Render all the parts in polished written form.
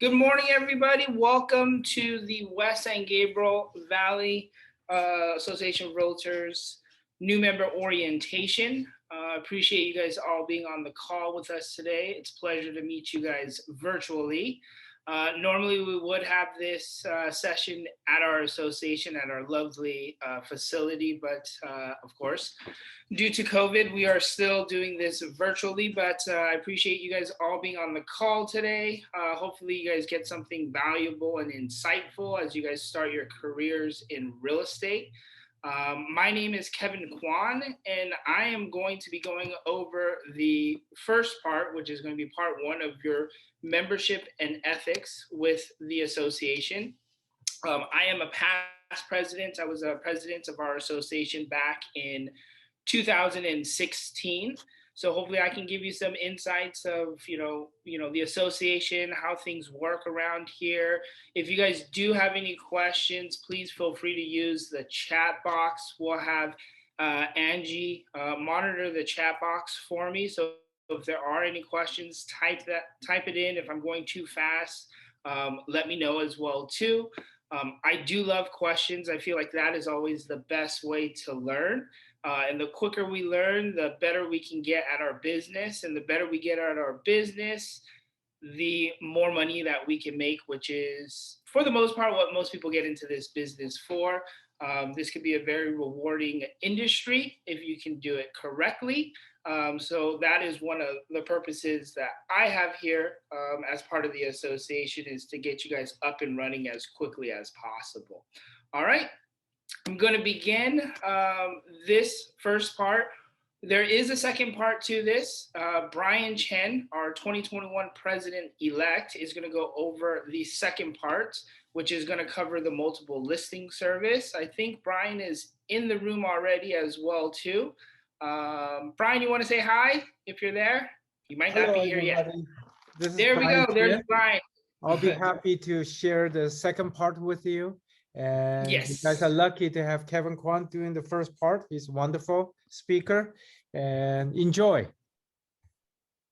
Good morning, everybody. Welcome to the West San Gabriel Valley Association of Realtors new member orientation. Appreciate you guys all being on the call with us today. It's a pleasure to meet you guys virtually. Normally we would have this session at our association at our lovely facility, but of course, due to COVID, we are still doing this virtually, but I appreciate you guys all being on the call today. Hopefully you guys get something valuable and insightful as you guys start your careers in real estate. My name is Kevin Kwan, and I am going to be going over the first part, which is going to be part one of your membership and ethics with the association. I am a past president. I was a president of our association back in 2016. So hopefully I can give you some insights of, the association, how things work around here. If you guys do have any questions, please feel free to use the chat box. We'll have Angie monitor the chat box for me. So if there are any questions, type it in. If I'm going too fast, let me know as well too. I do love questions. I feel like that is always the best way to learn. And the quicker we learn, the better we can get at our business. And the better we get at our business, the more money that we can make, which is, for the most part, what most people get into this business for. This could be a very rewarding industry if you can do it correctly. So that is one of the purposes that I have here as part of the association, is to get you guys up and running as quickly as possible. All right. I'm going to begin this first part. There is a second part to this. Brian Chen, our 2021 president-elect, is going to go over the second part, which is going to cover the multiple listing service. I think Brian is in the room already as well, too. Brian, you want to say hi if you're there? You might not be here yet. There we go. There's Brian. I'll be happy to share the second part with you. And yes, you guys are lucky to have Kevin Kwan doing the first part. He's a wonderful speaker, and enjoy.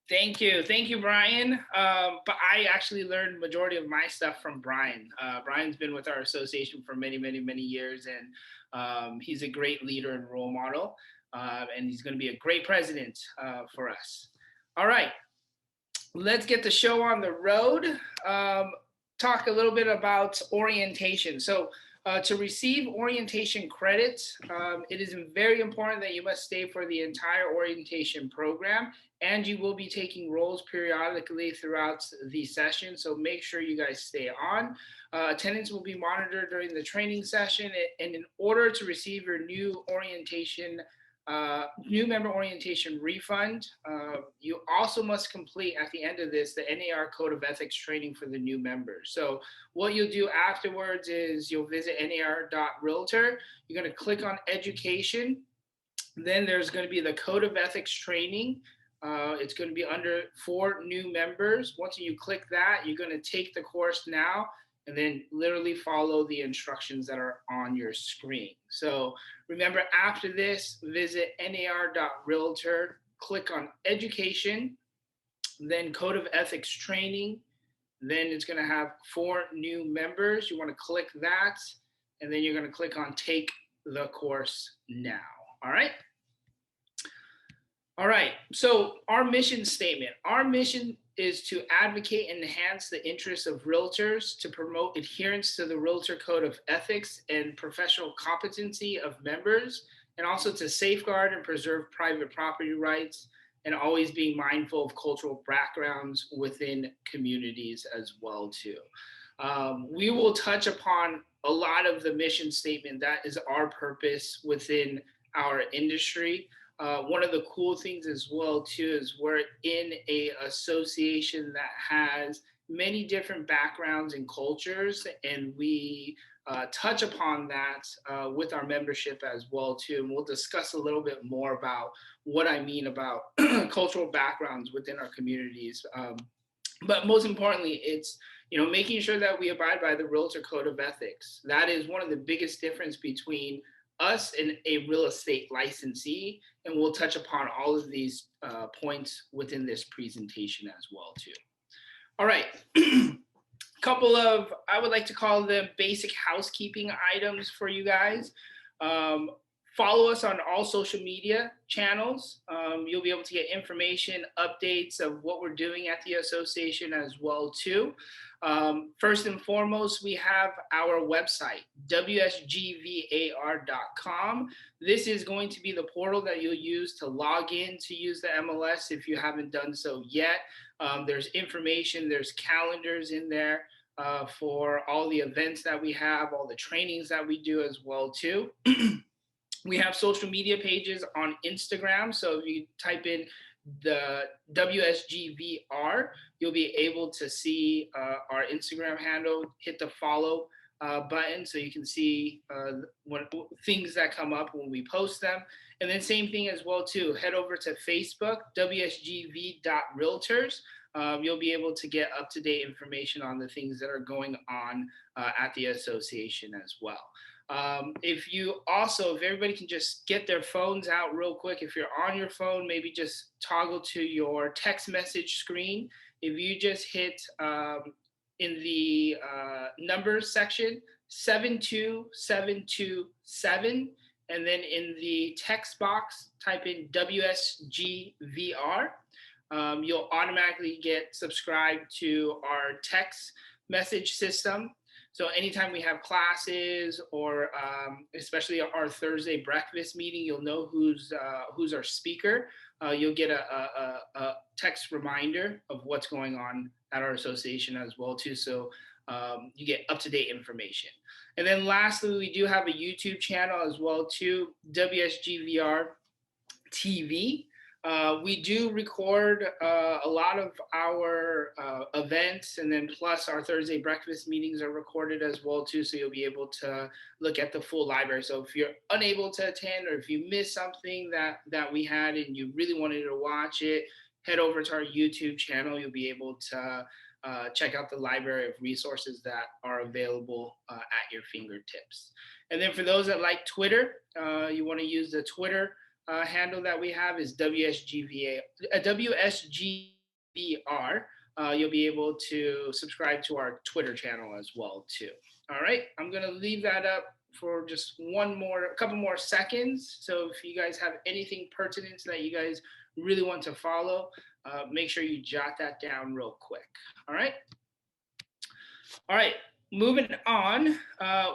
Thank you, Brian. But I actually learned majority of my stuff from Brian. Brian's been with our association for many, many, many years, and he's a great leader and role model, and he's going to be a great president for us. All right, let's get the show on the road. Talk a little bit about orientation. So to receive orientation credits, it is very important that you must stay for the entire orientation program, and you will be taking roles periodically throughout the session. So make sure you guys stay on. Attendance will be monitored during the training session, and in order to receive your new member orientation refund, you also must complete at the end of this the NAR Code of Ethics training for the new members. So what you'll do afterwards is you'll visit nar.realtor. You're going to click on education. Then there's going to be the Code of Ethics training. It's going to be for new members. Once you click that, you're going to take the course now, and then literally follow the instructions that are on your screen. So remember, after this, visit nar.realtor, click on education, then Code of Ethics training. Then it's going to have for new members. You want to click that, and then you're going to click on take the course now. All right. All right. So our mission statement. Our mission is to advocate and enhance the interests of realtors, to promote adherence to the Realtor Code of Ethics and professional competency of members, and also to safeguard and preserve private property rights, and always being mindful of cultural backgrounds within communities as well too. We will touch upon a lot of the mission statement. That is our purpose within our industry. One of the cool things as well too is we're in a association that has many different backgrounds and cultures, and we touch upon that with our membership as well too. And we'll discuss a little bit more about what I mean about cultural backgrounds within our communities. But most importantly, it's making sure that we abide by the Realtor Code of Ethics. That is one of the biggest difference between us and a real estate licensee, and we'll touch upon all of these points within this presentation as well too. All right, couple of, I would like to call them basic housekeeping items for you guys. Um, Follow us on all social media channels. You'll be able to get information, updates of what we're doing at the association as well too. First and foremost, we have our website, wsgvar.com. This is going to be the portal that you'll use to log in to use the MLS if you haven't done so yet. There's information, there's calendars in there for all the events that we have, all the trainings that we do as well too. We have social media pages on Instagram. So if you type in the WSGVR, you'll be able to see our Instagram handle, hit the follow button so you can see things that come up when we post them. And then same thing as well too, head over to Facebook, wsgv.realtors. You'll be able to get up-to-date information on the things that are going on at the association as well. If everybody can just get their phones out real quick, if you're on your phone, maybe just toggle to your text message screen. If you just hit in the numbers section, 72727, and then in the text box, type in WSGVR. You'll automatically get subscribed to our text message system. So anytime we have classes or especially our Thursday breakfast meeting, you'll know who's our speaker. You'll get a text reminder of what's going on at our association as well too. So you get up-to-date information. And then lastly, we do have a YouTube channel as well too, WSGVR TV. We do record a lot of our events, and then plus our Thursday breakfast meetings are recorded as well too, so you'll be able to look at the full library. So if you're unable to attend, or if you missed something that we had and you really wanted to watch it, head over to our YouTube channel. You'll be able to check out the library of resources that are available at your fingertips. And then for those that like Twitter, you want to use the Twitter handle that we have is WSGVR. You'll be able to subscribe to our Twitter channel as well too. All right, I'm gonna leave that up for just a couple more seconds. So if you guys have anything pertinent that you guys really want to follow, make sure you jot that down real quick. All right. Moving on,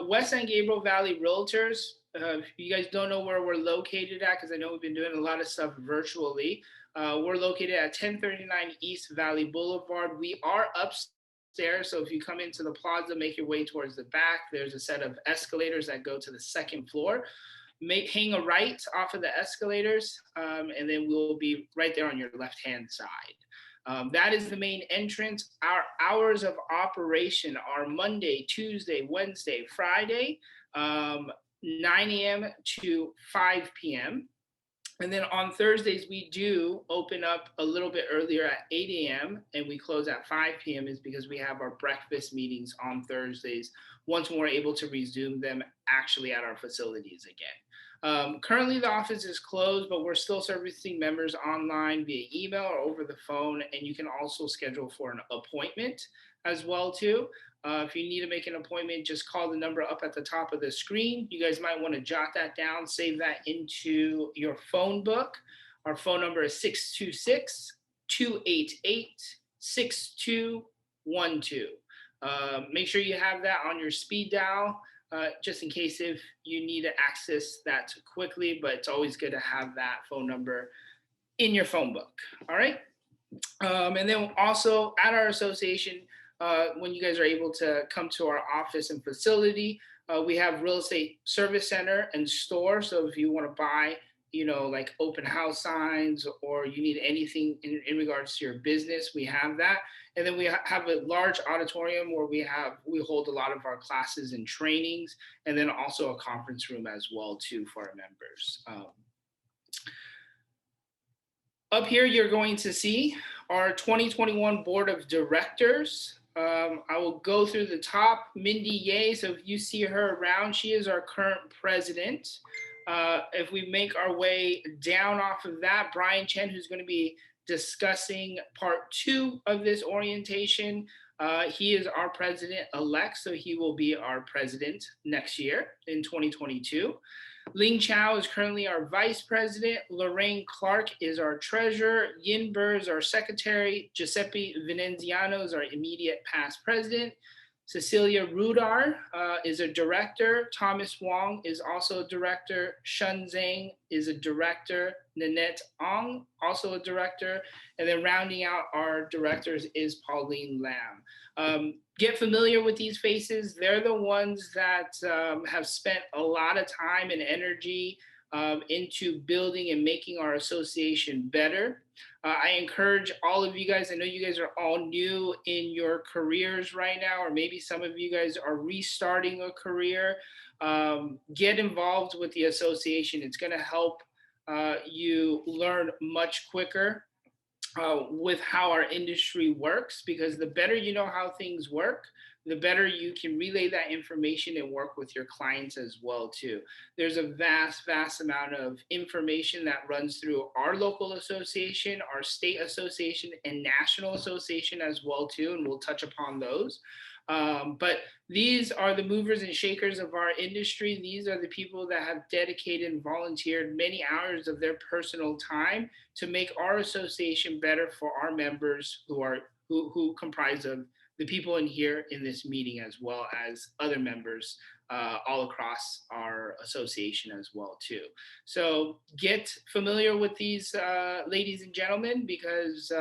West San Gabriel Valley Realtors. If you guys don't know where we're located at, because I know we've been doing a lot of stuff virtually, we're located at 1039 East Valley Boulevard. We are upstairs, so if you come into the plaza, make your way towards the back. There's a set of escalators that go to the second floor. Hang a right off of the escalators, and then we'll be right there on your left-hand side. That is the main entrance. Our hours of operation are Monday, Tuesday, Wednesday, Friday, 9 a.m. to 5 p.m. And then on Thursdays, we do open up a little bit earlier at 8 a.m. and we close at 5 p.m. is because we have our breakfast meetings on Thursdays once we're able to resume them actually at our facilities again. Currently, the office is closed, but we're still servicing members online via email or over the phone, and you can also schedule for an appointment as well too. If you need to make an appointment, just call the number up at the top of the screen. You guys might want to jot that down, save that into your phone book. Our phone number is 626-288-6212. Make sure you have that on your speed dial, just in case if you need to access that quickly, but it's always good to have that phone number in your phone book. All right. And then also at our association, when you guys are able to come to our office and facility, we have real estate service center and store. So if you want to buy, like open house signs, or you need anything in regards to your business, we have that. And then we have a large auditorium where we hold a lot of our classes and trainings, and then also a conference room as well too for our members. Up here, you're going to see our 2021 Board of Directors. I will go through the top. Mindy Ye, so if you see her around, she is our current president. If we make our way down off of that, Brian Chen, who's going to be discussing part 2 of this orientation. He is our president-elect, so he will be our president next year in 2022. Ling Chow is currently our vice president. Lorraine Clark is our treasurer. Yin Burr is our secretary. Giuseppe Venenziano is our immediate past president. Cecilia Rudar is a director. Thomas Wong is also a director. Shun Zhang is a director. Nanette Ong, also a director. And then rounding out our directors is Pauline Lam. Get familiar with these faces. They're the ones that have spent a lot of time and energy into building and making our association better. I encourage all of you guys, I know you guys are all new in your careers right now, or maybe some of you guys are restarting a career. Get involved with the association. It's going to help you learn much quicker with how our industry works, because the better you know how things work, the better you can relay that information and work with your clients as well too. There's a vast amount of information that runs through our local association, our state association, and national association as well too, and we'll touch upon those. But these are the movers and shakers of our industry. These are the people that have dedicated and volunteered many hours of their personal time to make our association better for our members who comprise of the people in here in this meeting, as well as other members all across our association as well too. So get familiar with these ladies and gentlemen, because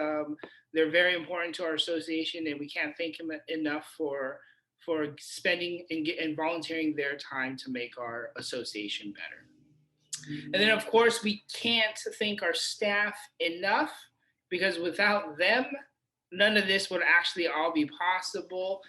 they're very important to our association, and we can't thank them enough for spending and volunteering their time to make our association better. And then, of course, we can't thank our staff enough, because without them, none of this would actually all be possible.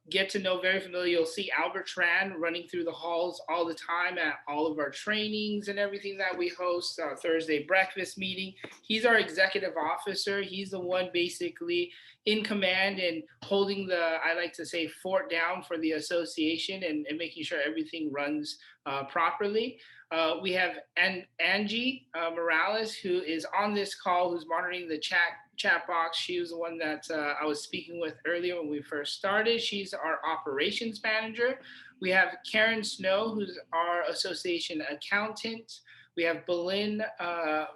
Get to know, very familiar, you'll see Albert Tran running through the halls all the time at all of our trainings and everything that we host, our Thursday breakfast meeting. He's our executive officer. He's the one basically in command and holding the, I like to say, fort down for the association and making sure everything runs properly. We have Angie Morales, who is on this call, who's monitoring the chat box. She was the one that I was speaking with earlier when we first started. She's our operations manager. We have Karen Snow, who's our association accountant. We have Belinda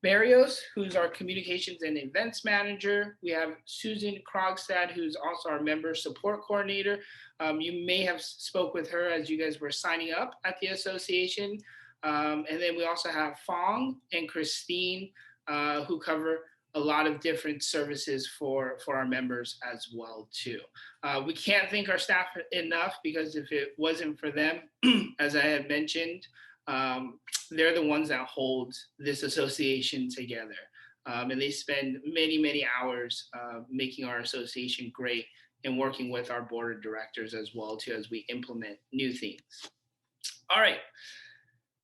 Barrios, who's our communications and events manager. We have Susan Krogstad, who's also our member support coordinator. You may have spoke with her as you guys were signing up at the association. And then we also have Fong and Christine, who cover a lot of different services for our members as well too. We can't thank our staff enough, because if it wasn't for them, as I had mentioned, they're the ones that hold this association together. And they spend many hours making our association great and working with our board of directors as well too, as we implement new things. All right.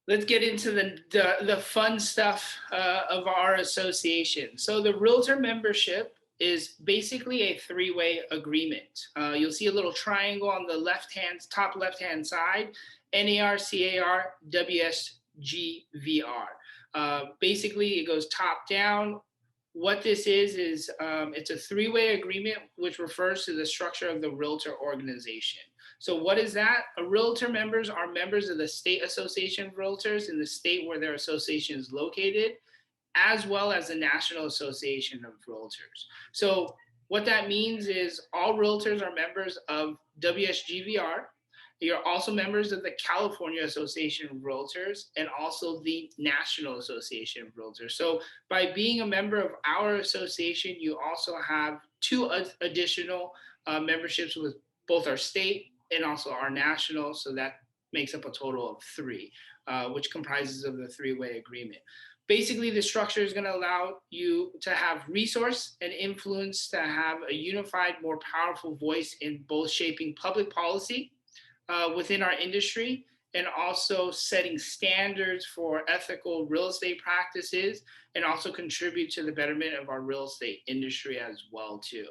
Let's get into the fun stuff of our association. So the Realtor membership is basically a three-way agreement. You'll see a little triangle on the top left-hand side, NAR, CAR, WSG, VR. Basically, it goes top down. What this is it's a three-way agreement, which refers to the structure of the Realtor organization. So what is that? Realtor members are members of the State Association of Realtors in the state where their association is located, as well as the National Association of Realtors. So what that means is all realtors are members of WSGVR. You're also members of the California Association of Realtors and also the National Association of Realtors. So by being a member of our association, you also have two additional memberships with both our state and also our national. So that makes up a total of three, which comprises of the three-way agreement. Basically, the structure is going to allow you to have resource and influence to have a unified, more powerful voice in both shaping public policy within our industry and also setting standards for ethical real estate practices, and also contribute to the betterment of our real estate industry as well too.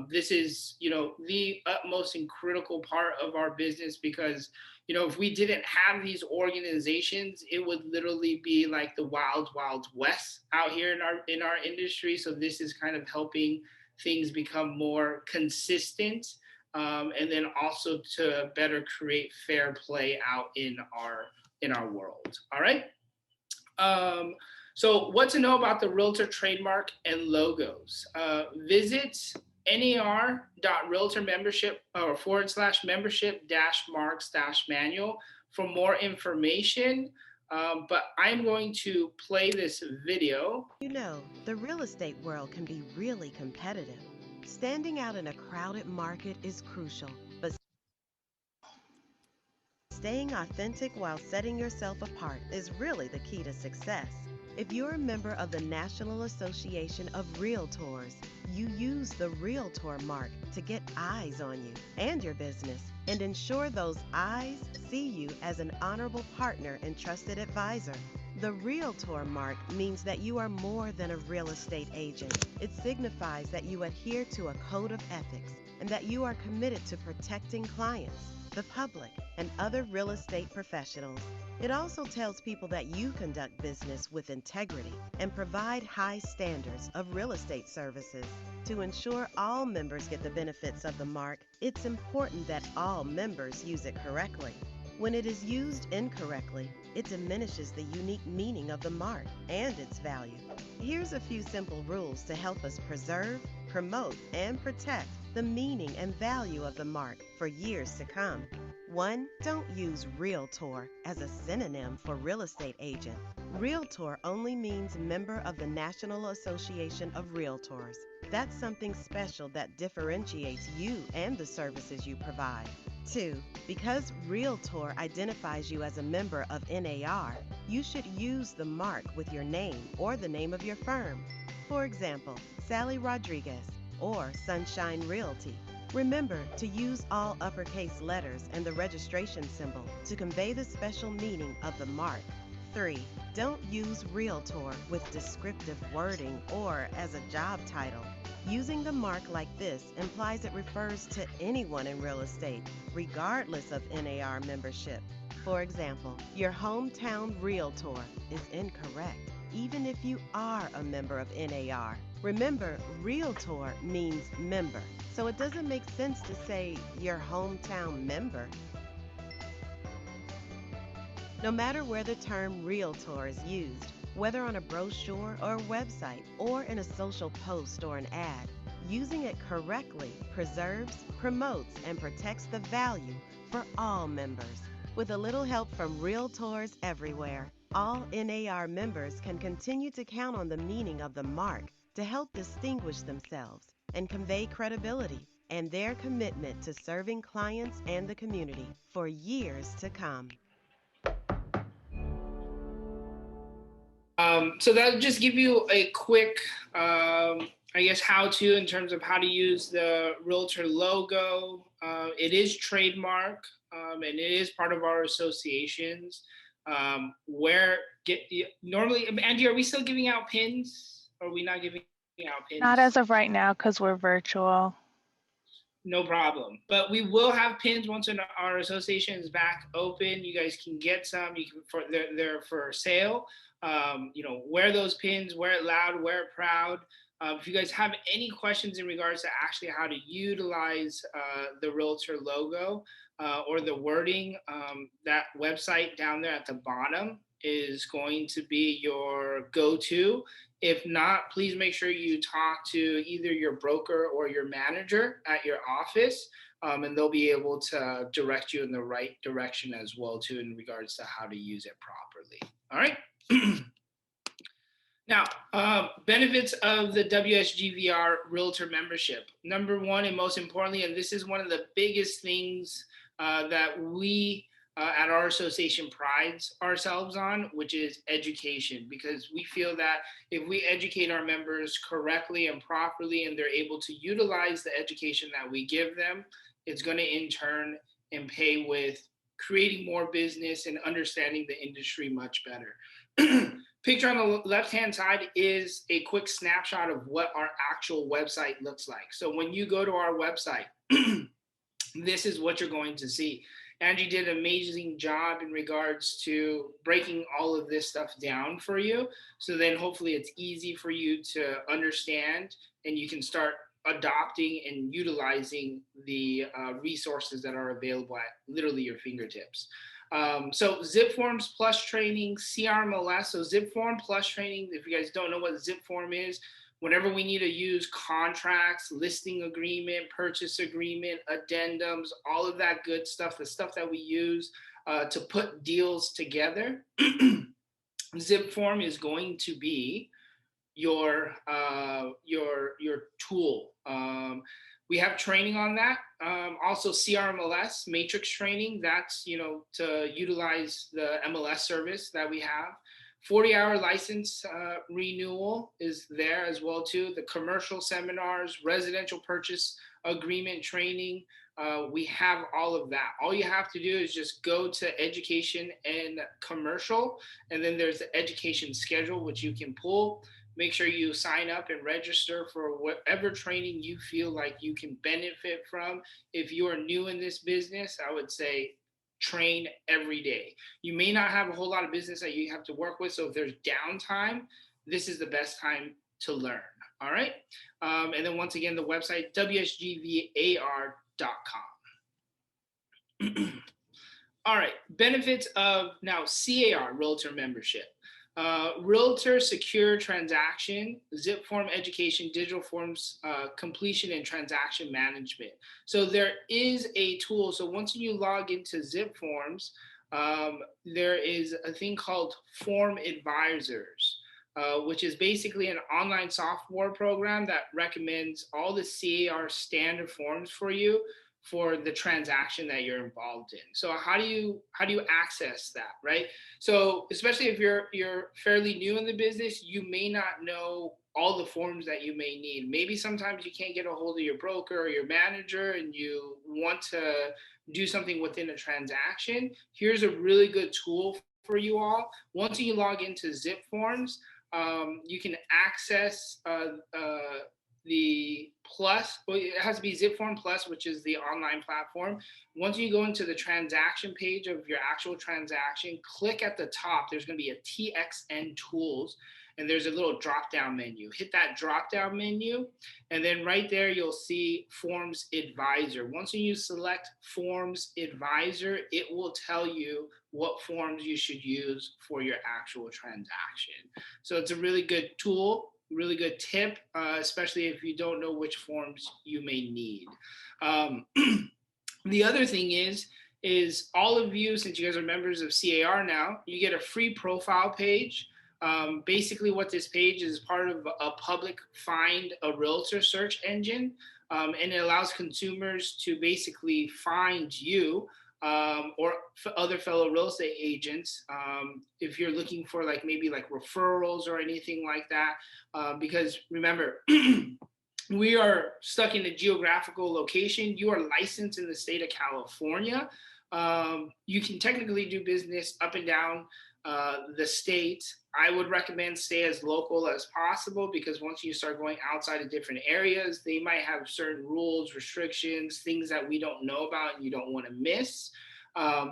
This is, the utmost and critical part of our business, because, if we didn't have these organizations, it would literally be like the wild west out here in our industry. So this is kind of helping things become more consistent, and then also to better create fair play out in our world. All right. So what to know about the realtor trademark and logos? Visit nar.realtormembership or /membership-marks-manual for more information. But I'm going to play this video. You know, the real estate world can be really competitive. Standing out in a crowded market is crucial, but staying authentic while setting yourself apart is really the key to success. If you're a member of the National Association of Realtors, you use the Realtor mark to get eyes on you and your business and ensure those eyes see you as an honorable partner and trusted advisor. The Realtor mark means that you are more than a real estate agent. It signifies that you adhere to a code of ethics and that you are committed to protecting clients, the public, and other real estate professionals. It also tells people that you conduct business with integrity and provide high standards of real estate services. To ensure all members get the benefits of the mark, it's important that all members use it correctly. When it is used incorrectly, it diminishes the unique meaning of the mark and its value. Here's a few simple rules to help us preserve, promote, and protect the meaning and value of the mark for years to come. 1. Don't use Realtor as a synonym for real estate agent. Realtor only means member of the National Association of Realtors. That's something special that differentiates you and the services you provide. 2. Because Realtor identifies you as a member of NAR, you should use the mark with your name or the name of your firm. For example, Sally Rodriguez or Sunshine Realty. Remember to use all uppercase letters and the registration symbol to convey the special meaning of the mark. 3. Don't use Realtor with descriptive wording or as a job title. Using the mark like this implies it refers to anyone in real estate, regardless of NAR membership. For example, your hometown Realtor is incorrect, even if you are a member of NAR. Remember, Realtor means member, so it doesn't make sense to say your hometown member. No matter where the term Realtor is used, whether on a brochure or website or in a social post or an ad, using it correctly preserves, promotes, and protects the value for all members. With a little help from Realtors everywhere, all NAR members can continue to count on the meaning of the mark to help distinguish themselves and convey credibility and their commitment to serving clients and the community for years to come. So that'll just give you a quick, how-to in terms of how to use the Realtor logo. It is trademark, and it is part of our associations. Normally, Angie, are we still giving out pins? Or are we not giving out pins? Not as of right now because we're virtual. No problem. But we will have pins once our association is back open. You guys can get some. They're for sale. Wear those pins, wear it loud, wear it proud. If you guys have any questions in regards to actually how to utilize the Realtor logo or the wording, that website down there at the bottom is going to be your go-to. If not, please make sure you talk to either your broker or your manager at your office, and they'll be able to direct you in the right direction as well too in regards to how to use it properly. All right. Now, benefits of the WSGVR Realtor membership. Number one, and most importantly, and this is one of the biggest things that we at our association prides ourselves on, which is education, because we feel that if we educate our members correctly and properly and they're able to utilize the education that we give them, it's going to in turn and pay with creating more business and understanding the industry much better. Picture on the left-hand side is a quick snapshot of what our actual website looks like. So when you go to our website, this is what you're going to see. Angie did an amazing job in regards to breaking all of this stuff down for you. So then hopefully it's easy for you to understand and you can start adopting and utilizing the resources that are available at literally your fingertips. So zipForms plus training, CRMLS. So zipForm plus training, if you guys don't know what zipForm is, whenever we need to use contracts, listing agreement, purchase agreement, addendums, all of that good stuff, the stuff that we use to put deals together, zipForm is going to be your tool. We have training on that. Also CRMLS, matrix training, that's, to utilize the MLS service that we have. 40-hour license renewal is there as well too. The commercial seminars, residential purchase agreement training, we have all of that. All you have to do is just go to education and commercial, and then there's the education schedule, which you can pull. Make sure you sign up and register for whatever training you feel like you can benefit from. If you are new in this business, I would say train every day. You may not have a whole lot of business that you have to work with, so if there's downtime, this is the best time to learn. All right. And then once again, the website, wsgvar.com. All right. Benefits of now CAR, Realtor membership. Realtor secure transaction, zipForm education, digital forms completion, and transaction management. So there is a tool. So once you log into zipForms, there is a thing called Form Advisors, which is basically an online software program that recommends all the CAR standard forms for you for the transaction that you're involved in. So how do you access that, right? So especially if you're fairly new in the business, you may not know all the forms that you may need. Maybe sometimes you can't get a hold of your broker or your manager and you want to do something within a transaction. Here's a really good tool for you all. Once you log into zipForms, you can access the plus, well, it has to be zipForm Plus, which is the online platform. Once you go into the transaction page of your actual transaction, click at the top. There's going to be a TXN tools, and there's a little drop down menu. Hit that drop down menu, and then right there you'll see Forms Advisor. Once you select Forms Advisor, it will tell you what forms you should use for your actual transaction. So it's a really good tool. Really good tip, especially if you don't know which forms you may need. The other thing is all of you, since you guys are members of CAR now, you get a free profile page. Basically what this page is part of a public find a realtor search engine, and it allows consumers to basically find you or other fellow real estate agents, if you're looking for maybe referrals or anything like that, because remember, we are stuck in a geographical location. You are licensed in the state of California. You can technically do business up and down the state. I would recommend stay as local as possible, because once you start going outside of different areas, they might have certain rules, restrictions, things that we don't know about and you don't want to miss.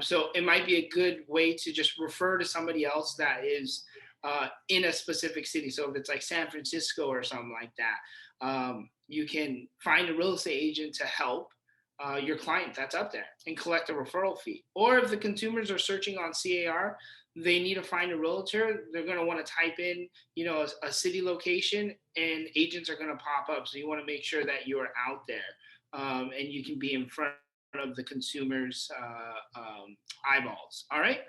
So it might be a good way to just refer to somebody else that is in a specific city. So if it's like San Francisco or something like that, you can find a real estate agent to help your client that's up there and collect a referral fee. Or if the consumers are searching on CAR, they need to find a realtor, they're going to want to type in, a city location, and agents are going to pop up. So you want to make sure that you're out there and you can be in front of the consumer's eyeballs. All right.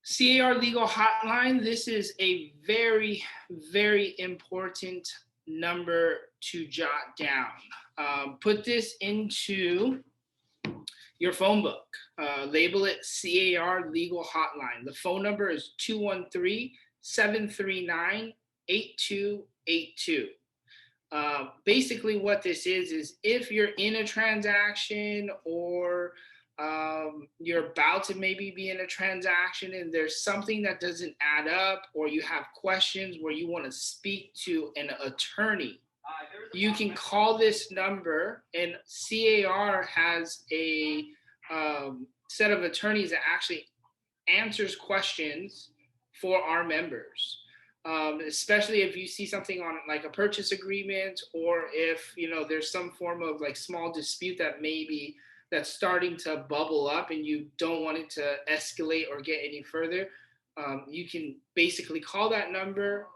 CAR Legal Hotline. This is a very, very important number to jot down. Put this into your phone book. Label it CAR Legal Hotline. The phone number is 213-739-8282. Basically what this is if you're in a transaction or you're about to maybe be in a transaction and there's something that doesn't add up, or you have questions where you want to speak to an attorney, you can call this number, and CAR has a set of attorneys that actually answers questions for our members. especially if you see something on like a purchase agreement, or if, there's some form of like small dispute that maybe that's starting to bubble up and you don't want it to escalate or get any further. You can basically call that number,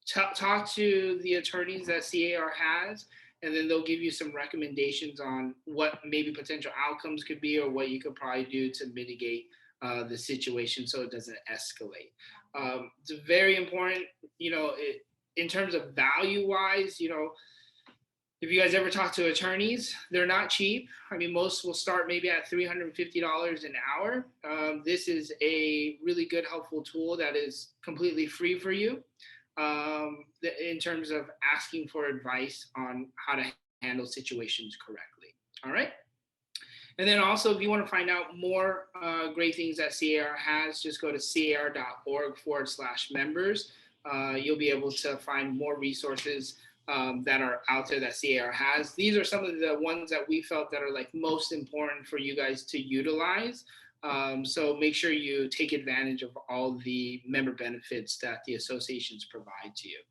talk to the attorneys that CAR has, and then they'll give you some recommendations on what maybe potential outcomes could be, or what you could probably do to mitigate the situation so it doesn't escalate. It's very important, in terms of value wise, if you guys ever talk to attorneys, they're not cheap. I mean, most will start maybe at $350 an hour. This is a really good, helpful tool that is completely free for you, in terms of asking for advice on how to handle situations correctly. All right. And then also, if you want to find out more great things that CAR has, just go to car.org/members. You'll be able to find more resources that are out there that CAR has. These are some of the ones that we felt that are like most important for you guys to utilize. So make sure you take advantage of all the member benefits that the associations provide to you.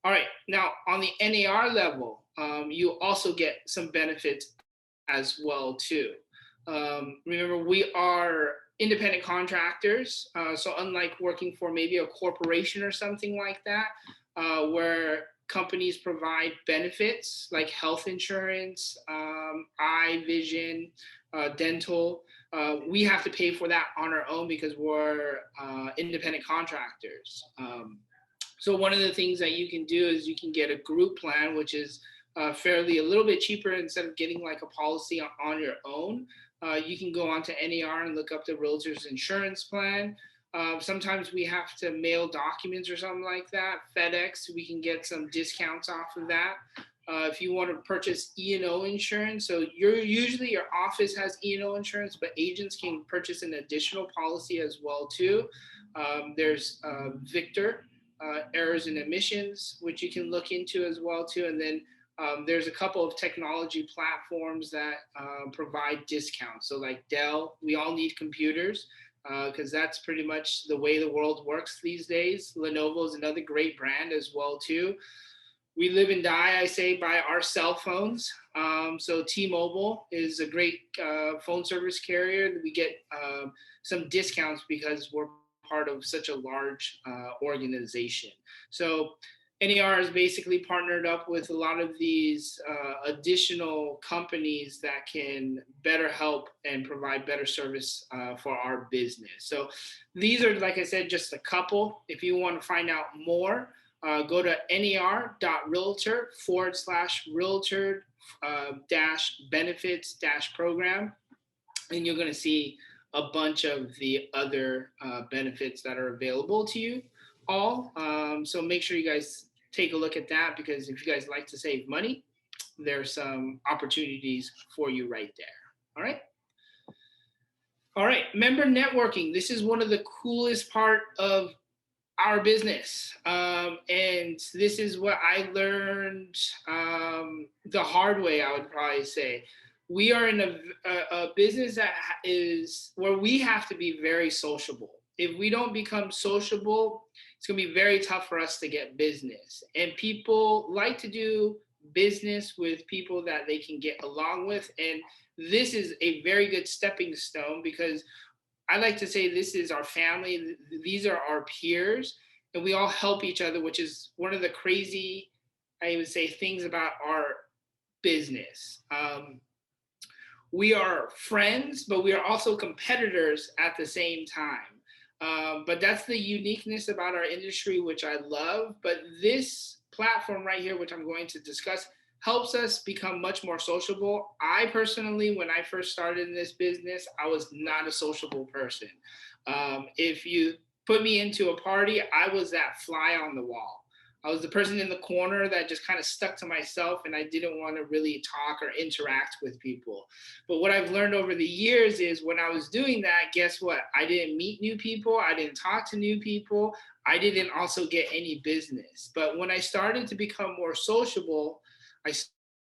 All right, now on the NAR level, you also get some benefits as well too. Remember, we are independent contractors, so unlike working for maybe a corporation or something like that, where companies provide benefits like health insurance, eye, vision, dental, we have to pay for that on our own because we're independent contractors. So one of the things that you can do is you can get a group plan, which is fairly a little bit cheaper. Instead of getting like a policy on your own, you can go onto NAR and look up the realtor's insurance plan. Sometimes we have to mail documents or something like that. FedEx, we can get some discounts off of that. If you want to purchase E&O insurance, so usually your office has E&O insurance, but agents can purchase an additional policy as well too. There's Victor, errors and omissions, which you can look into as well too. And then there's a couple of technology platforms that provide discounts. So like Dell, we all need computers, because that's pretty much the way the world works these days. Lenovo is another great brand as well too. We live and die, I say, by our cell phones. So T-Mobile is a great phone service carrier. We get some discounts because we're part of such a large organization. So NAR has basically partnered up with a lot of these additional companies that can better help and provide better service for our business. So these are, like I said, just a couple. If you want to find out more, go to nar.realtor/realtor benefits program, and you're going to see a bunch of the other benefits that are available to you all. So make sure you guys take a look at that, because if you guys like to save money, there's some opportunities for you right there. All right. All right. Member networking. This is one of the coolest part of our business. And this is what I learned the hard way, I would probably say. We are in a business that is where we have to be very sociable. If we don't become sociable, it's going to be very tough for us to get business. And people like to do business with people that they can get along with. And this is a very good stepping stone, because I like to say this is our family. These are our peers, and we all help each other, which is one of the crazy, I would say, things about our business. We are friends, but we are also competitors at the same time. But that's the uniqueness about our industry, which I love. But this platform right here, which I'm going to discuss, helps us become much more sociable. I personally, when I first started in this business, I was not a sociable person. If you put me into a party, I was that fly on the wall. I was the person in the corner that just kind of stuck to myself, and I didn't want to really talk or interact with people. But what I've learned over the years is when I was doing that, guess what? I didn't meet new people. I didn't talk to new people. I didn't also get any business. But when I started to become more sociable, I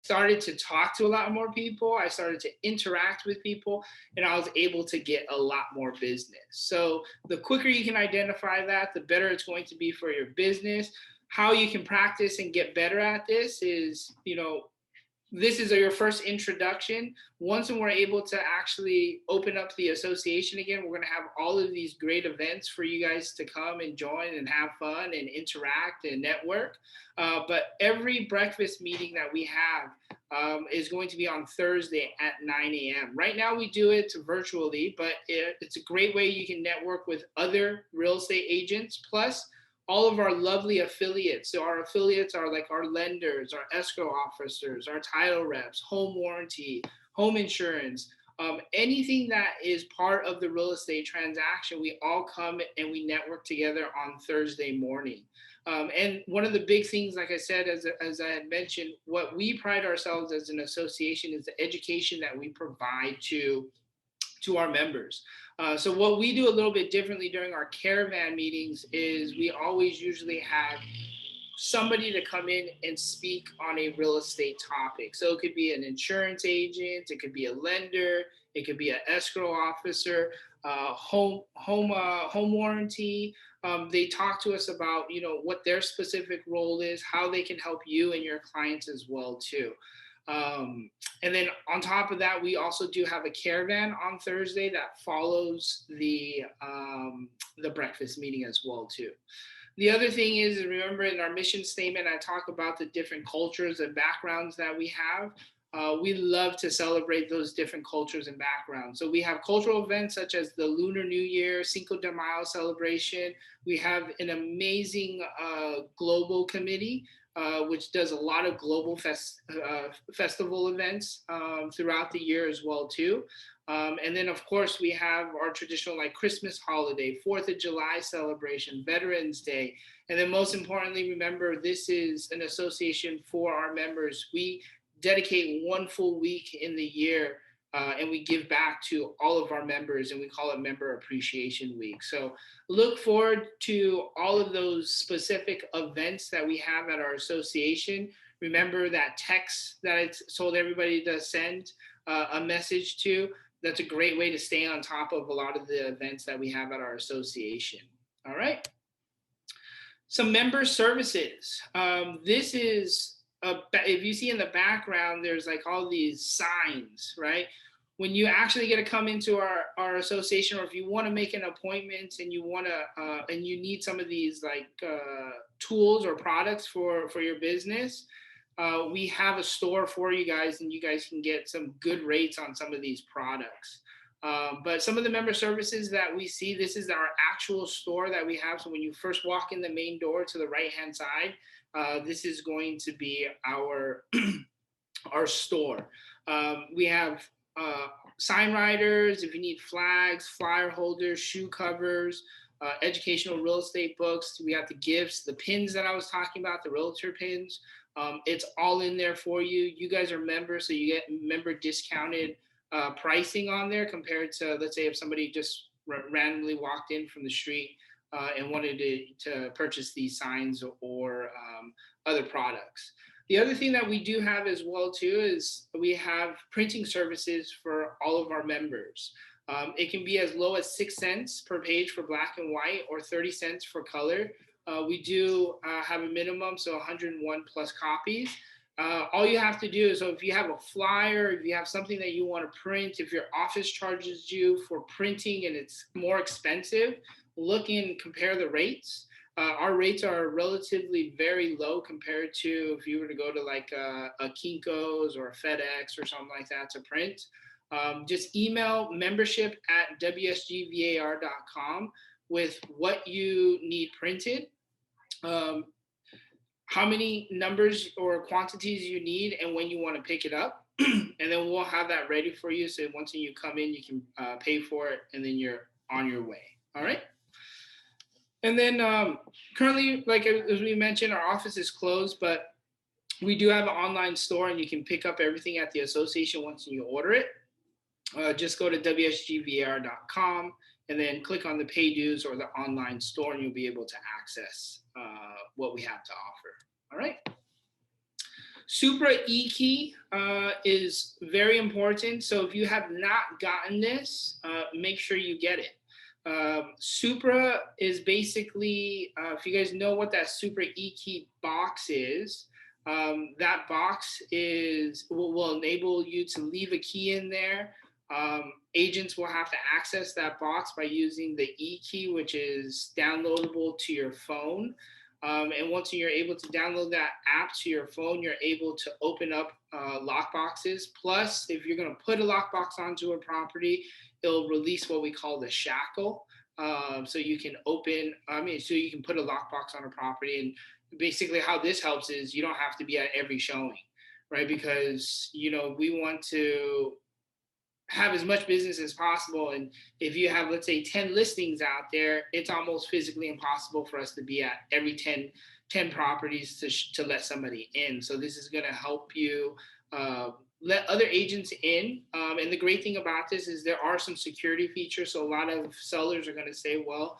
started to talk to a lot more people. I started to interact with people, and I was able to get a lot more business. So the quicker you can identify that, the better it's going to be for your business. How you can practice and get better at this is, this is your first introduction. Once we're able to actually open up the association again, we're going to have all of these great events for you guys to come and join and have fun and interact and network. But every breakfast meeting that we have is going to be on Thursday at 9 a.m. Right now we do it virtually, but it's a great way you can network with other real estate agents. Plus, all of our lovely affiliates. So our affiliates are like our lenders, our escrow officers, our title reps, home warranty, home insurance, anything that is part of the real estate transaction. We all come and we network together on Thursday morning. And one of the big things, like I said, as I had mentioned, what we pride ourselves as an association is the education that we provide to our members. So what we do a little bit differently during our caravan meetings is we always usually have somebody to come in and speak on a real estate topic. So it could be an insurance agent, it could be a lender, it could be an escrow officer, home warranty. They talk to us about what their specific role is, how they can help you and your clients as well too. And then on top of that, we also do have a caravan on Thursday that follows the breakfast meeting as well too. The other thing is, remember in our mission statement, I talk about the different cultures and backgrounds that we have. We love to celebrate those different cultures and backgrounds. So we have cultural events such as the Lunar New Year, Cinco de Mayo celebration. We have an amazing global committee, which does a lot of global festival events throughout the year as well too. And then of course we have our traditional like Christmas holiday, 4th of July celebration, Veterans Day. And then most importantly, remember this is an association for our members. We dedicate one full week in the year and we give back to all of our members, and we call it Member Appreciation Week. So look forward to all of those specific events that we have at our association. Remember that text that I told everybody to send a message to. That's a great way to stay on top of a lot of the events that we have at our association. All right. Some member services. This is if you see in the background, there's like all these signs, right? When you actually get to come into our association, or if you want to make an appointment and you want to and you need some of these like tools or products for your business, we have a store for you guys, and you guys can get some good rates on some of these products. But some of the member services that we see, this is our actual store that we have. So when you first walk in the main door to the right-hand side, this is going to be our our store. We have sign writers, if you need flags, flyer holders, shoe covers, educational real estate books. We have the gifts, the pins that I was talking about, the realtor pins. It's all in there for you. You guys are members, so you get member discounted pricing on there compared to, let's say, if somebody just randomly walked in from the street and wanted to purchase these signs or other products. The other thing that we do have as well too is we have printing services for all of our members. It can be as low as 6 cents per page for black and white, or 30 cents for color. We do have a minimum, so 101 plus copies. All you have to do is, so if you have a flyer, if you have something that you want to print, if your office charges you for printing and it's more expensive, look and compare the rates. Our rates are relatively very low compared to if you were to go to like a Kinko's or a FedEx or something like that to print. Just email membership@wsgvar.com with what you need printed, how many numbers or quantities you need, and when you want to pick it up. And then we'll have that ready for you. So once you come in, you can pay for it, and then you're on your way. All right. And then currently, like as we mentioned, our office is closed, but we do have an online store, and you can pick up everything at the association once you order it. Just go to wsgvar.com and then click on the pay dues or the online store, and you'll be able to access what we have to offer. All right. Supra e-key is very important. So if you have not gotten this, make sure you get it. Supra is basically, if you guys know what that Supra e-key box is, that box will enable you to leave a key in there. Agents will have to access that box by using the e-key, which is downloadable to your phone. And once you're able to download that app to your phone, you're able to open up lock boxes. Plus, if you're going to put a lockbox onto a property, it'll release what we call the shackle. So you can so you can put a lockbox on a property. And basically how this helps is you don't have to be at every showing, right? Because, we want to have as much business as possible. And if you have, let's say, 10 listings out there, it's almost physically impossible for us to be at every 10 properties to let somebody in. So this is going to help you let other agents in. And the great thing about this is there are some security features. So a lot of sellers are going to say, well,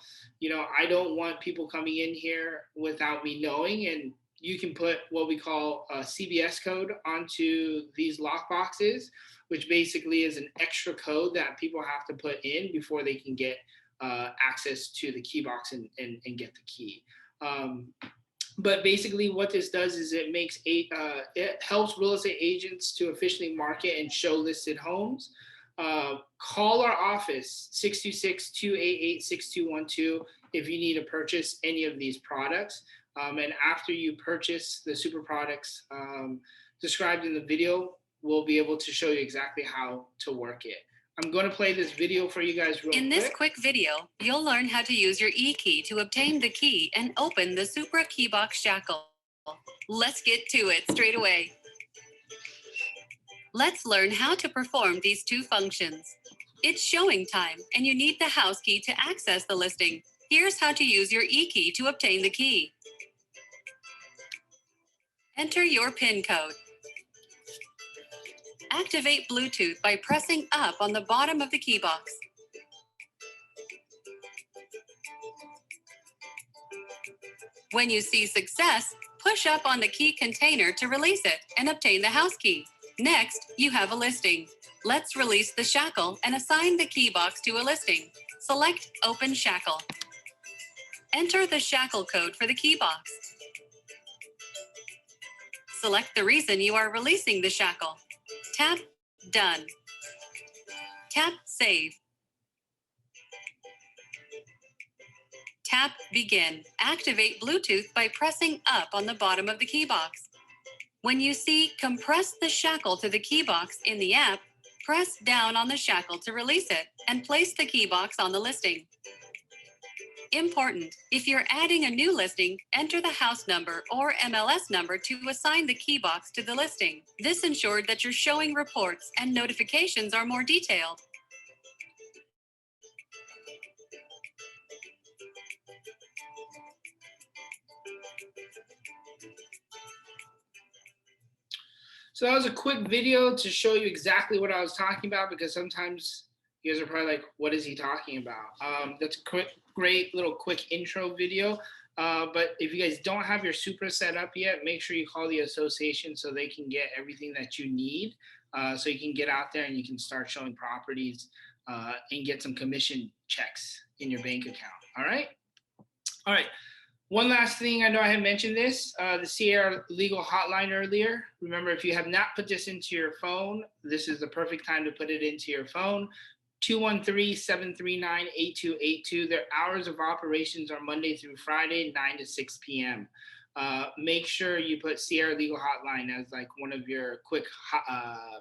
I don't want people coming in here without me knowing. And you can put what we call a CBS code onto these lock boxes, which basically is an extra code that people have to put in before they can get access to the key box and get the key. But basically what this does is it helps real estate agents to officially market and show listed homes. Call our office, 626-288-6212, if you need to purchase any of these products. And after you purchase the super products described in the video, we'll be able to show you exactly how to work it. I'm going to play this video for you guys real quick. In this quick video, you'll learn how to use your e-key to obtain the key and open the Supra Keybox shackle. Let's get to it straight away. Let's learn how to perform these two functions. It's showing time, and you need the house key to access the listing. Here's how to use your e-key to obtain the key. Enter your PIN code. Activate Bluetooth by pressing up on the bottom of the key box. When you see success, push up on the key container to release it and obtain the house key. Next, you have a listing. Let's release the shackle and assign the key box to a listing. Select Open Shackle. Enter the shackle code for the key box. Select the reason you are releasing the shackle. Tap Done. Tap Save. Tap Begin. Activate Bluetooth by pressing up on the bottom of the key box. When you see Compress the shackle to the key box in the app, press down on the shackle to release it and place the key box on the listing. Important: if you're adding a new listing, enter the house number or MLS number to assign the key box to the listing. This ensured that your showing reports and notifications are more detailed. So that was a quick video to show you exactly what I was talking about, because sometimes you guys are probably like, what is he talking about? That's a great little quick intro video. But if you guys don't have your Supra set up yet, make sure you call the association so they can get everything that you need. So you can get out there and you can start showing properties and get some commission checks in your bank account. All right. All right. One last thing, I know I had mentioned this, the Sierra Legal Hotline earlier. Remember, if you have not put this into your phone, this is the perfect time to put it into your phone. 213-739-8282. Their hours of operations are Monday through Friday, 9 to 6 p.m. Make sure you put Sierra Legal Hotline as like one of your quick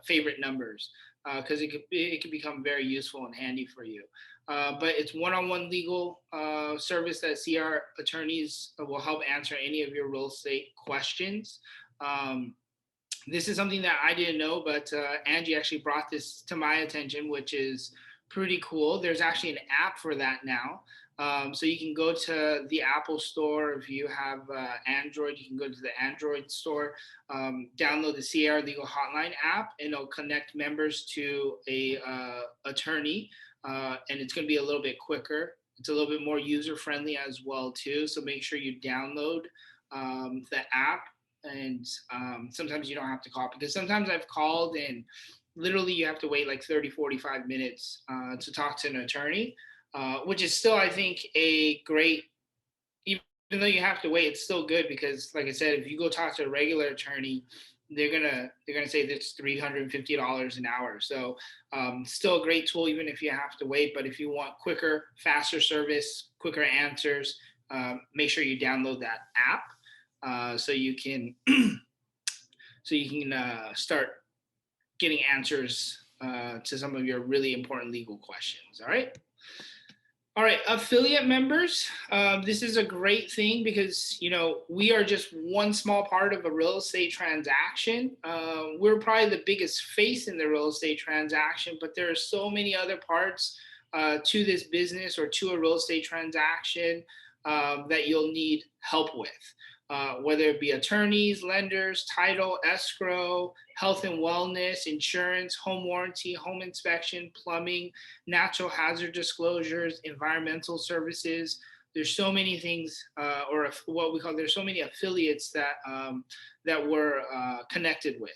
favorite numbers, because it can become very useful and handy for you. But it's one-on-one legal service that CR attorneys will help answer any of your real estate questions. This is something that I didn't know, but Angie actually brought this to my attention, which is pretty cool. There's actually an app for that now. So you can go to the Apple store. If you have Android, you can go to the Android store, download the Sierra Legal Hotline app, and it'll connect members to a attorney. And it's going to be a little bit quicker. It's a little bit more user-friendly as well, too. So make sure you download the app and sometimes you don't have to call, because sometimes I've called and literally you have to wait like 30, 45 minutes to talk to an attorney, which is still, I think, a great, even though you have to wait, it's still good, because like I said, if you go talk to a regular attorney, they're gonna say that's $350 an hour. So still a great tool, even if you have to wait. But if you want quicker, faster service, quicker answers, make sure you download that app so you can start getting answers to some of your really important legal questions. All right. All right, affiliate members. This is a great thing because, we are just one small part of a real estate transaction. We're probably the biggest face in the real estate transaction, but there are so many other parts to this business or to a real estate transaction that you'll need help with. Whether it be attorneys, lenders, title, escrow, health and wellness, insurance, home warranty, home inspection, plumbing, natural hazard disclosures, environmental services. There's so many things, or what we call, there's so many affiliates that we're connected with.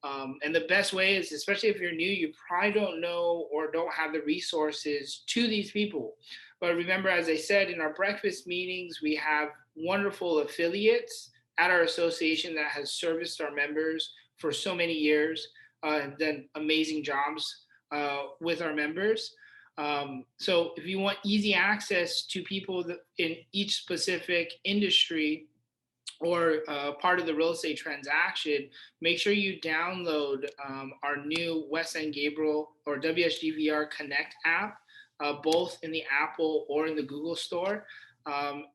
And the best way is, especially if you're new, you probably don't know or don't have the resources to these people. But remember, as I said, in our breakfast meetings, we have wonderful affiliates at our association that has serviced our members for so many years and done amazing jobs with our members. So if you want easy access to people in each specific industry or part of the real estate transaction, make sure you download our new West End Gabriel or WSGVR Connect app, both in the Apple or in the Google store.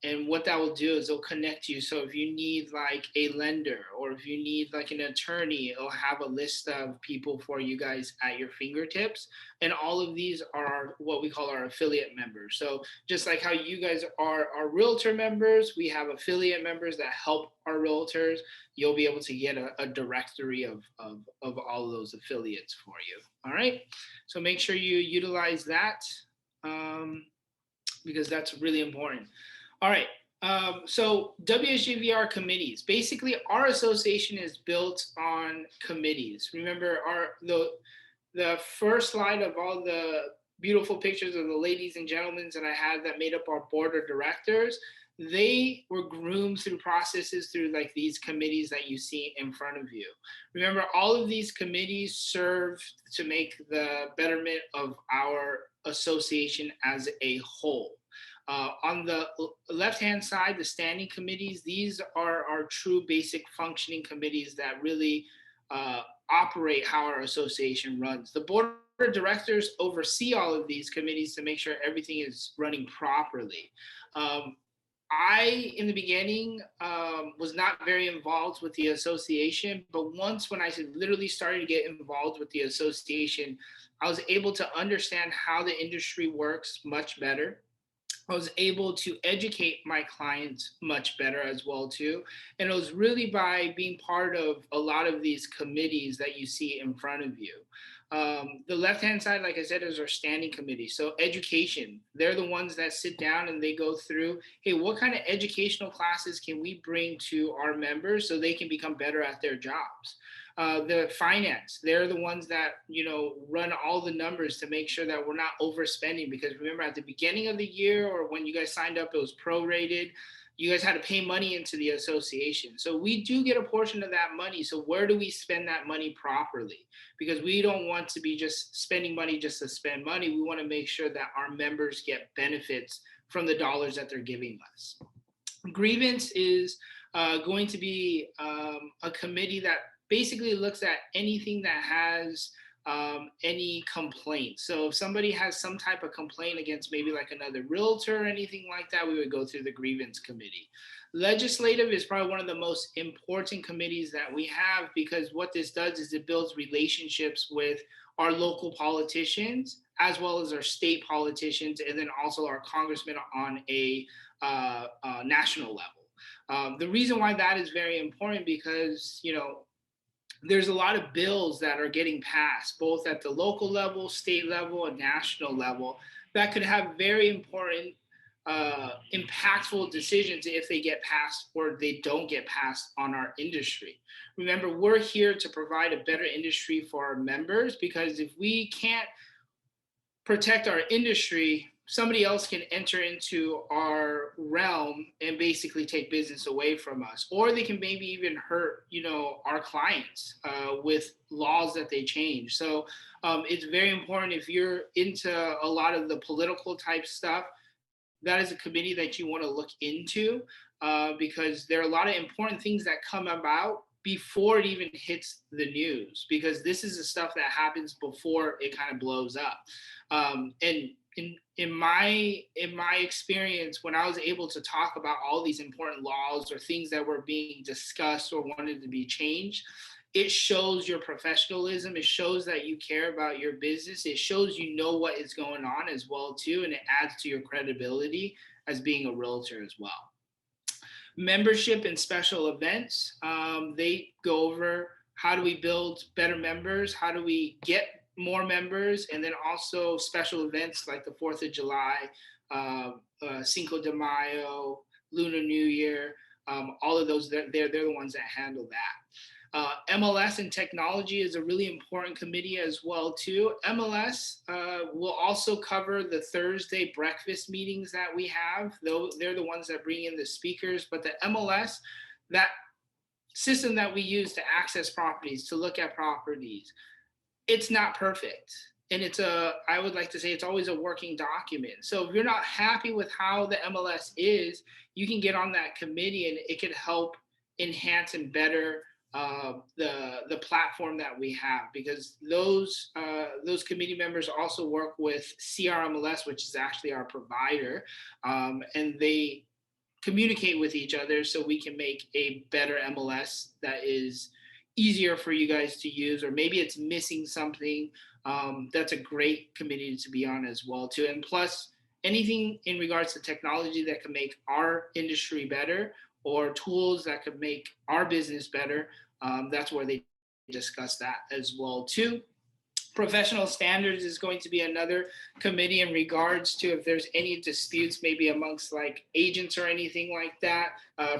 And what that will do is it'll connect you. So if you need like a lender or if you need like an attorney, it'll have a list of people for you guys at your fingertips. And all of these are what we call our affiliate members. So just like how you guys are our realtor members, we have affiliate members that help our realtors. You'll be able to get a directory of all of those affiliates for you. All right. So make sure you utilize that. Because that's really important. All right. So WSGVR committees. Basically, our association is built on committees. Remember, the first slide of all the beautiful pictures of the ladies and gentlemen that I had that made up our board of directors. They were groomed through processes through like these committees that you see in front of you. Remember, all of these committees serve to make the betterment of our association as a whole. On the left-hand side, the standing committees, these are our true basic functioning committees that really operate how our association runs. The board of directors oversee all of these committees to make sure everything is running properly. I, in the beginning, was not very involved with the association, but once when I literally started to get involved with the association, I was able to understand how the industry works much better. I was able to educate my clients much better as well too. And it was really by being part of a lot of these committees that you see in front of you. The left-hand side, like I said, is our standing committee. So education, they're the ones that sit down and they go through, hey, what kind of educational classes can we bring to our members so they can become better at their jobs? The finance, they're the ones that, run all the numbers to make sure that we're not overspending. Because remember, at the beginning of the year or when you guys signed up, it was prorated. You guys had to pay money into the association. So we do get a portion of that money. So where do we spend that money properly? Because we don't want to be just spending money just to spend money. We want to make sure that our members get benefits from the dollars that they're giving us. Grievance is going to be a committee that basically looks at anything that has any complaint. So if somebody has some type of complaint against maybe like another realtor or anything like that, we would go through the grievance committee. Legislative is probably one of the most important committees that we have, because what this does is it builds relationships with our local politicians as well as our state politicians, and then also our congressmen on a national level. The reason why that is very important because, there's a lot of bills that are getting passed, both at the local level, state level, and national level, that could have very important impactful decisions if they get passed or they don't get passed on our industry. Remember, we're here to provide a better industry for our members, because if we can't protect our industry, somebody else can enter into our realm and basically take business away from us, or they can maybe even hurt, our clients with laws that they change. So it's very important, if you're into a lot of the political type stuff, that is a committee that you want to look into, because there are a lot of important things that come about before it even hits the news, because this is the stuff that happens before it kind of blows up. And in my experience, when I was able to talk about all these important laws or things that were being discussed or wanted to be changed, it shows your professionalism. It shows that you care about your business. It shows you know what is going on as well too, and it adds to your credibility as being a realtor as well. Membership and special events, they go over how do we build better members, how do we get more members, and then also special events like the 4th of July, Cinco de Mayo, Lunar New Year, all of those, they're the ones that handle that. MLS and technology is a really important committee as well too. MLS will also cover the Thursday breakfast meetings that we have, though they're the ones that bring in the speakers. But the MLS, that system that we use to access properties, to look at properties, it's not perfect. And I would like to say it's always a working document. So if you're not happy with how the MLS is, you can get on that committee and it could help enhance and better the platform that we have, because those committee members also work with CRMLS, which is actually our provider, and they communicate with each other so we can make a better MLS that is easier for you guys to use, or maybe it's missing something. That's a great committee to be on as well too. And plus, anything in regards to technology that can make our industry better, or tools that could make our business better, that's where they discuss that as well too. Professional standards is going to be another committee in regards to if there's any disputes maybe amongst like agents or anything like that.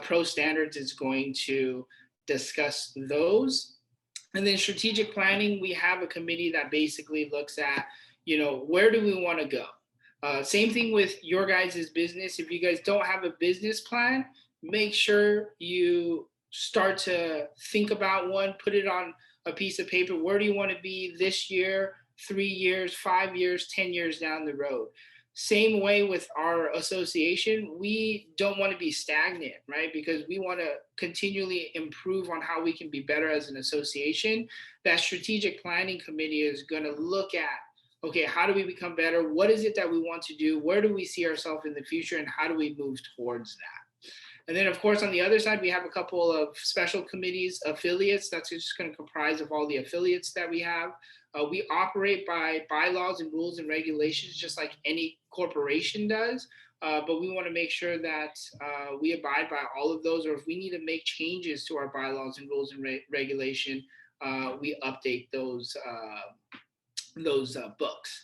Pro standards is going to discuss those. And then strategic planning, we have a committee that basically looks at, where do we want to go? Same thing with your guys' business. If you guys don't have a business plan, make sure you start to think about one, put it on a piece of paper. Where do you want to be this year, 3 years, 5 years, 10 years down the road? Same way with our association, we don't want to be stagnant, right? Because we want to continually improve on how we can be better as an association. That strategic planning committee is going to look at, okay, how do we become better? What is it that we want to do? Where do we see ourselves in the future? And how do we move towards that? And then, of course, on the other side, we have a couple of special committees, affiliates. That's just going to comprise of all the affiliates that we have. We operate by bylaws and rules and regulations, just like any corporation does. But we want to make sure that we abide by all of those, or if we need to make changes to our bylaws and rules and regulation, we update those books.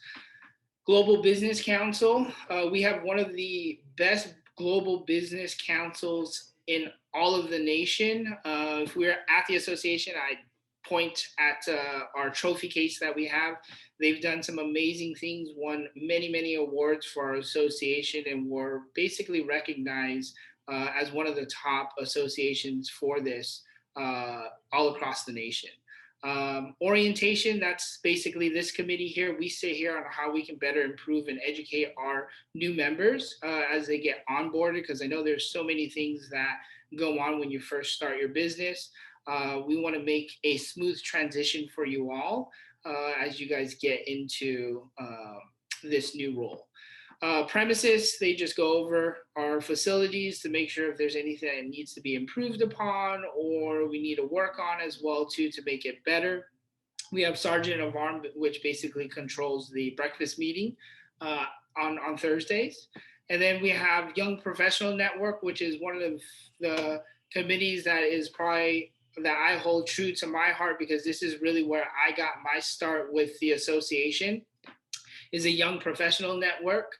Global Business Council, we have one of the best global business councils in all of the nation. If we're at the association, I point at our trophy case that we have. They've done some amazing things, won many, many awards for our association, and were basically recognized as one of the top associations for this all across the nation. Orientation, that's basically this committee here. We sit here on how we can better improve and educate our new members as they get onboarded, because I know there's so many things that go on when you first start your business. We want to make a smooth transition for you all as you guys get into this new role. Premises, they just go over our facilities to make sure if there's anything that needs to be improved upon or we need to work on as well too to make it better. We have Sergeant of Arm, which basically controls the breakfast meeting on Thursdays. And then we have Young Professional Network, which is one of the committees that is probably that I hold true to my heart, because this is really where I got my start with the association, is a Young Professional Network.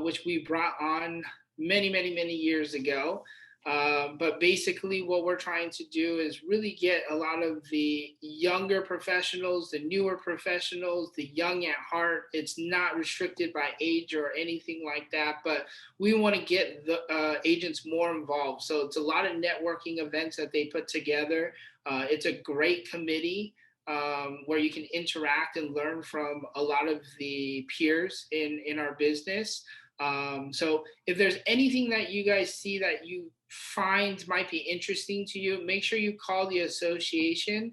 which we brought on many years ago. But basically what we're trying to do is really get a lot of the younger professionals, the newer professionals, the young at heart. It's not restricted by age or anything like that, but we want to get the agents more involved. So it's a lot of networking events that they put together. It's a great committee where you can interact and learn from a lot of the peers in our business. So if there's anything that you guys see that you find might be interesting to you, make sure you call the association.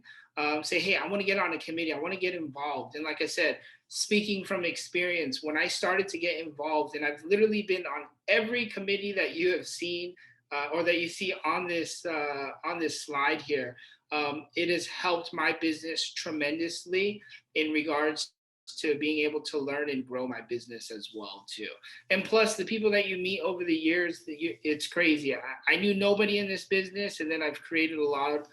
Say, hey, I want to get on a committee. I want to get involved. And like I said, speaking from experience, when I started to get involved, and I've literally been on every committee that you have seen or that you see on this slide here, it has helped my business tremendously in regards to being able to learn and grow my business as well too. And plus the people that you meet over the years, it's crazy. I knew nobody in this business, and then I've created a lot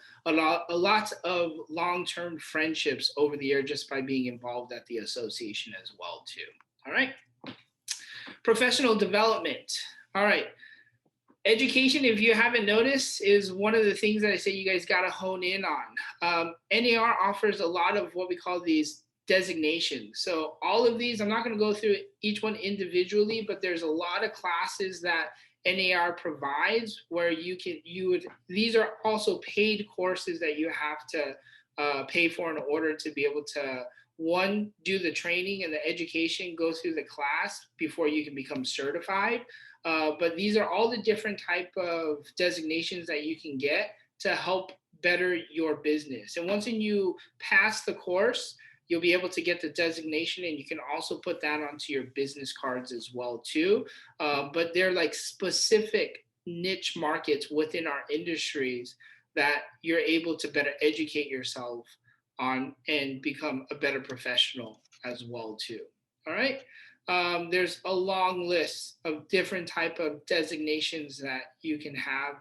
of long-term friendships over the year just by being involved at the association as well too. All right. Professional development. All right. Education, if you haven't noticed, is one of the things that I say you guys got to hone in on. NAR offers a lot of what we call these designations. So all of these, I'm not going to go through each one individually, but there's a lot of classes that NAR provides where these are also paid courses that you have to pay for in order to be able to, one, do the training and the education, go through the class before you can become certified. But these are all the different type of designations that you can get to help better your business. And once you pass the course, you'll be able to get the designation, and you can also put that onto your business cards as well too. But they're like specific niche markets within our industries that you're able to better educate yourself on and become a better professional as well too. All right. There's a long list of different type of designations that you can have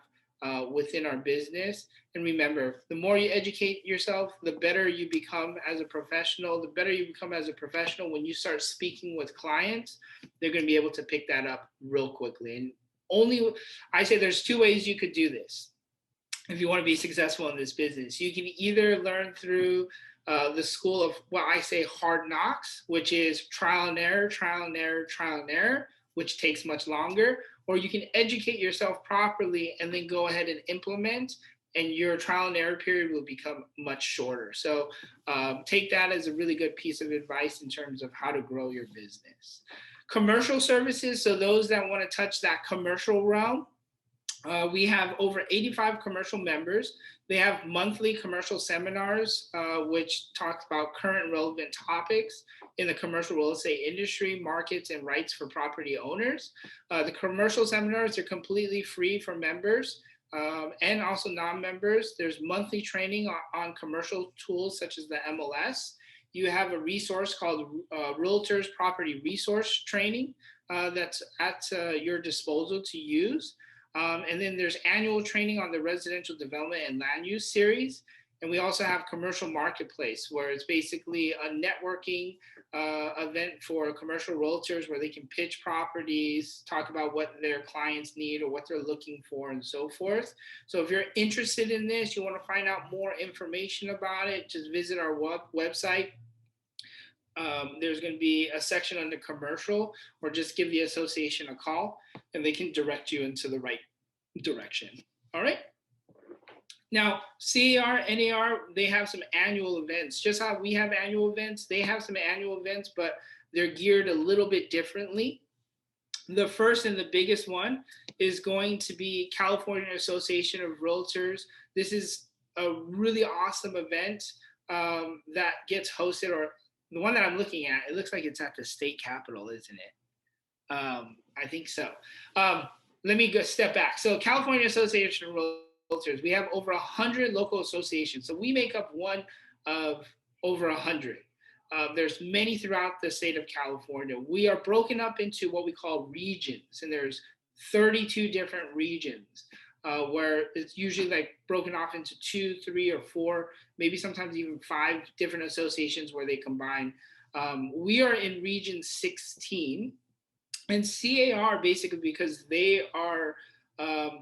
within our business. And remember, the more you educate yourself, the better you become as a professional. The better you become as a professional, when you start speaking with clients, they're going to be able to pick that up real quickly. And I say there's two ways you could do this if you want to be successful in this business. You can either learn through the school of what I say hard knocks, which is trial and error, which takes much longer, or you can educate yourself properly and then go ahead and implement, and your trial and error period will become much shorter. So take that as a really good piece of advice in terms of how to grow your business. Commercial services, so those that want to touch that commercial realm, we have over 85 commercial members. They have monthly commercial seminars, which talk about current relevant topics in the commercial real estate industry, markets, and rights for property owners. The commercial seminars are completely free for members and also non-members. There's monthly training on commercial tools such as the MLS. You have a resource called Realtors Property Resource Training that's at your disposal to use. And then there's annual training on the residential development and land use series. And we also have commercial marketplace, where it's basically a networking event for commercial realtors where they can pitch properties, talk about what their clients need or what they're looking for, and so forth. So if you're interested in this, you want to find out more information about it, just visit our website. There's going to be a section under commercial, or just give the association a call and they can direct you into the right direction. All right. Now, CAR, NAR, they have some annual events. Just how we have annual events, they have some annual events, but they're geared a little bit differently. The first and the biggest one is going to be California Association of Realtors. This is a really awesome event that gets hosted, or the one that I'm looking at, it looks like it's at the state capitol, isn't it? I think so. Let me go step back. So California Association of Realtors, we have over 100 local associations. So we make up one of over 100. There's many throughout the state of California. We are broken up into what we call regions, and there's 32 different regions. Where it's usually like broken off into 2, 3, or 4, maybe sometimes even 5 different associations where they combine. We are in region 16, And CAR, basically, because they are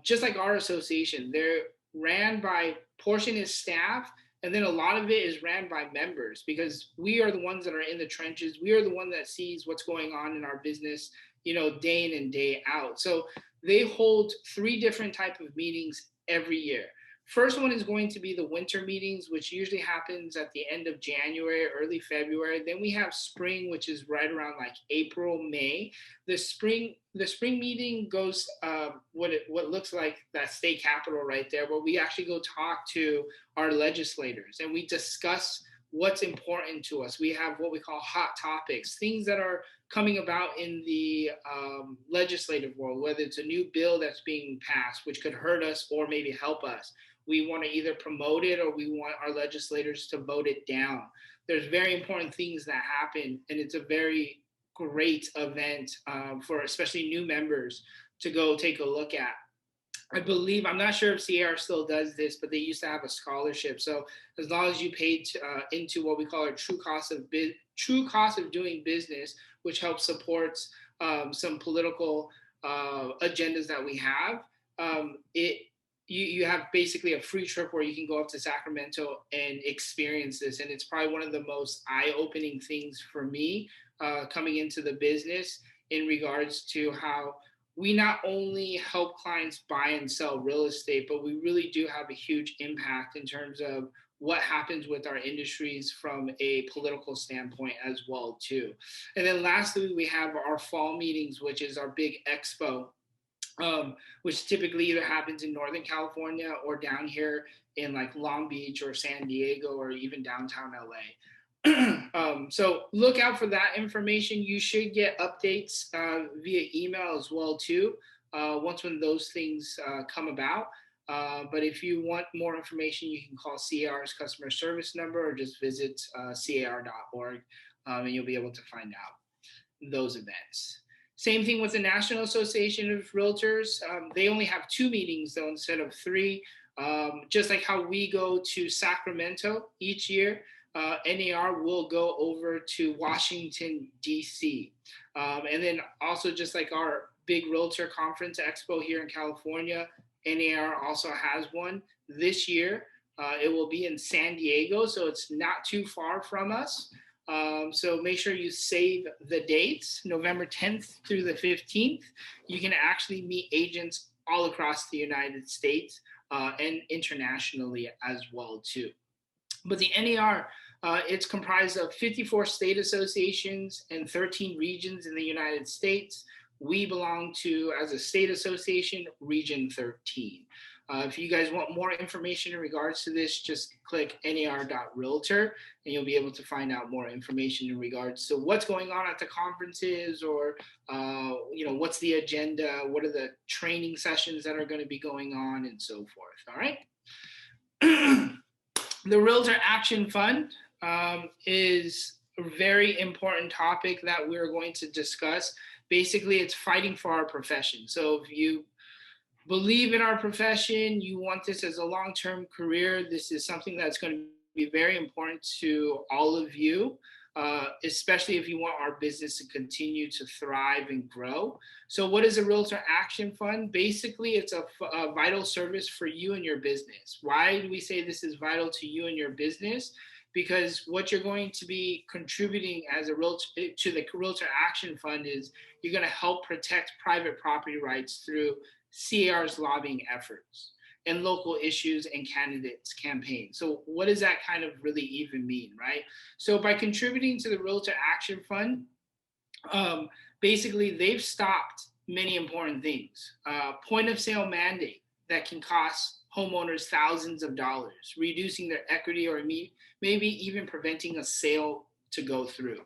just like our association, they're ran by portion is staff, and then a lot of it is ran by members, because we are the ones that are in the trenches. We are the one that sees what's going on in our business, day in and day out. So they hold 3 different type of meetings every year. First one is going to be the winter meetings, which usually happens at the end of January, early February. Then we have spring, which is right around like April, May. The spring meeting goes what looks like that state capitol right there, where we actually go talk to our legislators and we discuss what's important to us. We have what we call hot topics, things that are coming about in the legislative world, whether it's a new bill that's being passed, which could hurt us or maybe help us. We want to either promote it or we want our legislators to vote it down. There's very important things that happen, and it's a very great event for especially new members to go take a look at. I believe, I'm not sure if Sierra still does this, but they used to have a scholarship. So as long as you paid into what we call our true cost of doing business, which helps supports some political agendas that we have, you have basically a free trip where you can go up to Sacramento and experience this. And it's probably one of the most eye-opening things for me coming into the business, in regards to how we not only help clients buy and sell real estate, but we really do have a huge impact in terms of what happens with our industries from a political standpoint as well too. And then lastly, we have our fall meetings, which is our big expo, which typically either happens in Northern California or down here in like Long Beach or San Diego or even downtown LA. So look out for that information. You should get updates via email as well too, once when those things come about. But if you want more information, you can call CAR's customer service number or just visit car.org, and you'll be able to find out those events. Same thing with the National Association of Realtors. They only have 2 meetings though instead of 3. Just like how we go to Sacramento each year, NAR will go over to Washington, D.C. And then also just like our big Realtor Conference Expo here in California, NAR also has one this year. It will be in San Diego, so it's not too far from us. So make sure you save the dates, November 10th through the 15th. You can actually meet agents all across the United States and internationally as well too. But the NAR, it's comprised of 54 state associations and 13 regions in the United States. We belong to, as a state association, Region 13. If you guys want more information in regards to this, just click nar.realtor and you'll be able to find out more information in regards to what's going on at the conferences, or what's the agenda, what are the training sessions that are going to be going on, and so forth. All right. The Realtor Action Fund is a very important topic that we're going to discuss. Basically, it's fighting for our profession. So if you believe in our profession, you want this as a long-term career, this is something that's going to be very important to all of you, especially if you want our business to continue to thrive and grow. So what is a Realtor Action Fund? Basically, it's a vital service for you and your business. Why do we say this is vital to you and your business? Because what you're going to be contributing as a realtor to the Realtor Action Fund is you're going to help protect private property rights through CAR's lobbying efforts and local issues and candidates campaigns. So what does that kind of really even mean, right? So by contributing to the Realtor Action Fund, basically they've stopped many important things. Point of sale mandate that can cost homeowners thousands of dollars, reducing their equity or maybe even preventing a sale to go through.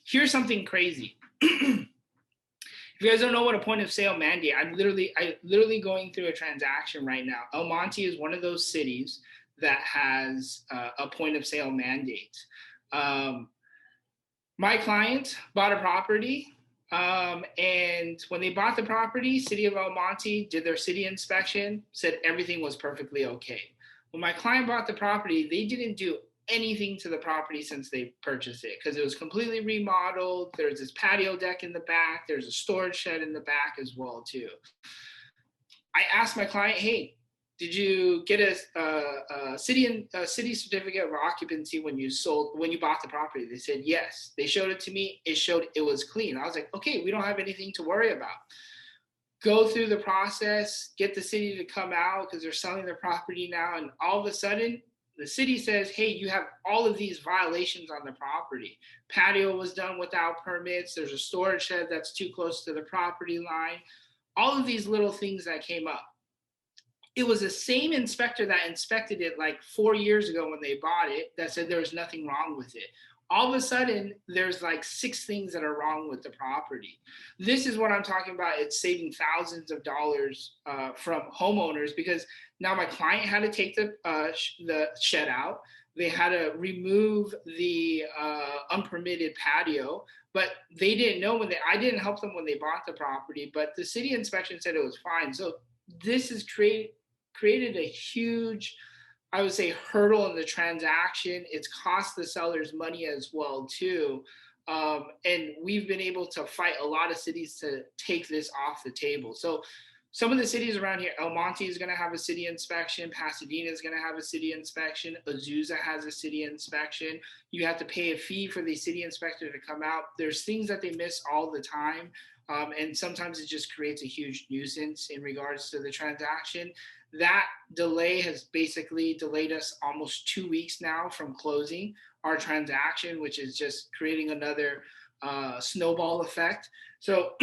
Here's something crazy. If you guys don't know what a point of sale mandate, I'm literally going through a transaction right now. El Monte is one of those cities that has a point of sale mandate. My client bought a property, and when they bought the property, City of El Monte did their city inspection, said everything was perfectly okay. When my client bought the property, they didn't do anything to the property since they purchased it because it was completely remodeled. There's this patio deck in the back. There's a storage shed in the back as well too. I asked my client, hey, did you get a city certificate of occupancy when you bought the property? They said yes. They showed it to me. It showed it was clean. I was like, okay, we don't have anything to worry about. Go through the process, get the city to come out because they're selling their property now, and all of a sudden the city says, hey, you have all of these violations on the property. Patio was done without permits. There's a storage shed that's too close to the property line. All of these little things that came up. It was the same inspector that inspected it like 4 years ago when they bought it that said there was nothing wrong with it. All of a sudden, there's like 6 things that are wrong with the property. This is what I'm talking about. It's saving thousands of dollars from homeowners because now my client had to take the shed out. They had to remove the unpermitted patio, but they didn't know I didn't help them when they bought the property, but the city inspection said it was fine. So this has created a huge, I would say, hurdle in the transaction. It's cost the sellers money as well too. And we've been able to fight a lot of cities to take this off the table. So some of the cities around here, El Monte is going to have a city inspection. Pasadena is going to have a city inspection. Azusa has a city inspection. You have to pay a fee for the city inspector to come out. There's things that they miss all the time. And sometimes it just creates a huge nuisance in regards to the transaction. That delay has basically delayed us almost 2 weeks now from closing our transaction, which is just creating another snowball effect. So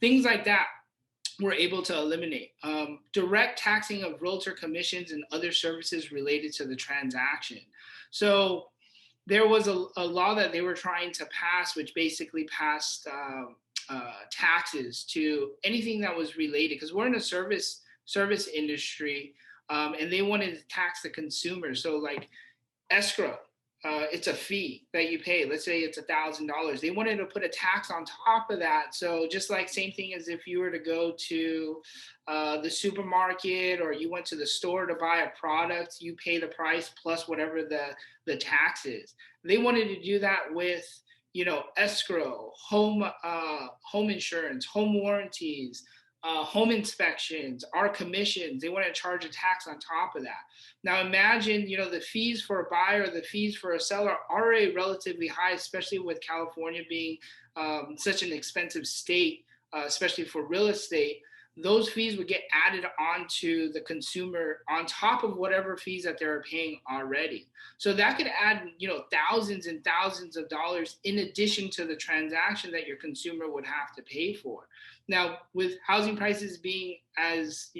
things like that we're able to eliminate. Direct taxing of realtor commissions and other services related to the transaction. So there was a law that they were trying to pass, which basically passed taxes to anything that was related, because we're in a service industry, and they wanted to tax the consumer. So like escrow, it's a fee that you pay. Let's say it's $1,000. They wanted to put a tax on top of that. So just like same thing as if you were to go to the supermarket or you went to the store to buy a product, you pay the price plus whatever the tax is. They wanted to do that with, escrow, home insurance, home warranties, home inspections, our commissions. They want to charge a tax on top of that. Now imagine, the fees for a buyer, the fees for a seller are already relatively high, especially with California being such an expensive state, especially for real estate. Those fees would get added onto the consumer on top of whatever fees that they're paying already. So that could add, thousands and thousands of dollars in addition to the transaction that your consumer would have to pay for. Now, with housing prices being as,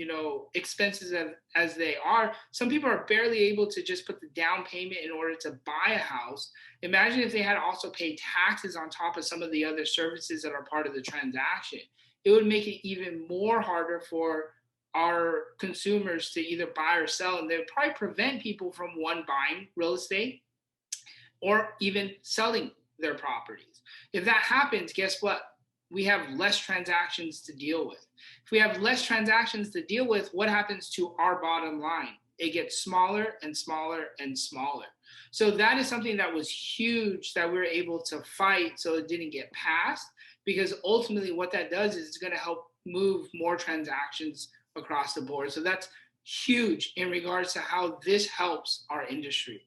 expensive as they are, some people are barely able to just put the down payment in order to buy a house. Imagine if they had to also pay taxes on top of some of the other services that are part of the transaction. It would make it even more harder for our consumers to either buy or sell, and they would probably prevent people from buying real estate or even selling their properties. If that happens, guess what? We have less transactions to deal with. If we have less transactions to deal with, what happens to our bottom line? It gets smaller and smaller and smaller. So that is something that was huge that we were able to fight so it didn't get passed, because ultimately what that does is it's going to help move more transactions across the board. So that's huge in regards to how this helps our industry.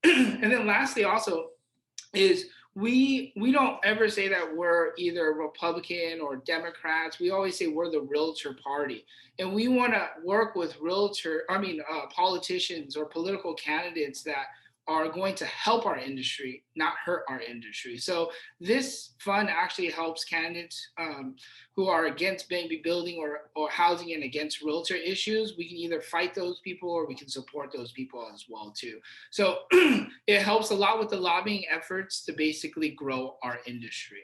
And then lastly also is we don't ever say that we're either Republican or Democrats. We always say we're the realtor party. And we want to work with politicians or political candidates that are going to help our industry, not hurt our industry. So this fund actually helps candidates who are against maybe building or housing and against realtor issues. We can either fight those people or we can support those people as well too. So it helps a lot with the lobbying efforts to basically grow our industry.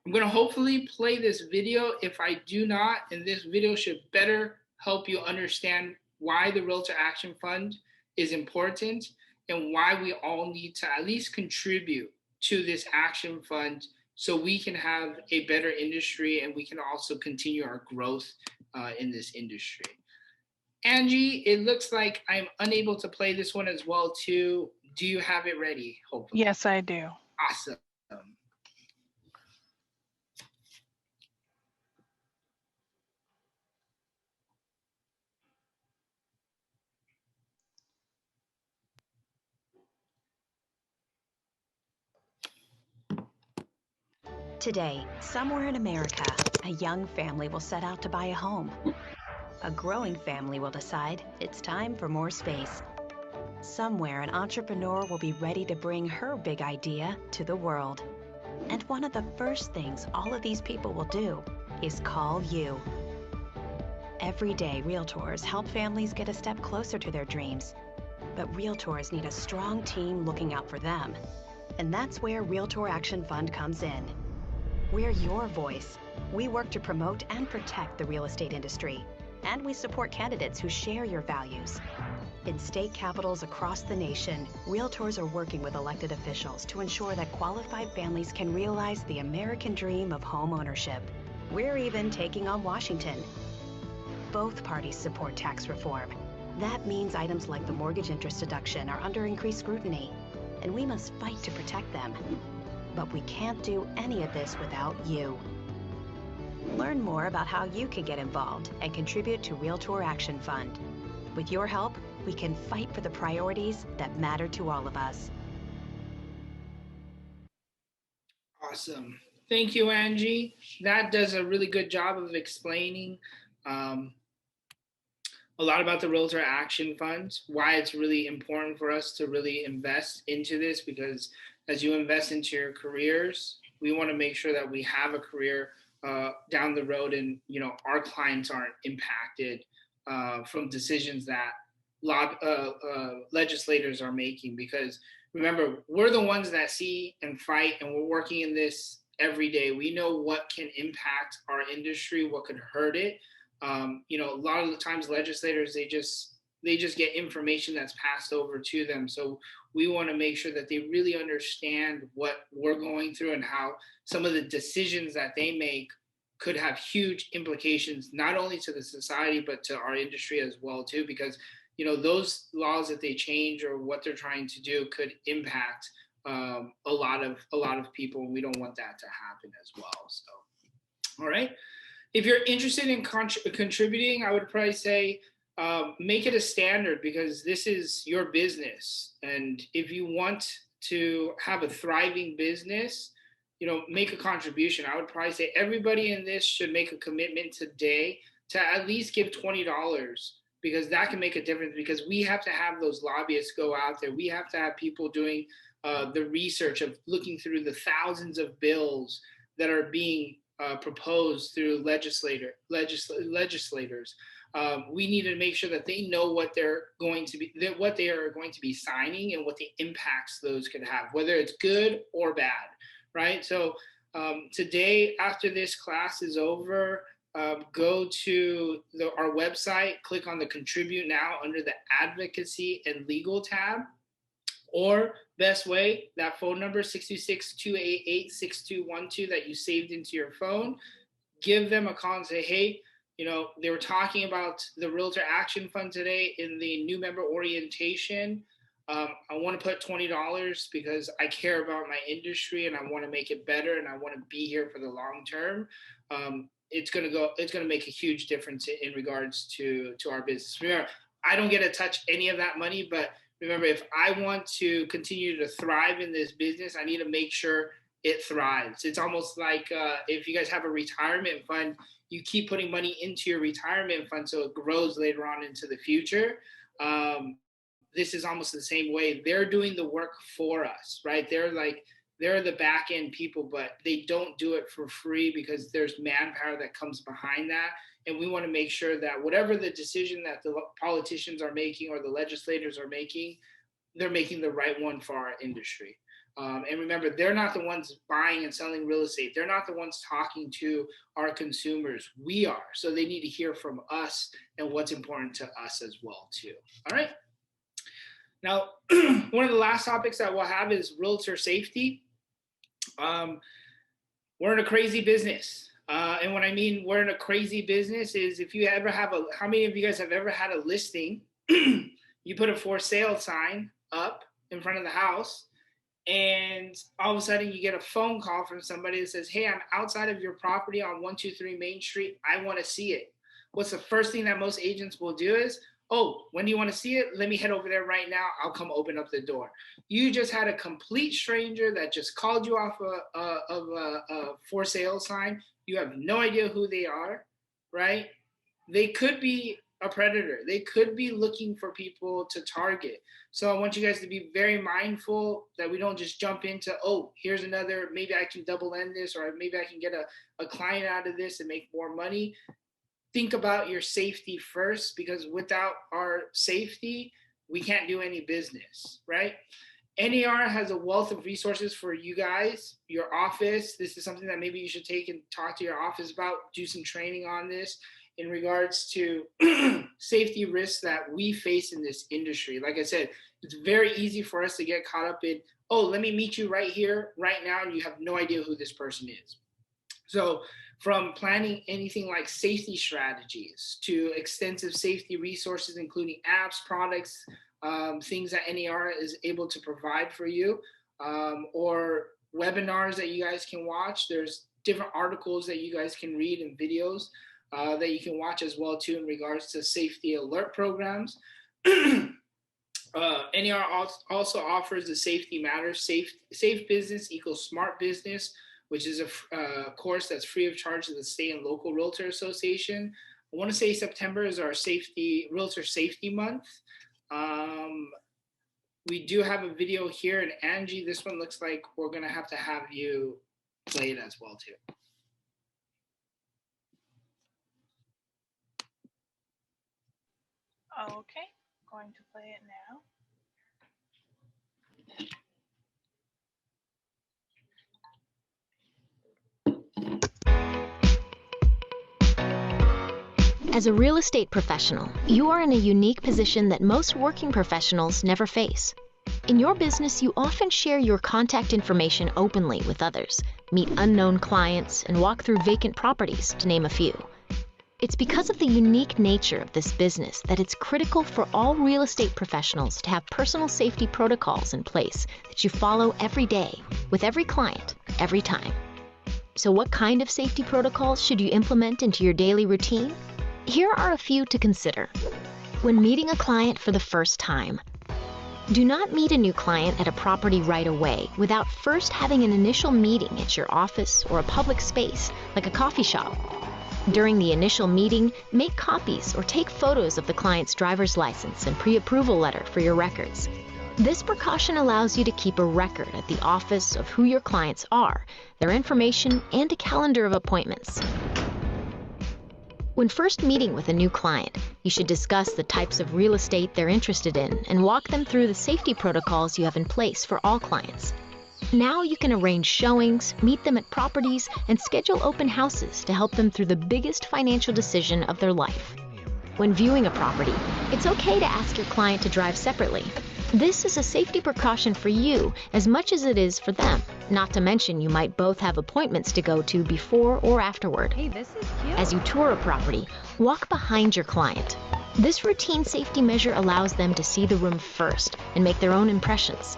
I'm going to hopefully play this video. If I do not, and this video should better help you understand why the Realtor Action Fund is important and why we all need to at least contribute to this action fund so we can have a better industry and we can also continue our growth in this industry. Angie, it looks like I'm unable to play this one as well too. Do you have it ready? Hopefully. Yes, I do. Awesome. Today, somewhere in America, a young family will set out to buy a home. A growing family will decide it's time for more space. Somewhere, an entrepreneur will be ready to bring her big idea to the world. And one of the first things all of these people will do is call you. Every day, realtors help families get a step closer to their dreams. But realtors need a strong team looking out for them. And that's where Realtor Action Fund comes in. We're your voice. We work to promote and protect the real estate industry. And we support candidates who share your values. In state capitals across the nation, realtors are working with elected officials to ensure that qualified families can realize the American dream of home ownership. We're even taking on Washington. Both parties support tax reform. That means items like the mortgage interest deduction are under increased scrutiny, and we must fight to protect them. But we can't do any of this without you. Learn more about how you can get involved and contribute to Realtor Action Fund. With your help, we can fight for the priorities that matter to all of us. Awesome. Thank you, Angie. That does a really good job of explaining a lot about the Realtor Action Fund, why it's really important for us to really invest into this, because as you invest into your careers, we want to make sure that we have a career down the road, and our clients aren't impacted from decisions that legislators are making. Because remember, we're the ones that see and fight, and we're working in this every day. We know what can impact our industry, what could hurt it. A lot of the times legislators, they just get information that's passed over to them. So we want to make sure that they really understand what we're going through and how some of the decisions that they make could have huge implications, not only to the society, but to our industry as well too, because those laws that they change or what they're trying to do could impact a lot of people, and we don't want that to happen as well. So, all right. If you're interested in contributing, I would probably say make it a standard, because this is your business. And if you want to have a thriving business, make a contribution. I would probably say everybody in this should make a commitment today to at least give $20, because that can make a difference, because we have to have those lobbyists go out there. We have to have people doing the research of looking through the thousands of bills that are being proposed through legislators. We need to make sure that they know what they are going to be signing and what the impacts those could have, whether it's good or bad, right? So today, after this class is over, go to our website, click on the Contribute Now under the Advocacy and Legal tab. Or best way, that phone number, 626-288-6212 that you saved into your phone, give them a call and say, hey, they were talking about the Realtor Action Fund today in the new member orientation. I want to put $20 because I care about my industry and I want to make it better and I want to be here for the long term. It's going to make a huge difference in regards to our business. Remember, I don't get to touch any of that money, but remember, if I want to continue to thrive in this business, I need to make sure it thrives. It's almost like if you guys have a retirement fund, you keep putting money into your retirement fund so it grows later on into the future. This is almost the same way. They're doing the work for us, right? They're the back end people, but they don't do it for free because there's manpower that comes behind that. And we want to make sure that whatever the decision that the politicians are making or the legislators are making, they're making the right one for our industry. And remember, they're not the ones buying and selling real estate. They're not the ones talking to our consumers. We are. So they need to hear from us and what's important to us as well, too. All right. Now, one of the last topics that we'll have is realtor safety. We're in a crazy business. And what I mean we're in a crazy business is if you ever have how many of you guys have ever had a listing, you put a for sale sign up in front of the house, and all of a sudden you get a phone call from somebody that says, hey, I'm outside of your property on 123 Main Street. I want to see it. What's the first thing that most agents will do is, oh, when do you want to see it? Let me head over there right now. I'll come open up the door. You just had a complete stranger that just called you off of a for sale sign. You have no idea who they are, right? They could be a predator. They could be looking for people to target. So I want you guys to be very mindful that we don't just jump into, oh, here's another, maybe I can double end this, or maybe I can get a client out of this and make more money. Think about your safety first, because without our safety, we can't do any business, right? NAR has a wealth of resources for you guys, your office. This is something that maybe you should take and talk to your office about, do some training on this in regards to safety risks that we face in this industry. Like I said, it's very easy for us to get caught up in, oh, let me meet you right here, right now, and you have no idea who this person is. So from planning anything like safety strategies to extensive safety resources, including apps, products, things that NAR is able to provide for you, or webinars that you guys can watch. There's different articles that you guys can read and videos that you can watch as well too in regards to safety alert programs. NAR also offers the Safety Matters, Safe Business equals Smart Business, which is a course that's free of charge to the state and local Realtor Association. I want to say September is our Realtor Safety Month. We do have a video here, and Angie, this one looks like we're going to have you play it as well too. Okay, going to play it now. As a real estate professional, you are in a unique position that most working professionals never face. In your business, you often share your contact information openly with others, meet unknown clients, and walk through vacant properties, to name a few. It's because of the unique nature of this business that it's critical for all real estate professionals to have personal safety protocols in place that you follow every day, with every client, every time. So what kind of safety protocols should you implement into your daily routine? Here are a few to consider. When meeting a client for the first time, do not meet a new client at a property right away without first having an initial meeting at your office or a public space, like a coffee shop. During the initial meeting, make copies or take photos of the client's driver's license and pre-approval letter for your records. This precaution allows you to keep a record at the office of who your clients are, their information, and a calendar of appointments. When first meeting with a new client, you should discuss the types of real estate they're interested in and walk them through the safety protocols you have in place for all clients. Now you can arrange showings, meet them at properties, and schedule open houses to help them through the biggest financial decision of their life. When viewing a property, it's okay to ask your client to drive separately. This is a safety precaution for you as much as it is for them, not to mention you might both have appointments to go to before or afterward. Hey, this is cute. As you tour a property, walk behind your client. This routine safety measure allows them to see the room first and make their own impressions.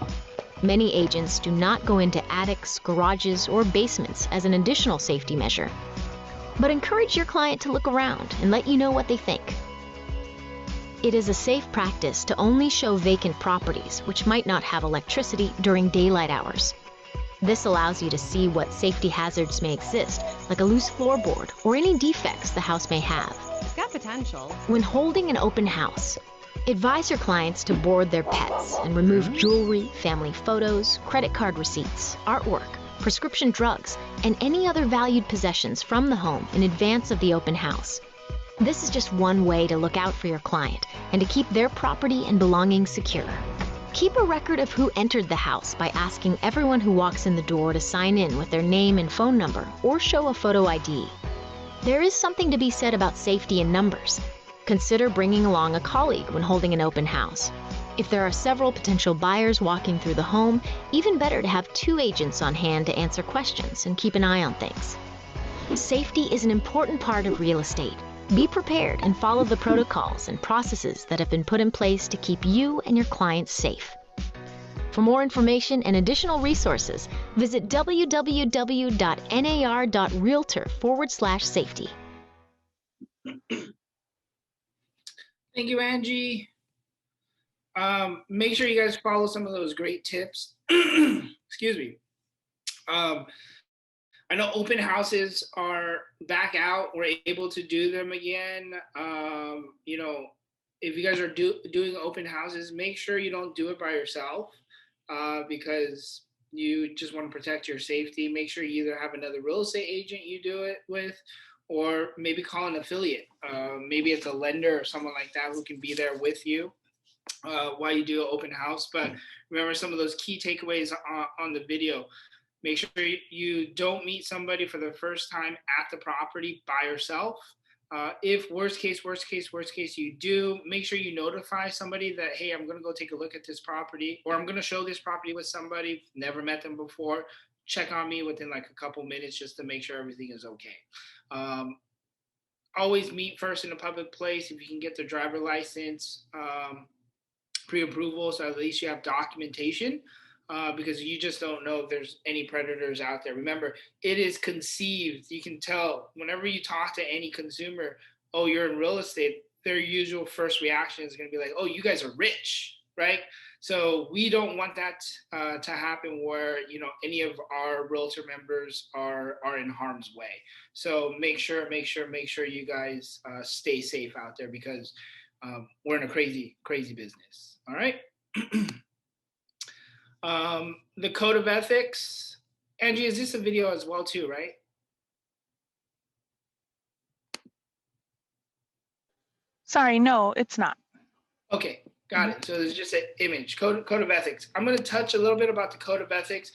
Many agents do not go into attics, garages, or basements as an additional safety measure, but encourage your client to look around and let you know what they think. It is a safe practice to only show vacant properties which might not have electricity during daylight hours. This allows you to see what safety hazards may exist, like a loose floorboard or any defects the house may have. It's got potential. When holding an open house, advise your clients to board their pets and remove jewelry, family photos, credit card receipts, artwork, prescription drugs, and any other valued possessions from the home in advance of the open house. This is just one way to look out for your client and to keep their property and belongings secure. Keep a record of who entered the house by asking everyone who walks in the door to sign in with their name and phone number or show a photo ID. There is something to be said about safety in numbers. Consider bringing along a colleague when holding an open house. If there are several potential buyers walking through the home, even better to have 2 agents on hand to answer questions and keep an eye on things. Safety is an important part of real estate. Be prepared and follow the protocols and processes that have been put in place to keep you and your clients safe. For more information and additional resources, visit www.nar.realtor/safety. Thank you, Angie. Make sure you guys follow some of those great tips. Excuse me. I know open houses are back out. We're able to do them again. You know, if you guys are doing open houses, make sure you don't do it by yourself because you just want to protect your safety. Make sure you either have another real estate agent you do it with, or maybe call an affiliate. Maybe it's a lender or someone like that who can be there with you while you do an open house. But remember some of those key takeaways on the video. Make sure you don't meet somebody for the first time at the property by yourself. If worst case, you do, make sure you notify somebody that, hey, I'm going to go take a look at this property, or I'm going to show this property with somebody, never met them before. Check on me within like a couple minutes just to make sure everything is okay. Always meet first in a public place if you can get their driver license pre-approval, so at least you have documentation. Because you just don't know if there's any predators out there. Remember, it is conceived. You can tell whenever you talk to any consumer, oh, you're in real estate, their usual first reaction is going to be like, oh, you guys are rich, right? So we don't want that to happen where, you know, any of our realtor members are in harm's way. So make sure you guys stay safe out there because we're in a crazy business. All right. The code of ethics. Angie, is this a video as well too, right? Sorry, no, it's not. Okay, got it. So there's just an image, code of ethics. I'm going to touch a little bit about the code of ethics.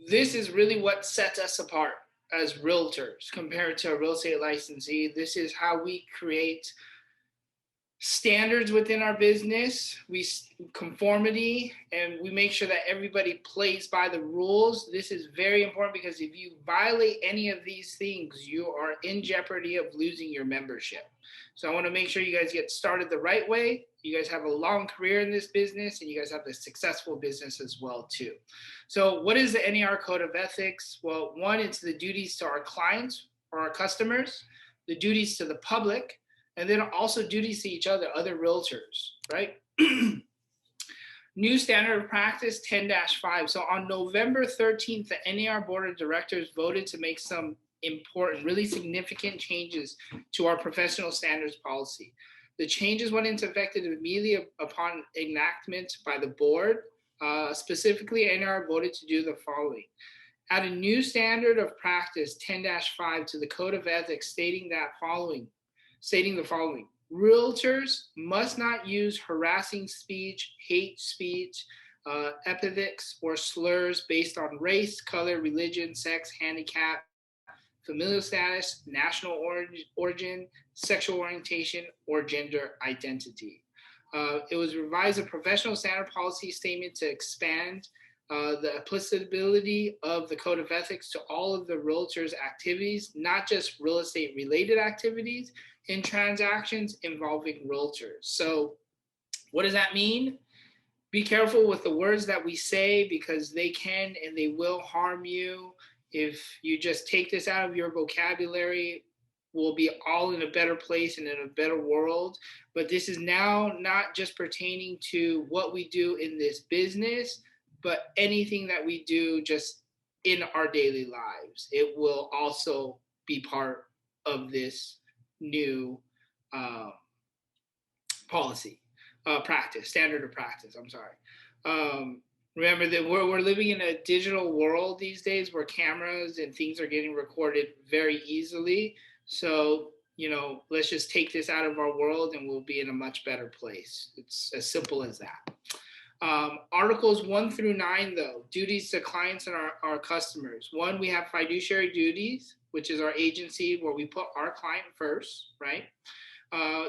This is really what sets us apart as realtors compared to a real estate licensee. This is how we create standards within our business, conformity, and we make sure that everybody plays by the rules. This is very important because if you violate any of these things, you are in jeopardy of losing your membership. So I want to make sure you guys get started the right way. You guys have a long career in this business and you guys have a successful business as well too. So what is the NAR code of ethics? Well, one, it's the duties to our clients or our customers, the duties to the public, and then also duties to each other, other realtors, right? New standard of practice 10-5. So on November 13th, the NAR Board of Directors voted to make some important, really significant changes to our professional standards policy. The changes went into effect immediately upon enactment by the board. Specifically, NAR voted to do the following. Add a new standard of practice 10-5 to the Code of Ethics stating the following. Realtors must not use harassing speech, hate speech, epithets, or slurs based on race, color, religion, sex, handicap, familial status, national origin, sexual orientation, or gender identity. It was revised a professional standard policy statement to expand the applicability of the Code of Ethics to all of the realtors' activities, not just real estate related activities in transactions involving realtors. So what does that mean? Be careful with the words that we say because they can and they will harm you. If you just take this out of your vocabulary, we'll be all in a better place and in a better world. But this is now not just pertaining to what we do in this business, but anything that we do just in our daily lives. It will also be part of this new policy, standard of practice, I'm sorry. Remember that we're living in a digital world these days where cameras and things are getting recorded very easily. So, you know, let's just take this out of our world and we'll be in a much better place. It's as simple as that. Articles 1 through 9, though, duties to clients and our customers. One, we have fiduciary duties, which is our agency where we put our client first, right?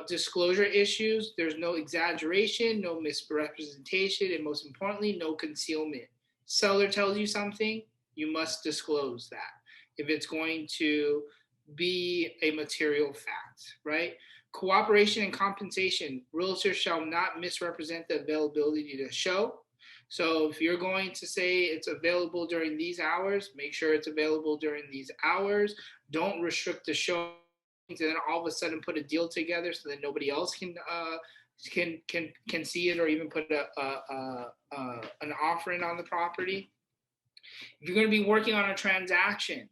Disclosure issues, there's no exaggeration, no misrepresentation, and most importantly, no concealment. Seller tells you something, you must disclose that if it's going to be a material fact, right? Cooperation and compensation. Realtors shall not misrepresent the availability to show. So if you're going to say it's available during these hours, make sure it's available during these hours. Don't restrict the showings and then all of a sudden put a deal together so that nobody else can see it or even put an offer in on the property. If you're going to be working on a transaction,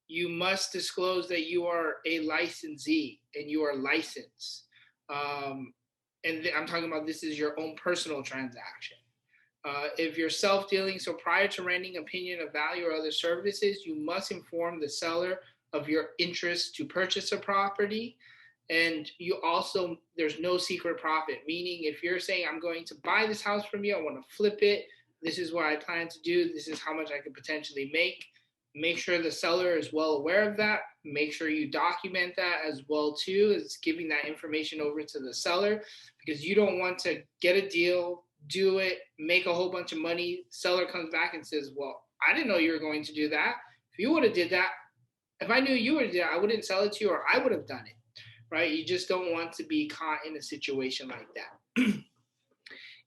you must disclose that you are a licensee and you are licensed. And I'm talking about this is your own personal transaction. If you're self-dealing, so prior to rendering opinion of value or other services, you must inform the seller of your interest to purchase a property. And you also, there's no secret profit, meaning if you're saying, I'm going to buy this house from you, I want to flip it, this is what I plan to do, this is how much I could potentially make sure the seller is well aware of that. Make sure you document that as well too, as giving that information over to the seller, because you don't want to get a deal, do it, make a whole bunch of money, seller comes back and says, well, I didn't know you were going to do that. If you would have did that, if I knew you would have did that, I wouldn't sell it to you, or I would have done it, right? You just don't want to be caught in a situation like that.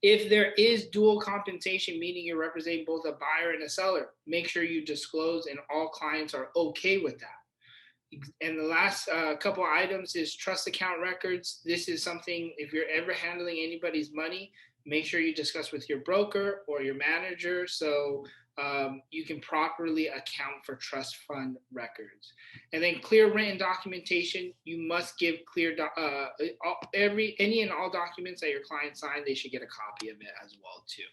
If there is dual compensation, meaning you're representing both a buyer and a seller, make sure you disclose and all clients are okay with that. And the last couple of items is trust account records. This is something, if you're ever handling anybody's money, make sure you discuss with your broker or your manager so you can properly account for trust fund records. And then clear written documentation. You must give clear, any and all documents that your client signed, they should get a copy of it as well too.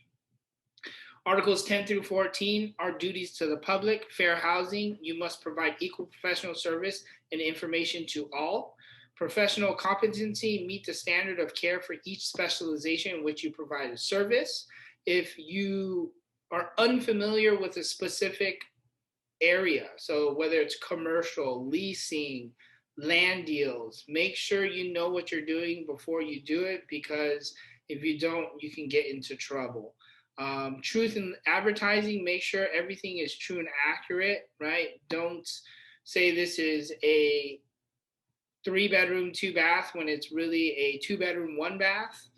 Articles 10 through 14 are duties to the public. Fair housing, you must provide equal professional service and information to all. Professional competency, meet the standard of care for each specialization in which you provide a service. If you are unfamiliar with a specific area, so whether it's commercial, leasing, land deals, make sure you know what you're doing before you do it, because if you don't, you can get into trouble. Truth in advertising, make sure everything is true and accurate, right? Don't say this is a 3-bedroom, 2-bath when it's really a 2-bedroom, 1-bath.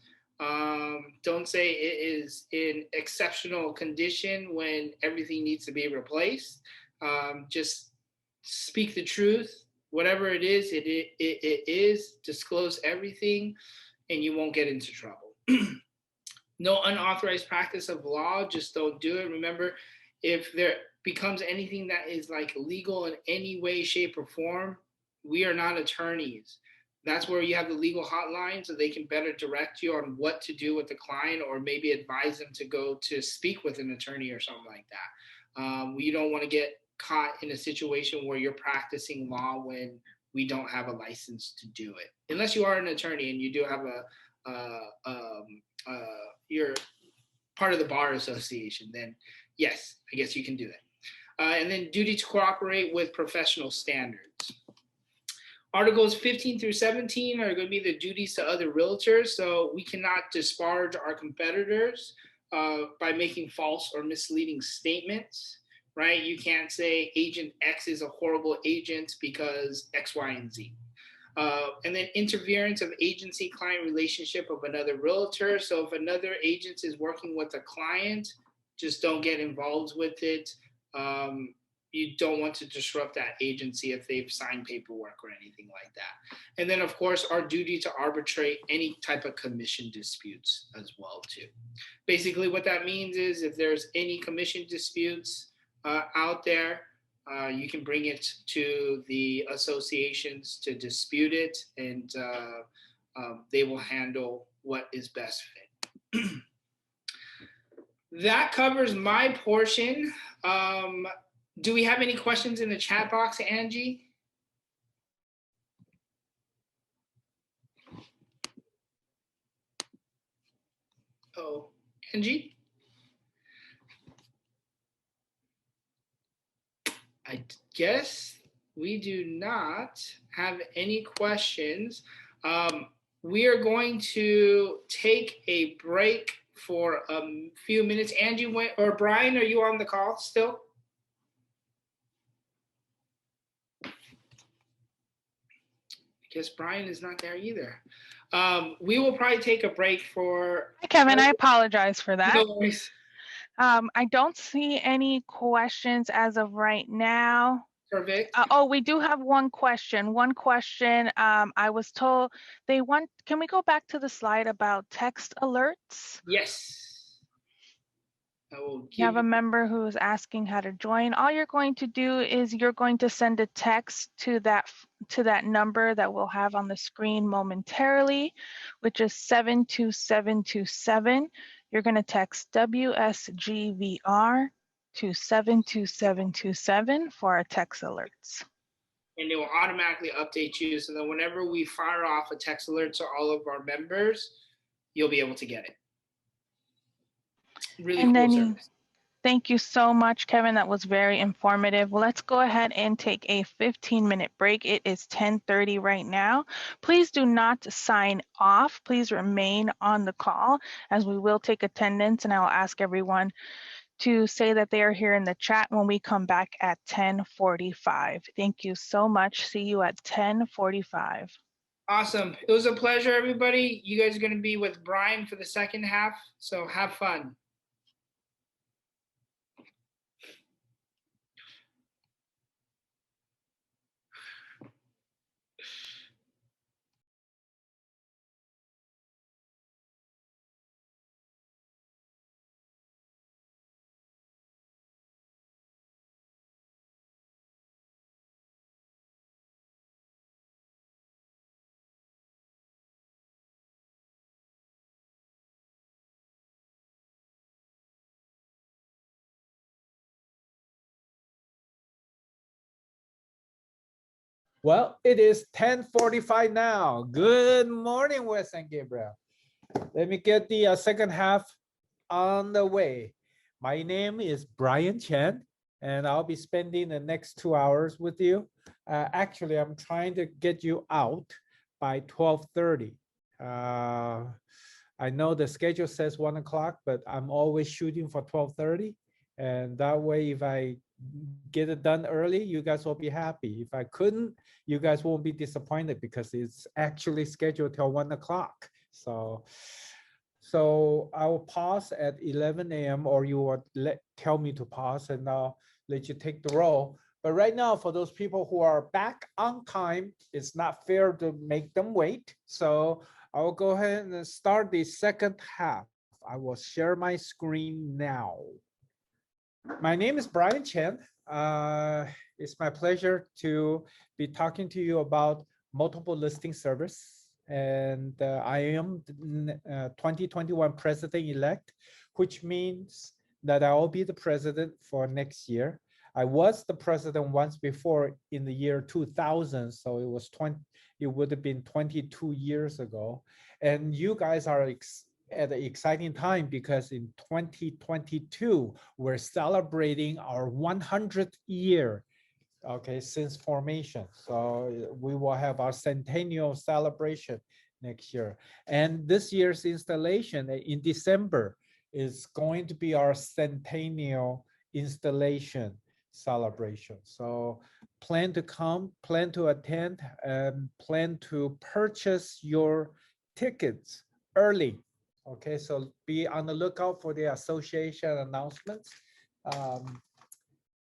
Don't say it is in exceptional condition when everything needs to be replaced. Just speak the truth. Whatever it is, it is. Disclose everything and you won't get into trouble. No unauthorized practice of law, just don't do it. Remember, if there becomes anything that is like legal in any way, shape, or form, we are not attorneys. That's where you have the legal hotline so they can better direct you on what to do with the client, or maybe advise them to go to speak with an attorney or something like that. We don't want to get caught in a situation where you're practicing law when we don't have a license to do it. Unless you are an attorney and you do have you're part of the bar association, then yes, I guess you can do that. And then duty to cooperate with professional standards. Articles 15 through 17 are going to be the duties to other realtors. So we cannot disparage our competitors by making false or misleading statements, right? You can't say agent X is a horrible agent because X, Y, and Z. And then interference of agency-client relationship of another realtor. So if another agent is working with a client, just don't get involved with it. You don't want to disrupt that agency if they've signed paperwork or anything like that. And then, of course, our duty to arbitrate any type of commission disputes as well, too. Basically, what that means is if there's any commission disputes out there, you can bring it to the associations to dispute it, and they will handle what is best fit. That covers my portion. Do we have any questions in the chat box, Angie? Oh, Angie? I guess we do not have any questions. We are going to take a break for a few minutes. Angie, or Brian, are you on the call still? I guess Brian is not there either. We will probably take a break for. Hi, Kevin. I apologize for that. No worries. I don't see any questions as of right now. Perfect. Oh, we do have one question. I was told they want, can we go back to the slide about text alerts? Yes. I will You give have a you. member who is asking how to join. All you're going to do is you're going to send a text to that number that we'll have on the screen momentarily, which is 72727. You're going to text WSGVR to 72727 for our text alerts. And it will automatically update you. So that whenever we fire off a text alert to all of our members, you'll be able to get it. Really And cool then service. thank you so much, Kevin. That was very informative. Let's go ahead and take a 15-minute break. It is 10:30 right now. Please do not sign off. Please remain on the call as we will take attendance, and I will ask everyone to say that they are here in the chat when we come back at 10:45. Thank you so much. See you at 10:45. Awesome. It was a pleasure, everybody. You guys are going to be with Brian for the second half. So have fun. Well, it is 10:45 now. Good morning, Wes and Gabriel. Let me get the second half on the way. My name is Brian Chen, and I'll be spending the next 2 hours with you. Actually, I'm trying to get you out by 12:30. I know the schedule says 1 o'clock, but I'm always shooting for 12:30. And that way, if I get it done early, you guys will be happy. If I couldn't, you guys won't be disappointed because it's actually scheduled till 1 o'clock. So I will pause at 11 a.m. or you would tell me to pause and I'll let you take the role. But right now, for those people who are back on time, it's not fair to make them wait. So I will go ahead and start the second half. I will share my screen now. My name is Brian Chen. It's my pleasure to be talking to you about multiple listing service. And I am 2021 president-elect, which means that I will be the president for next year. I was the president once before in the year 2000, so it would have been 22 years ago. And you guys are at an exciting time because in 2022, we're celebrating our 100th year, okay, since formation. So we will have our centennial celebration next year. And this year's installation in December is going to be our centennial installation celebration. So plan to come, plan to attend, and plan to purchase your tickets early. Okay, so be on the lookout for the association announcements.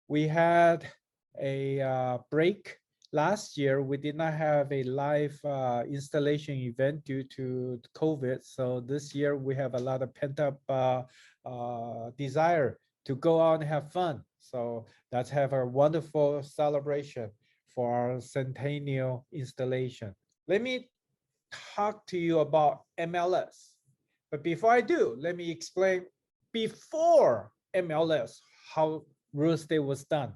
We had a break last year. We did not have a live installation event due to COVID. So this year we have a lot of pent up desire to go out and have fun. So let's have a wonderful celebration for our centennial installation. Let me talk to you about MLS. But before I do, let me explain before MLS, how real estate was done.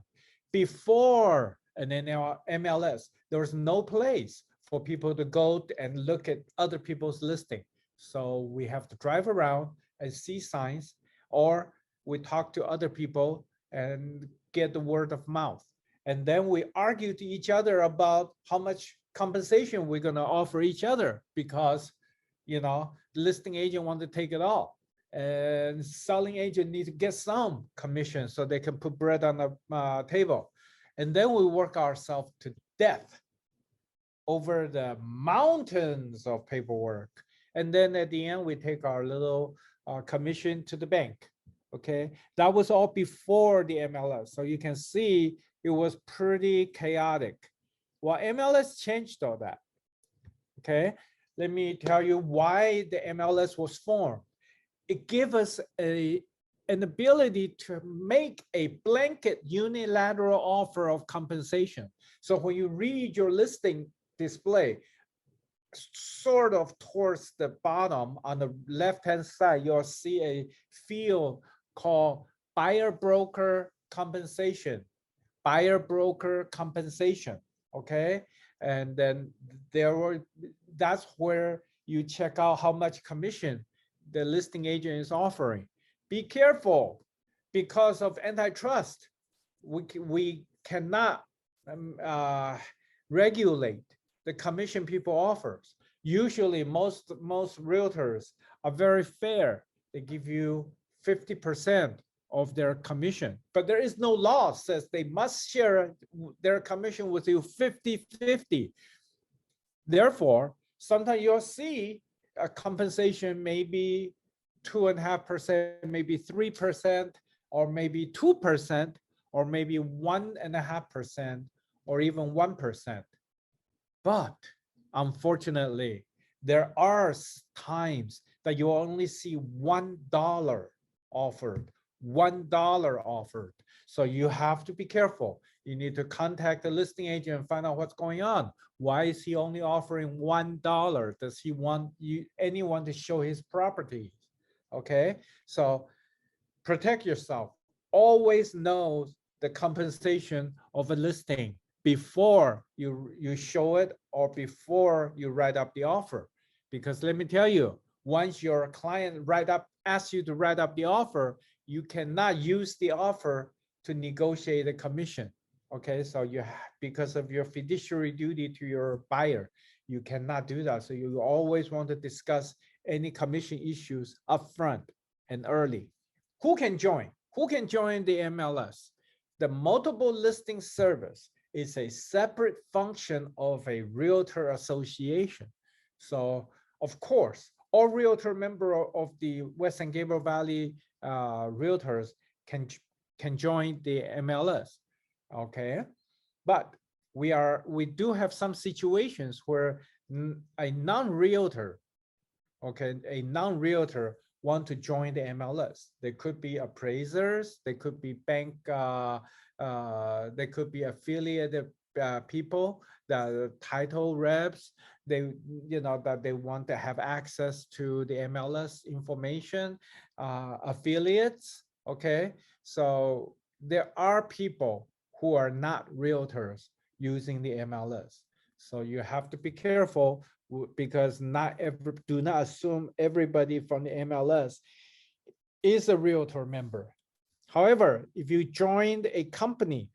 Before an MLS, there was no place for people to go and look at other people's listing. So we have to drive around and see signs, or we talk to other people and get the word of mouth. And then we argue to each other about how much compensation we're going to offer each other because, you know, the listing agent want to take it all. And selling agent need to get some commission so they can put bread on the table. And then we work ourselves to death over the mountains of paperwork. And then at the end, we take our little commission to the bank. Okay, that was all before the MLS. So you can see it was pretty chaotic. Well, MLS changed all that. Okay, let me tell you why the MLS was formed. It gave us an ability to make a blanket unilateral offer of compensation. So when you read your listing display, sort of towards the bottom on the left-hand side, you'll see a field called buyer broker compensation. Buyer broker compensation. Okay. And then that's where you check out how much commission the listing agent is offering. Be careful because of antitrust. We cannot regulate the commission people offers. Usually most realtors are very fair. They give you 50% of their commission, but there is no law says they must share their commission with you 50-50. Therefore, sometimes you'll see a compensation maybe 2.5%, maybe 3%, or maybe 2%, or maybe 1.5%, or even 1%. But unfortunately, there are times that you only see $1 offered, $1 offered. So you have to be careful. You need to contact the listing agent and find out what's going on. Why is he only offering $1? Does he want anyone to show his properties? Okay, so protect yourself. Always know the compensation of a listing before you show it or before you write up the offer. Because let me tell you, once your client asks you to write up the offer, you cannot use the offer to negotiate a commission. Okay, so because of your fiduciary duty to your buyer, you cannot do that. So you always want to discuss any commission issues upfront and early. Who can join? Who can join the MLS? The multiple listing service is a separate function of a realtor association. So of course, all realtor member of the West San Gabriel Valley realtors can join the MLS. Okay, but we do have some situations where a non-realtor, okay, a non-realtor want to join the MLS. They could be appraisers, they could be bank, they could be affiliated people, the title reps. They, that they want to have access to the MLS information, affiliates. Okay, so there are people who are not realtors using the MLS. So you have to be careful because do not assume everybody from the MLS is a realtor member. However, if you joined a company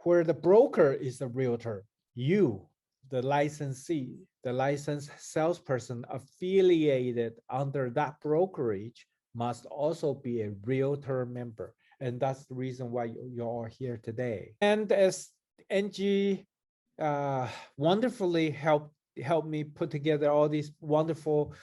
where the broker is a realtor, you, the licensee, the licensed salesperson affiliated under that brokerage must also be a realtor member. And that's the reason why you're here today. And as Angie wonderfully helped me put together all these wonderful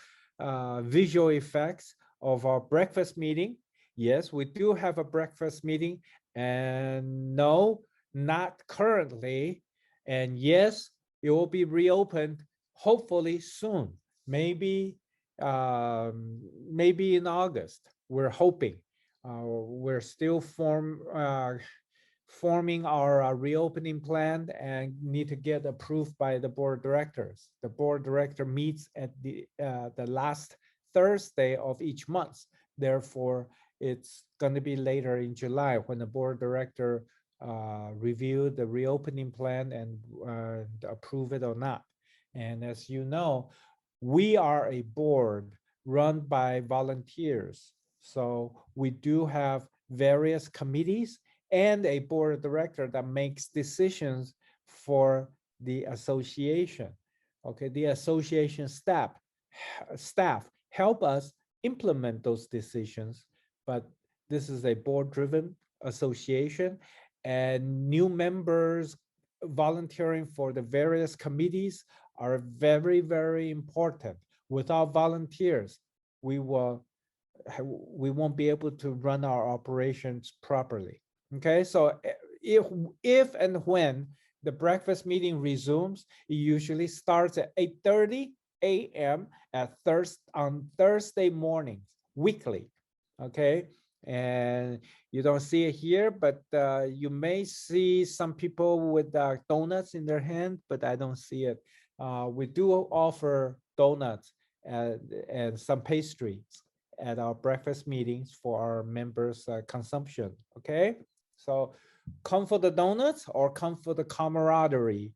visual effects of our breakfast meeting. Yes, we do have a breakfast meeting, and no, not currently. And yes, it will be reopened hopefully soon, maybe in August. We're hoping. We're still forming our reopening plan and need to get approved by the board of directors. The board director meets at the last Thursday of each month. Therefore, it's going to be later in July when the board director review the reopening plan and approve it or not. And as you know, we are a board run by volunteers. So we do have various committees and a board of director that makes decisions for the association. Okay, the association staff help us implement those decisions, but this is a board-driven association, and new members volunteering for the various committees are very, very important. Without volunteers, we will we won't be able to run our operations properly. Okay, so if and when the breakfast meeting resumes, it usually starts at 8:30 a.m. on Thursday mornings, weekly. Okay, and you don't see it here, but you may see some people with donuts in their hand, but I don't see it. We do offer donuts and some pastries at our breakfast meetings for our members' consumption. Okay, so come for the donuts or come for the camaraderie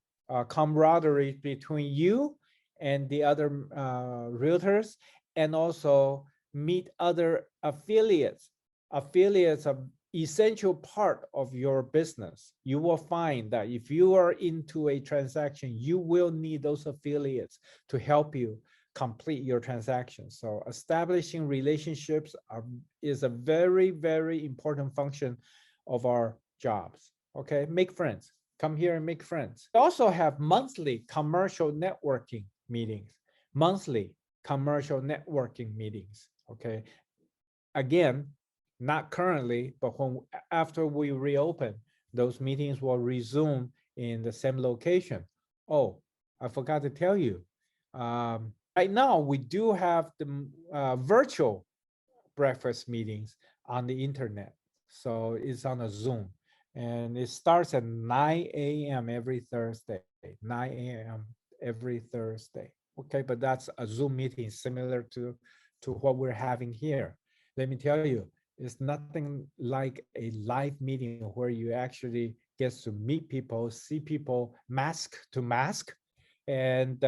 between you and the other realtors, and also meet other affiliates. Affiliates are essential part of your business. You will find that if you are into a transaction, you will need those affiliates to help you complete your transaction. So establishing relationships is a very, very important function of our jobs. Okay, make friends. Come here and make friends. We also have monthly commercial networking meetings. Monthly commercial networking meetings. Okay, again, not currently, but after we reopen, those meetings will resume in the same location. Oh, I forgot to tell you. Right now, we do have the virtual breakfast meetings on the internet. So it's on a Zoom, and it starts at 9 a.m. every Thursday, 9 a.m. every Thursday. Okay, but that's a Zoom meeting similar to what we're having here. Let me tell you, it's nothing like a live meeting where you actually get to meet people, see people mask to mask, and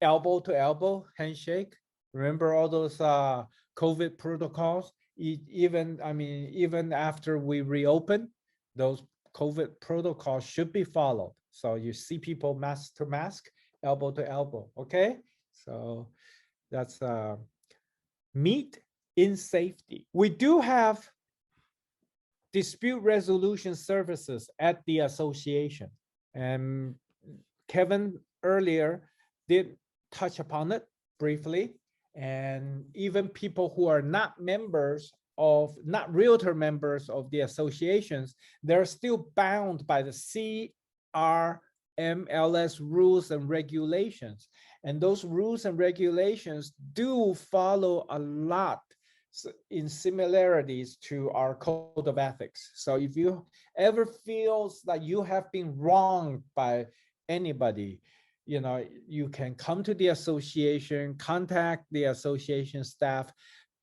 elbow to elbow handshake. Remember all those COVID protocols? Even after we reopen, those COVID protocols should be followed. So you see people mask to mask, elbow to elbow. Okay, so that's meet in safety. We do have dispute resolution services at the association, and Kevin earlier did touch upon it briefly. And even people who are not realtor members of the associations, they're still bound by the CRMLS rules and regulations. And those rules and regulations do follow a lot in similarities to our code of ethics. So if you ever feel that you have been wronged by anybody, you can come to the association, contact the association staff,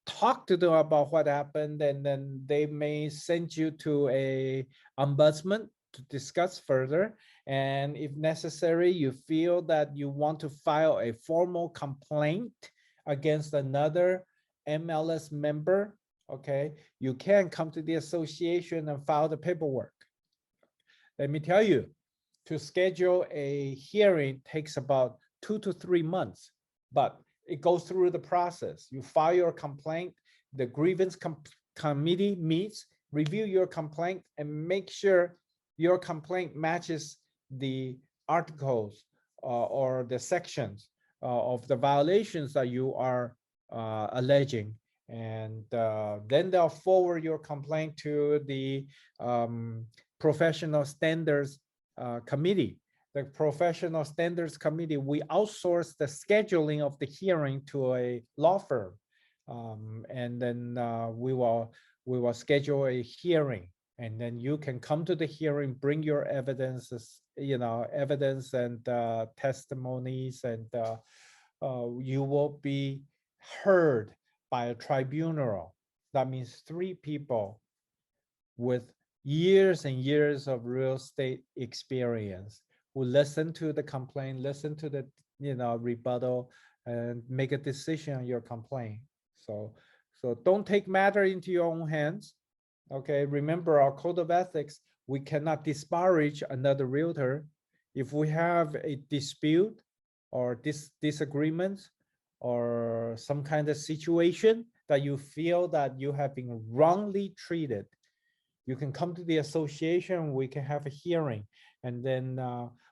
talk to them about what happened, and then they may send you to a ombudsman to discuss further. And if necessary, you feel that you want to file a formal complaint against another MLS member, okay, you can come to the association and file the paperwork. Let me tell you, to schedule a hearing takes about 2 to 3 months, but it goes through the process. You file your complaint, the grievance committee meets, review your complaint, and make sure your complaint matches the articles or the sections of the violations that you are alleging. And then they'll forward your complaint to the professional standards committee. The professional standards committee, we outsource the scheduling of the hearing to a law firm. And then we will schedule a hearing, and then you can come to the hearing, bring your evidence and testimonies, and you will be heard by a tribunal. That means 3 people with years and years of real estate experience who listen to the complaint, listen to the rebuttal, and make a decision on your complaint. So don't take matter into your own hands. Okay, remember our code of ethics, we cannot disparage another realtor. If we have a dispute or disagreement or some kind of situation that you feel that you have been wrongly treated, you can come to the association, we can have a hearing, and then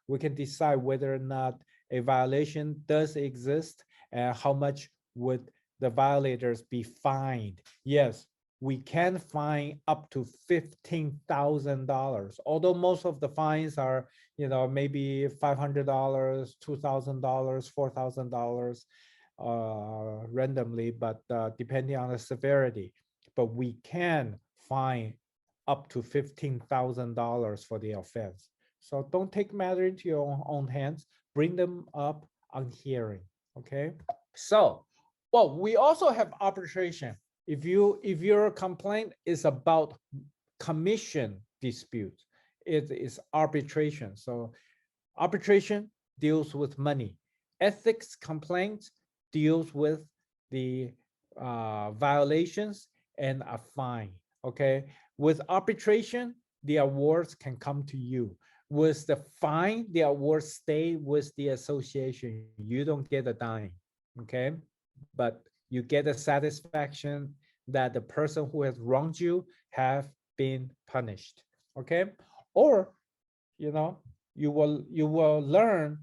we can decide whether or not a violation does exist and how much would the violators be fined. Yes, we can fine up to $15,000. Although most of the fines are, maybe $500, $2,000, $4,000 randomly, but depending on the severity. But we can fine up to $15,000 for the offense. So don't take matter into your own hands. Bring them up on hearing. Okay. So, well, we also have arbitration. If your complaint is about commission dispute, it is arbitration. So arbitration deals with money. Ethics complaints deals with the violations and a fine. Okay. With arbitration, the awards can come to you. With the fine, the awards stay with the association. You don't get a dime. Okay. But you get a satisfaction that the person who has wronged you have been punished. Okay. Or, you will learn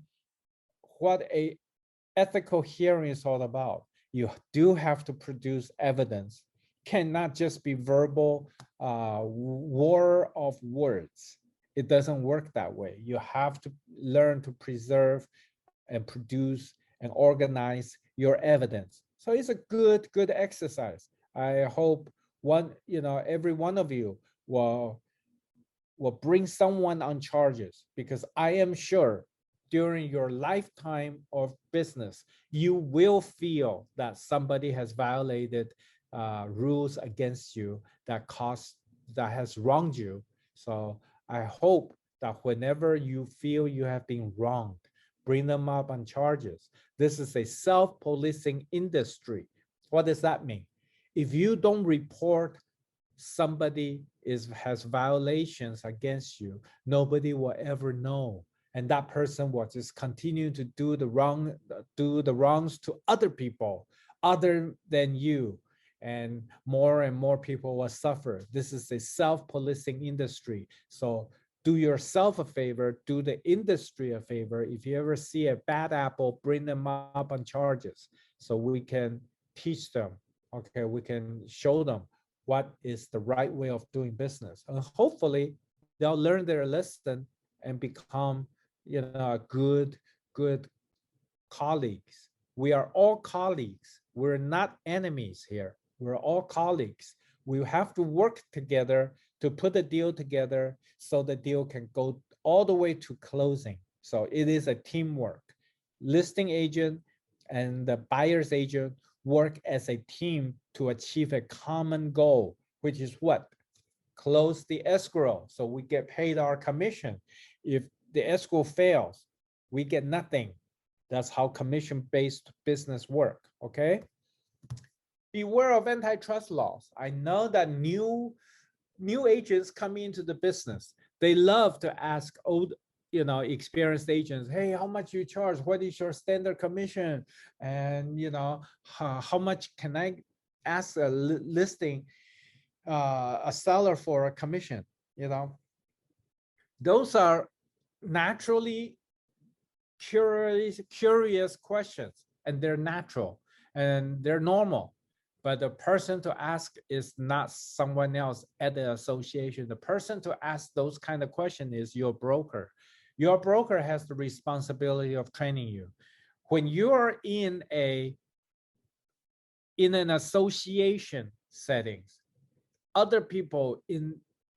what a ethical hearing is all about. You do have to produce evidence. Cannot just be verbal war of words. It doesn't work that way. You have to learn to preserve and produce and organize your evidence. So it's a good exercise. I hope every one of you will bring someone on charges, because I am sure during your lifetime of business, you will feel that somebody has violated rules against you that has wronged you. So I hope that whenever you feel you have been wronged, bring them up on charges. This is a self-policing industry. What does that mean? If you don't report somebody has violations against you, nobody will ever know. And that person will just continue to do the wrongs to other people other than you. And more people will suffer. This is a self-policing industry. So do yourself a favor, do the industry a favor. If you ever see a bad apple, bring them up on charges so we can teach them. Okay, we can show them what is the right way of doing business. And hopefully they'll learn their lesson and become, good colleagues. We are all colleagues. We're not enemies here. We're all colleagues. We have to work together to put a deal together so the deal can go all the way to closing. So it is a teamwork. Listing agent and the buyer's agent work as a team to achieve a common goal, which is what? Close the escrow so we get paid our commission. If the escrow fails, we get nothing. That's how commission-based business work, okay? Beware of antitrust laws. I know that new agents coming into the business, they love to ask old, experienced agents, hey, how much you charge? What is your standard commission? And, how much can I ask a listing, a seller for a commission? Those are naturally curious questions, and they're natural and they're normal. But the person to ask is not someone else at the association. The person to ask those kind of questions is your broker. Your broker has the responsibility of training you. When you are in an association settings, other people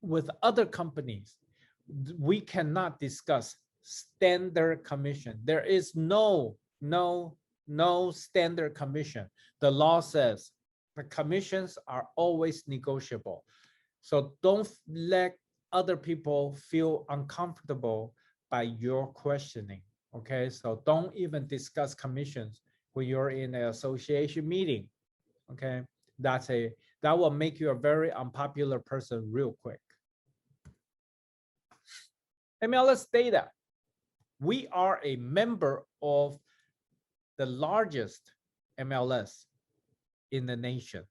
with other companies, we cannot discuss standard commission. There is no standard commission. The law says the commissions are always negotiable. So don't let other people feel uncomfortable by your questioning. Okay, so don't even discuss commissions when you're in an association meeting. Okay, that will make you a very unpopular person real quick. MLS data. We are a member of the largest MLS in the nation,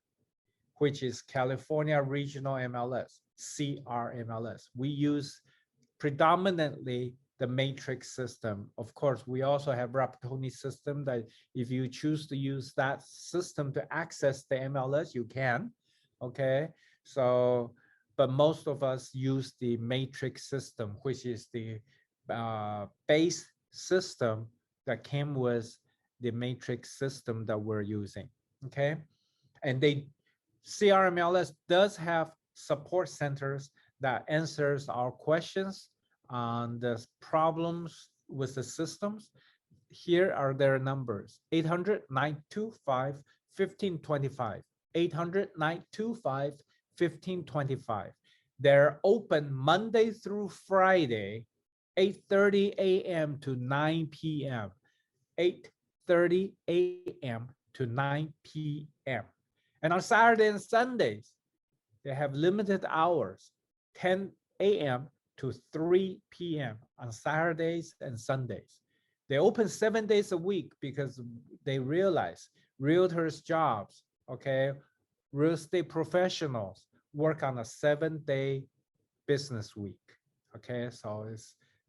which is California Regional MLS, CRMLS. We use predominantly the matrix system. Of course, we also have Rapatoni system that if you choose to use that system to access the MLS, you can, okay? So, but most of us use the matrix system, which is the base system that came with the matrix system that we're using, okay? And CRMLS does have support centers that answers our questions on the problems with the systems. Here are their numbers: 800-925-1525, 800-925-1525. They're open Monday through Friday, 8:30 a.m. to 9 p.m. 8:30 a.m. to 9 p.m. And on Saturday and Sundays, they have limited hours, 10 a.m. to 3 p.m. on Saturdays and Sundays. They open 7 days a week because they realize realtors' jobs, okay, real estate professionals work on a 7-day business week, okay? So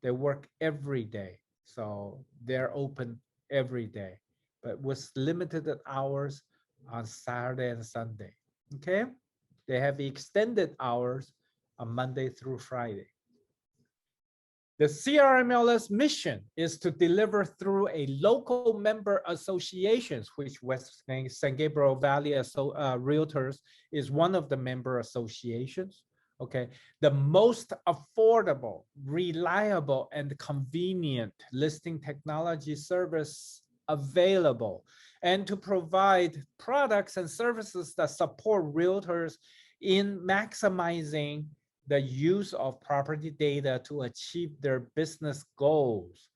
they work every day. So they're open every day, but with limited hours on Saturday and Sunday, okay? They have extended hours on Monday through Friday. The CRMLS mission is to deliver through a local member associations, which West San Gabriel Valley Realtors is one of the member associations. Okay, the most affordable, reliable, and convenient listing technology service available, and to provide products and services that support realtors in maximizing the use of property data to achieve their business goals.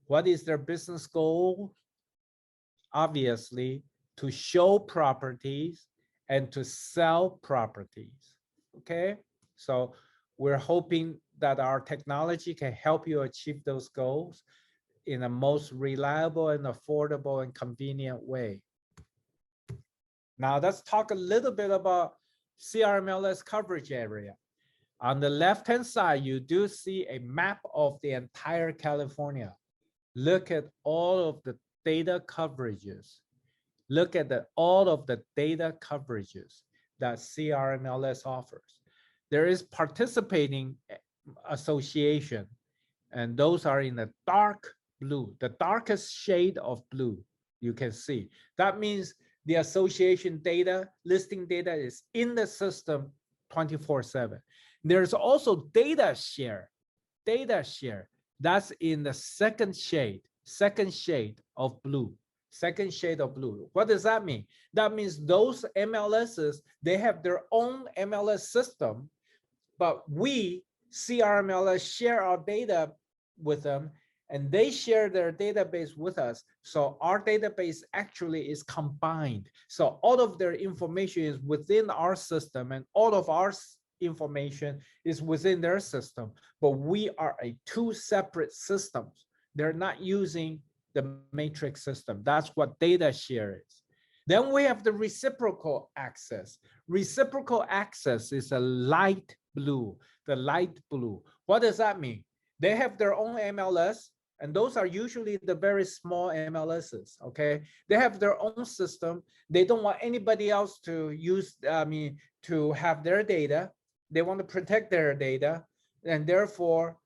What is their business goal? Obviously, to show properties and to sell properties, okay? So we're hoping that our technology can help you achieve those goals in a most reliable and affordable and convenient way. Now let's talk a little bit about CRMLS coverage area. On the left-hand side, you do see a map of the entire California. Look at all of the data coverages. Look at all of the data coverages that CRMLS offers. There is participating association, and those are in the dark blue, the darkest shade of blue you can see. That means the association data, listing data is in the system 24/7. There's also data share. That's in the second shade of blue. Second shade of blue. What does that mean? That means those MLSs, they have their own MLS system, but we, CRMLS, share our data with them, and they share their database with us. So our database actually is combined. So all of their information is within our system, and all of our information is within their system, but we are two separate systems. They're not using the matrix system. That's what data share is. Then we have the reciprocal access. Reciprocal access is a light blue, the light blue. What does that mean? They have their own MLS, and those are usually the very small MLSs, okay? They have their own system. They don't want anybody else to use, to have their data. They want to protect their data, and therefore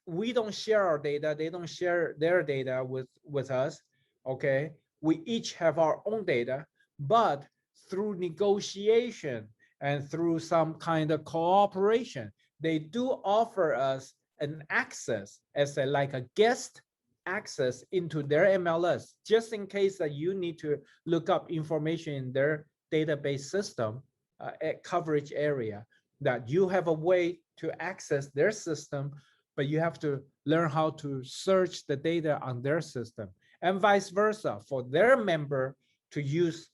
we don't share our data. They don't share their data with us, okay? We each have our own data, but through negotiation and through some kind of cooperation, they do offer us an access as like a guest access into their MLS, just in case that you need to look up information in their database system coverage area, that you have a way to access their system, but you have to learn how to search the data on their system, and vice versa for their member to use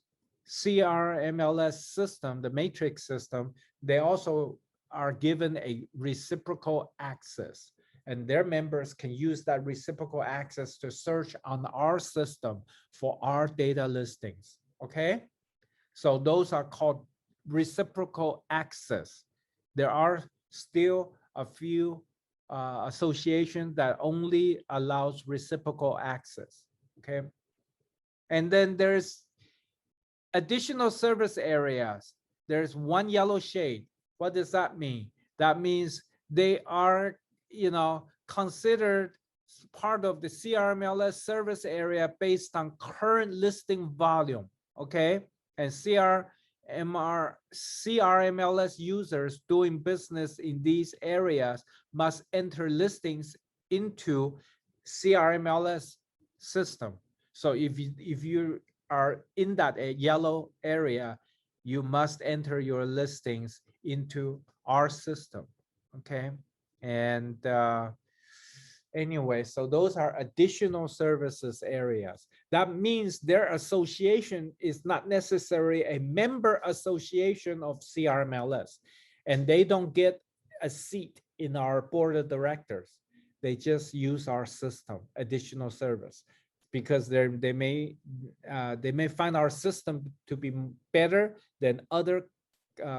CRMLS system, the matrix system. They also are given a reciprocal access, and their members can use that reciprocal access to search on our system for our data listings, okay? So those are called reciprocal access. There are still a few association that only allows reciprocal access. Okay. And then there's additional service areas. There's one yellow shade. What does that mean? That means they are, considered part of the CRMLS service area based on current listing volume. Okay. And CRMLS users doing business in these areas must enter listings into CRMLS system. So if you are in that yellow area, you must enter your listings into our system. Okay. And anyway, so those are additional services areas. That means their association is not necessarily a member association of CRMLS, and they don't get a seat in our board of directors. They just use our system, additional service, because they may find our system to be better than other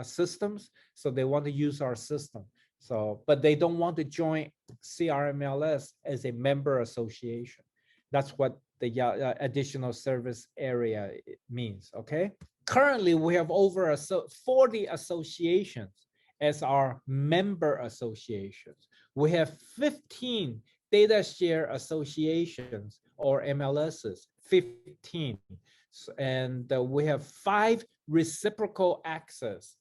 systems, so they want to use our system. So, but they don't want to join CRMLS as a member association. That's what the additional service area means. Okay. Currently, we have over 40 associations as our member associations. We have 15 data share associations or MLSs, 15. And we have 5 reciprocal access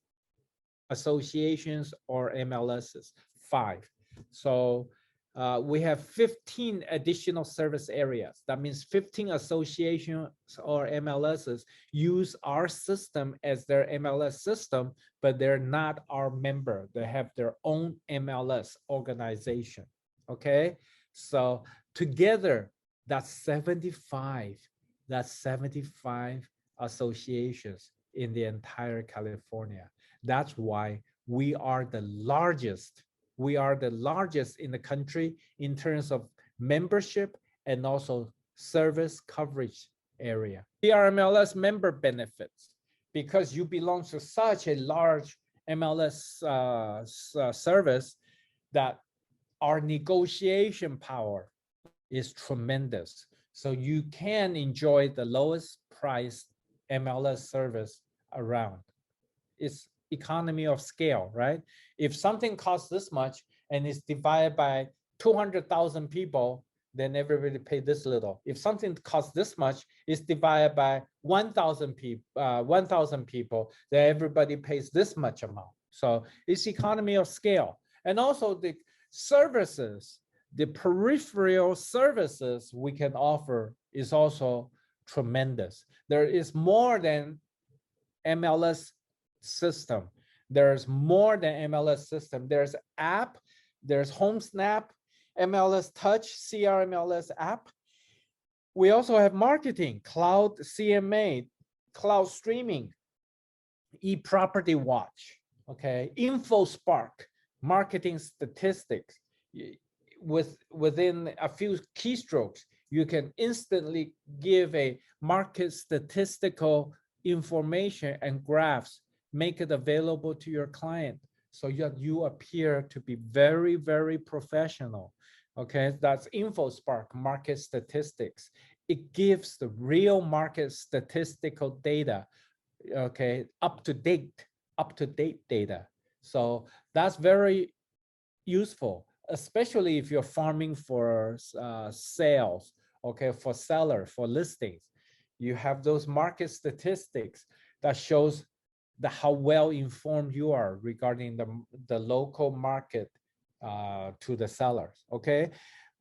associations or MLSs, 5. So we have 15 additional service areas. That means 15 associations or MLSs use our system as their MLS system, but they're not our member. They have their own MLS organization. Okay, so together that's 75. That's 75 associations in the entire California. That's why we are the largest. We are the largest in the country in terms of membership and also service coverage area. CRMLS member benefits, because you belong to such a large MLS service, that our negotiation power is tremendous. So you can enjoy the lowest price MLS service around. It's economy of scale, right? If something costs this much and is divided by 200,000 people, then everybody pay this little. If something costs this much, is divided by 1,000 people, then everybody pays this much amount. So it's economy of scale. And also the services, the peripheral services we can offer is also tremendous. There is more than MLS system. There's more than MLS system. There's app, there's HomeSnap, MLS Touch, CRMLS app. We also have marketing, cloud CMA, cloud streaming, eProperty Watch, okay, InfoSpark, marketing statistics. Within a few keystrokes, you can instantly give a market statistical information and graphs, make it available to your client, so you appear to be very, very professional. Okay, that's InfoSpark, market statistics. It gives the real market statistical data, okay, up to date data. So that's very useful, especially if you're farming for sales, okay, for seller, for listings. You have those market statistics that shows how well informed you are regarding the local market to the sellers. Okay,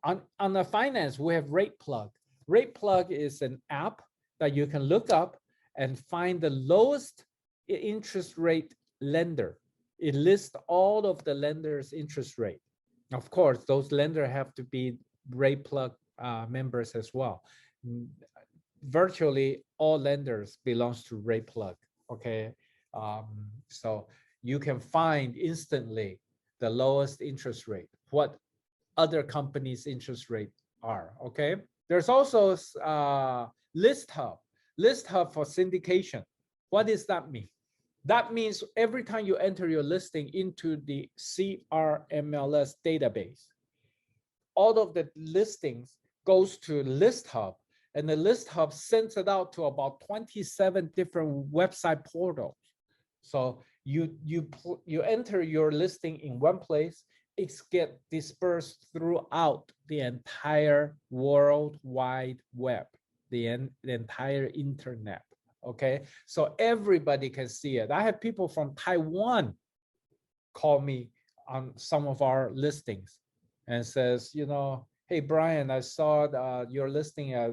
on the finance, we have Rate Plug. Rate Plug is an app that you can look up and find the lowest interest rate lender. It lists all of the lenders' interest rate. Of course, those lenders have to be Rate Plug members as well. Virtually all lenders belongs to Rate Plug. Okay, so you can find instantly the lowest interest rate, what other companies' interest rate are. Okay, there's also List Hub for syndication. What does that mean? That means every time you enter your listing into the CRMLS database, all of the listings goes to List Hub, and the List Hub sends it out to about 27 different website portals. So you enter your listing in one place, it's get dispersed throughout the entire World Wide Web, the entire internet. Okay, so everybody can see it. I have people from Taiwan call me on some of our listings and says, hey, Brian, I saw your listing at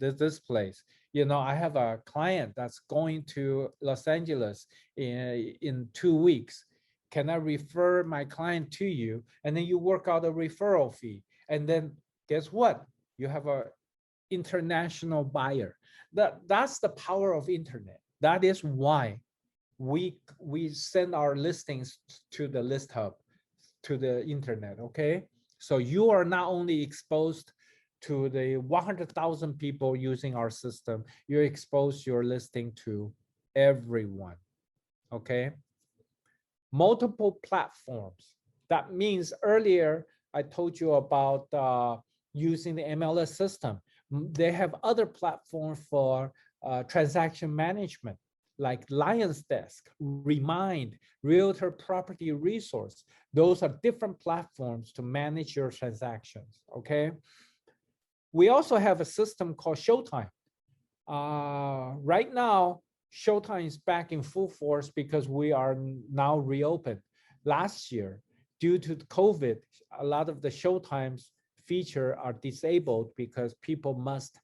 this place. I have a client that's going to Los Angeles in 2 weeks. Can I refer my client to you? And then you work out a referral fee. And then guess what? You have a international buyer. That's the power of internet. That is why we send our listings to the List Hub, to the internet. Okay, so you are not only exposed to the 100,000 people using our system, you expose your listing to everyone. Okay, multiple platforms. That means earlier I told you about using the MLS system. They have other platforms for transaction management, like Lions Desk, Remind, Realtor Property Resource. Those are different platforms to manage your transactions, okay? We also have a system called Showtime. Right now, Showtime is back in full force because we are now reopened. Last year, due to COVID, a lot of the Showtimes feature are disabled because people must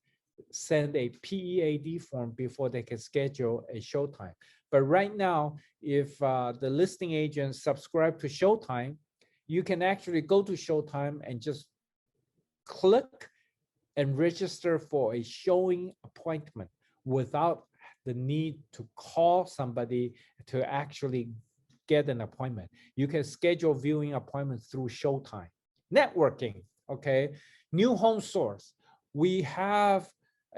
send a PEAD form before they can schedule a Showtime. But right now, if the listing agents subscribe to Showtime, you can actually go to Showtime and just click and register for a showing appointment without the need to call somebody to actually get an appointment. You can schedule viewing appointments through Showtime. Networking, okay? New home source. We have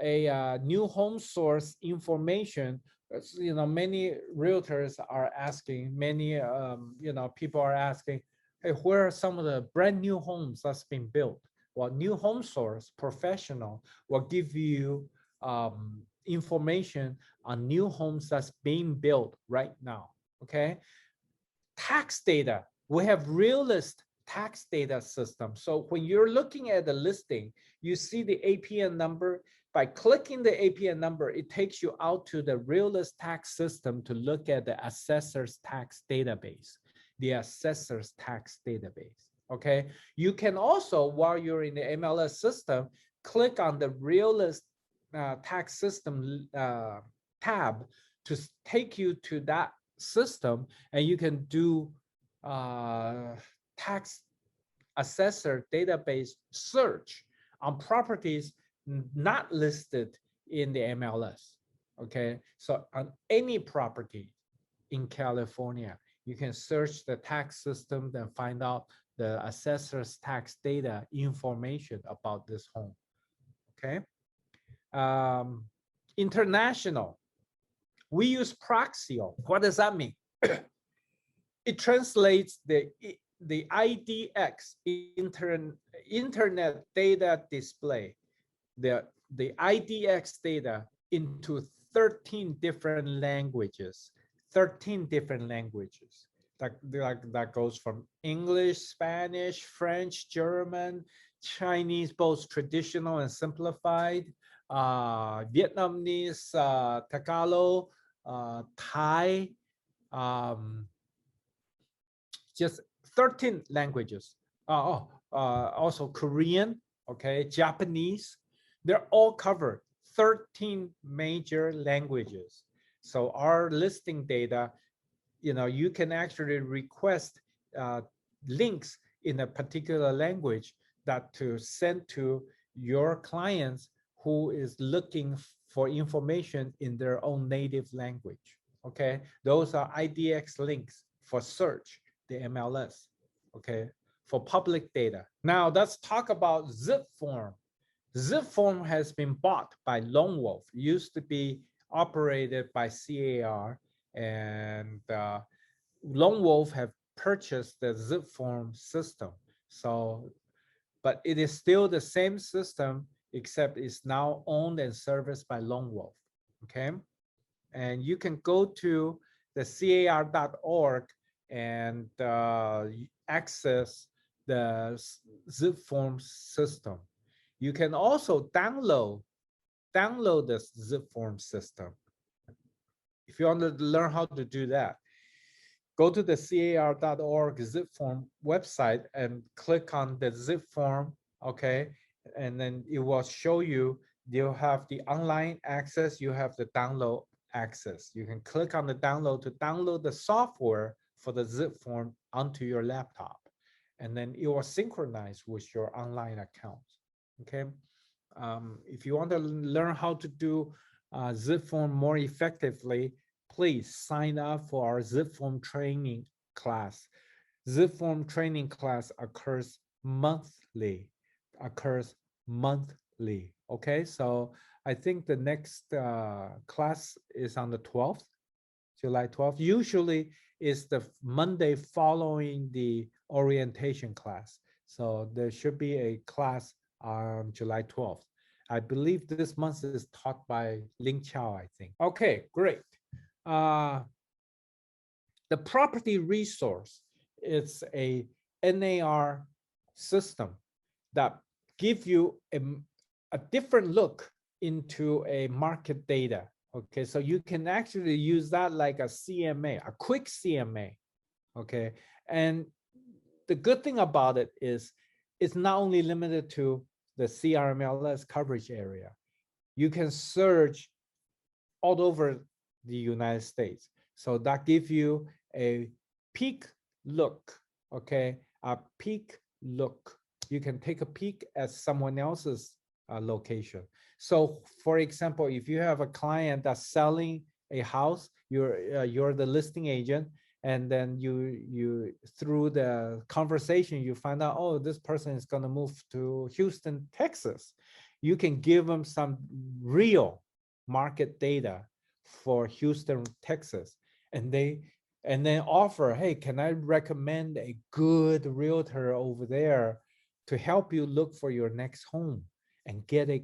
a new home source information. Many realtors are asking, many people are asking, hey, where are some of the brand new homes that's been built? Well, New Home Source Professional will give you information on new homes that's being built right now, okay? Tax data, we have Realist tax data system. So when you're looking at the listing, you see the APN number. By clicking the APN number, it takes you out to the Realist tax system to look at the assessor's tax database, the assessor's tax database. Okay, you can also, while you're in the MLS system, click on the Realist tax system tab to take you to that system, and you can do tax assessor database search on properties not listed in the MLS. Okay, so on any property in California, you can search the tax system and find out the assessor's tax data information about this home. Okay. International. We use Proxio. What does that mean? It translates the IDX, Internet Data Display, the IDX data into 13 different languages. 13 different languages. That goes from English, Spanish, French, German, Chinese, both traditional and simplified, Vietnamese, Tagalog, Thai, just 13 languages. Also Korean, okay, Japanese. They're all covered, 13 major languages. So our listing data, you can actually request links in a particular language that to send to your clients who is looking for information in their own native language. Okay, those are IDX links for search, the MLS. Okay, for public data. Now let's talk about zipForm. zipForm has been bought by Lone Wolf. It used to be operated by CAR, and Lone Wolf have purchased the zipForm system. So but it is still the same system, except it's now owned and serviced by Lone Wolf. Okay. And you can go to the car.org and access the zipForm system. You can also download the zipForm system. If you want to learn how to do that, go to the car.org zipForm website and click on the zipForm, okay? And then it will show you, you'll have the online access, you have the download access. You can click on the download to download the software for the zipForm onto your laptop. And then it will synchronize with your online account, okay? If you want to learn how to do zipForm more effectively, please sign up for our zipForm training class. zipForm training class occurs monthly, okay? So I think the next class is on the 12th, July 12th. Usually is the Monday following the orientation class. So there should be a class on July 12th. I believe this month is taught by Ling Chao, I think. Okay, great. The property resource is a NAR system that give you a different look into a market data. Okay, so you can actually use that like a CMA, a quick CMA. Okay, and the good thing about it is it's not only limited to the CRMLS coverage area. You can search all over the United States. So that gives you a peek look, okay? A peek look. You can take a peek at someone else's location. So for example, if you have a client that's selling a house, you're the listing agent, and then you through the conversation you find out, oh, this person is going to move to Houston, Texas. You can give them some real market data for Houston, Texas, and then offer, hey, can I recommend a good realtor over there to help you look for your next home and get a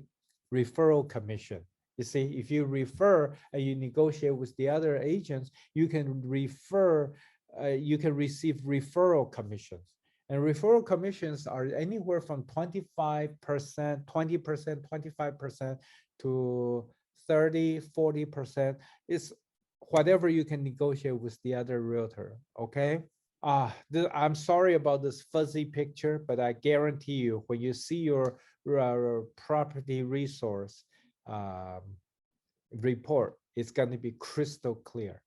referral commission. You see, if you refer and you negotiate with the other agents, you can refer, you can receive referral commissions. And referral commissions are anywhere from 25%, 20%, 25% to 30, 40%. It's whatever you can negotiate with the other realtor, okay? I'm sorry about this fuzzy picture, but I guarantee you when you see your property resource report, it's going to be crystal clear.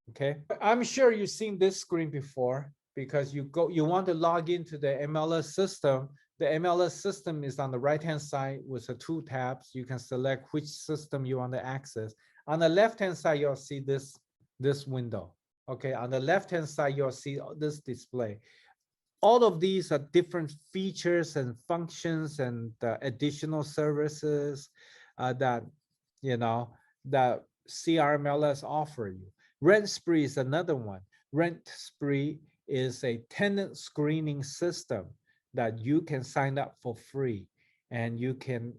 Okay, I'm sure you've seen this screen before because you want to log into the MLS system. The MLS system is on the right hand side with the two tabs. You can select which system you want to access. On the left hand side, you'll see this window. Okay, on the left hand side, you'll see this display. All of these are different features and functions and additional services that that CRMLS offer you. Rent Spree is another one. Rent Spree is a tenant screening system that you can sign up for free, and you can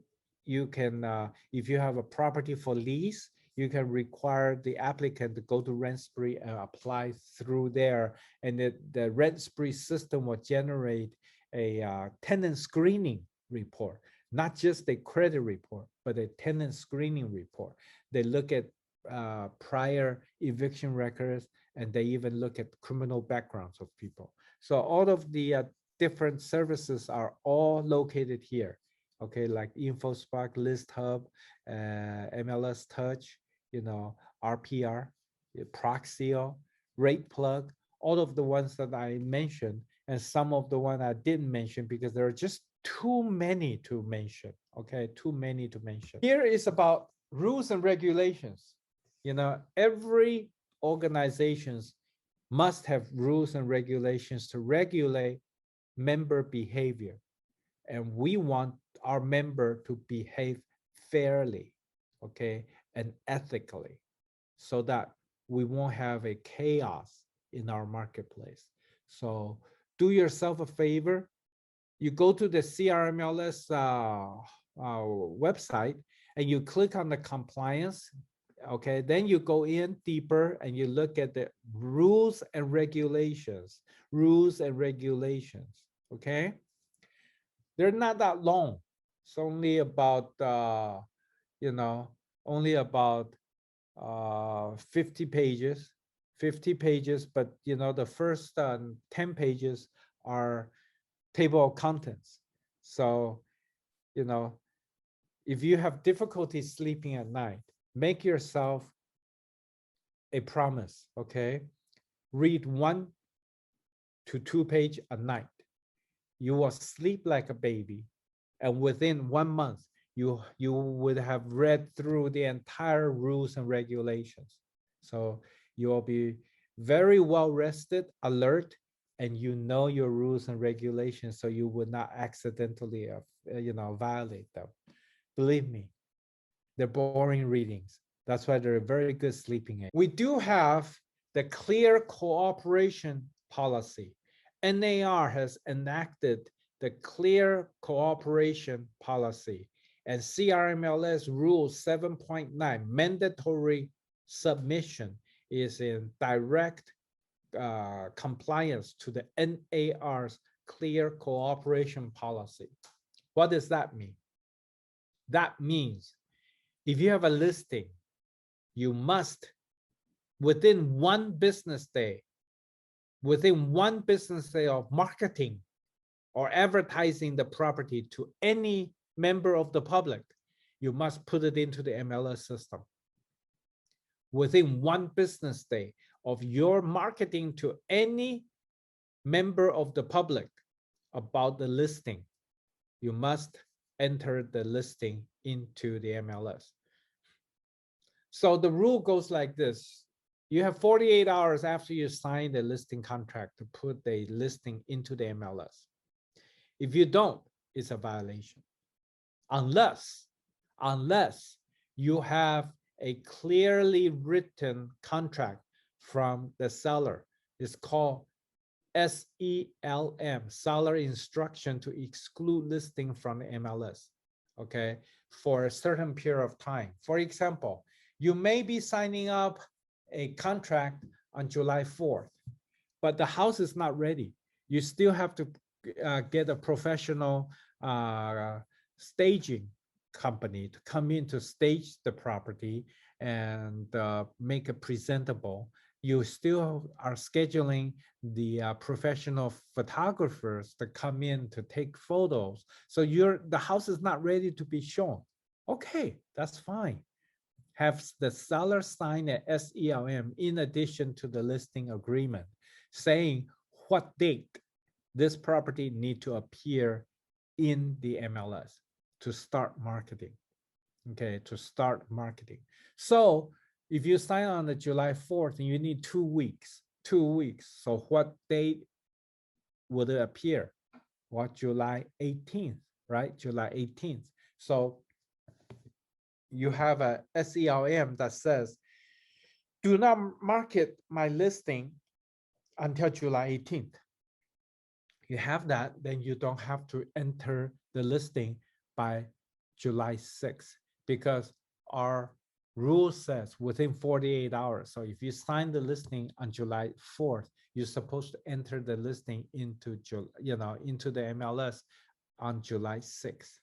if you have a property for lease, you can require the applicant to go to Rent Spree and apply through there, and the Rent Spree system will generate a tenant screening report, not just a credit report, but a tenant screening report. They look at prior eviction records, and they even look at criminal backgrounds of people. So all of the different services are all located here. Okay, like InfoSpark, List Hub, MLS Touch, RPR, Proxio, Rate Plug, all of the ones that I mentioned, and some of the ones I didn't mention because there are just too many to mention. Okay, too many to mention. Here is about rules and regulations. Every organizations must have rules and regulations to regulate member behavior. And we want our member to behave fairly, okay, and ethically, so that we won't have a chaos in our marketplace. So do yourself a favor, you go to the CRMLS website and you click on the compliance. Okay, then you go in deeper and you look at the rules and regulations. Okay, they're not that long. It's only about only about 50 pages, but the first 10 pages are table of contents. So if you have difficulty sleeping at night, make yourself a promise. Okay, read 1 to 2 pages a night. You will sleep like a baby, and within 1 month you would have read through the entire rules and regulations. So you will be very well rested, alert, and your rules and regulations, so you would not accidentally violate them. Believe me, they're boring readings. That's why they're a very good sleeping aid. We do have the clear cooperation policy. NAR has enacted the clear cooperation policy, and CRMLS Rule 7.9 mandatory submission is in direct compliance to the NAR's clear cooperation policy. What does that mean? That means if you have a listing, you must, within 1 business day, of marketing or advertising the property to any member of the public, you must put it into the MLS system. Within 1 business day of your marketing to any member of the public about the listing, you must enter the listing into the MLS. So the rule goes like this. You have 48 hours after you sign the listing contract to put the listing into the MLS. If you don't, it's a violation. Unless you have a clearly written contract from the seller. It's called SELM, seller instruction to exclude listing from the MLS, okay, for a certain period of time. For example, you may be signing up a contract on July 4th, but the house is not ready. You still have to get a professional staging company to come in to stage the property and make it presentable. You still are scheduling the professional photographers to come in to take photos. So the house is not ready to be shown. Okay, that's fine. Have the seller sign an SELM in addition to the listing agreement, saying what date this property need to appear in the MLS to start marketing. Okay, to start marketing. So if you sign on the July 4th, and you need 2 weeks, 2 weeks. So what date would it appear? What, July 18th, right? July 18th. So you have a SELM that says, do not market my listing until July 18th. You have that, then you don't have to enter the listing by July 6th, because our rule says within 48 hours. So if you sign the listing on July 4th, you're supposed to enter the listing into the MLS on July 6th.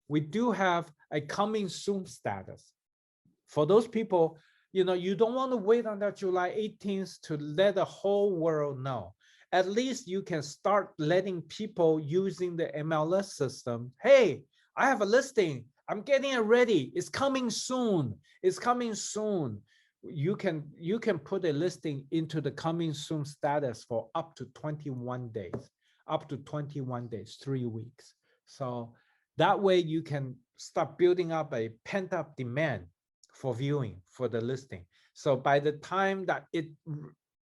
We do have a coming soon status. For those people, you don't want to wait until July 18th to let the whole world know. At least you can start letting people using the MLS system, hey, I have a listing. I'm getting it ready. It's coming soon. It's coming soon. You can put a listing into the coming soon status for up to 21 days, 3 weeks. So that way you can start building up a pent-up demand for viewing for the listing. So by the time that it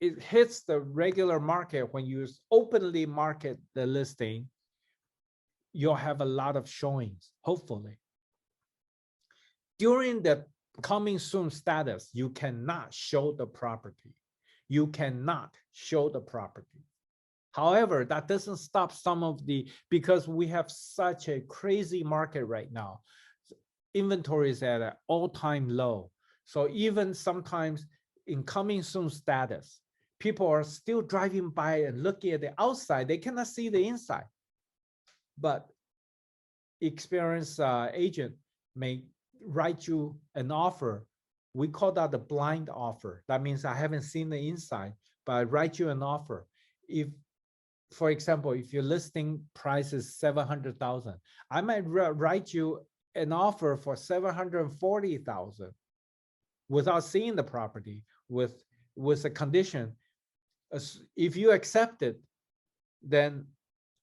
hits the regular market, when you openly market the listing, you'll have a lot of showings, hopefully. During the coming soon status, you cannot show the property. You cannot show the property. However, that doesn't stop some of the, because we have such a crazy market right now. Inventory is at an all-time low. So even sometimes in coming soon status, people are still driving by and looking at the outside. They cannot see the inside. But experienced agent may write you an offer. We call that the blind offer. That means I haven't seen the inside, but I write you an offer. If, for example, if your listing price is 700,000, I might write you an offer for 740,000 without seeing the property, with a condition. If you accept it, then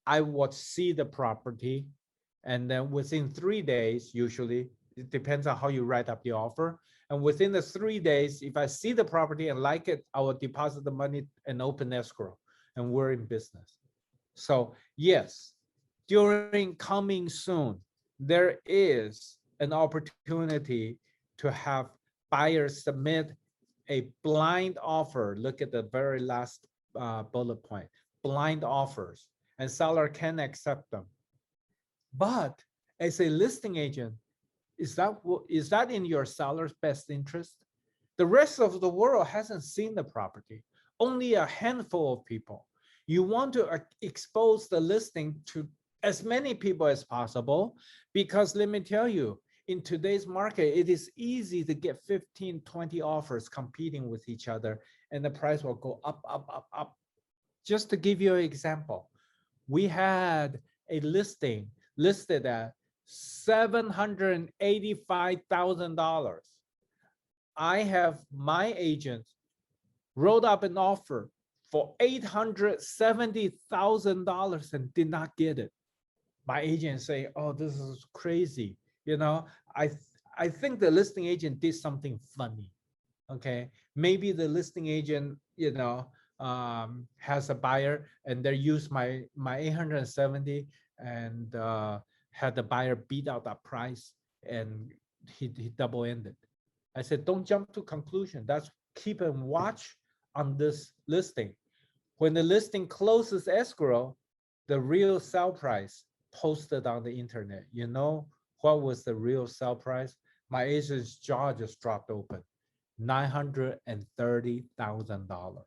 I would see the property, and then within 3 days, usually, it depends on how you write up the offer. And within the 3 days, if I see the property and like it, I will deposit the money and open escrow, and we're in business. So yes, during coming soon, there is an opportunity to have buyers submit a blind offer. Look at the very last bullet point, blind offers, and seller can accept them. But as a listing agent, is that in your seller's best interest? The rest of the world hasn't seen the property, only a handful of people. You want to expose the listing to as many people as possible, because let me tell you, in today's market, it is easy to get 15, 20 offers competing with each other, and the price will go up, up, up, up. Just to give you an example, we had a listing listed at $785,000. I have my agent wrote up an offer for $870,000 and did not get it. My agent say, "Oh, this is crazy." You know, I think the listing agent did something funny. Okay, maybe the listing agent, has a buyer and they use my 870 and had the buyer beat out that price, and he double-ended. I said, don't jump to conclusion. That's keep and watch on this listing. When the listing closes escrow, the real sell price posted on the internet. You know what was the real sell price? My agent's jaw just dropped open. $930,000.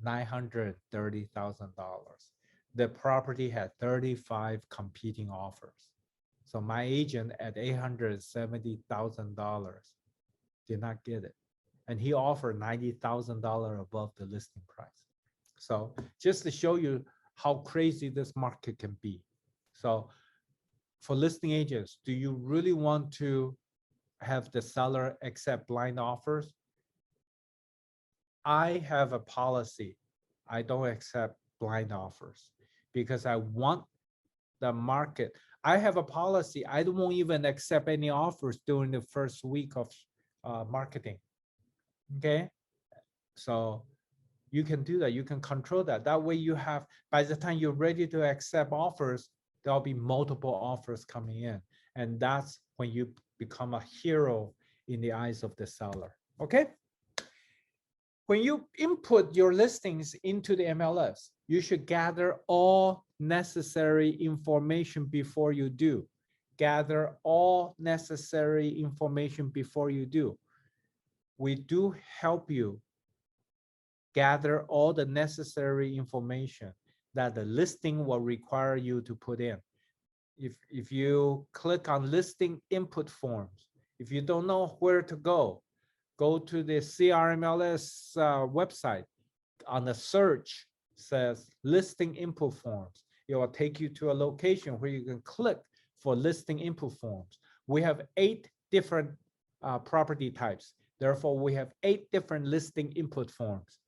$930,000. The property had 35 competing offers. So my agent at $870,000 did not get it. And he offered $90,000 above the listing price. So just to show you how crazy this market can be. So for listing agents, do you really want to have the seller accept blind offers? I have a policy. I don't accept blind offers because I want the market. I have a policy. I won't even accept any offers during the first week of marketing. Okay. So you can do that. You can control that. That way you have, by the time you're ready to accept offers, there'll be multiple offers coming in. And that's when you become a hero in the eyes of the seller. Okay. When you input your listings into the MLS, you should gather all necessary information before you do. Gather all necessary information before you do. We do help you gather all the necessary information that the listing will require you to put in. If you click on listing input forms, if you don't know where to go to the CRMLS website. On the search says listing input forms. It will take you to a location where you can click for listing input forms. We have 8 different property types. Therefore, we have 8 different listing input forms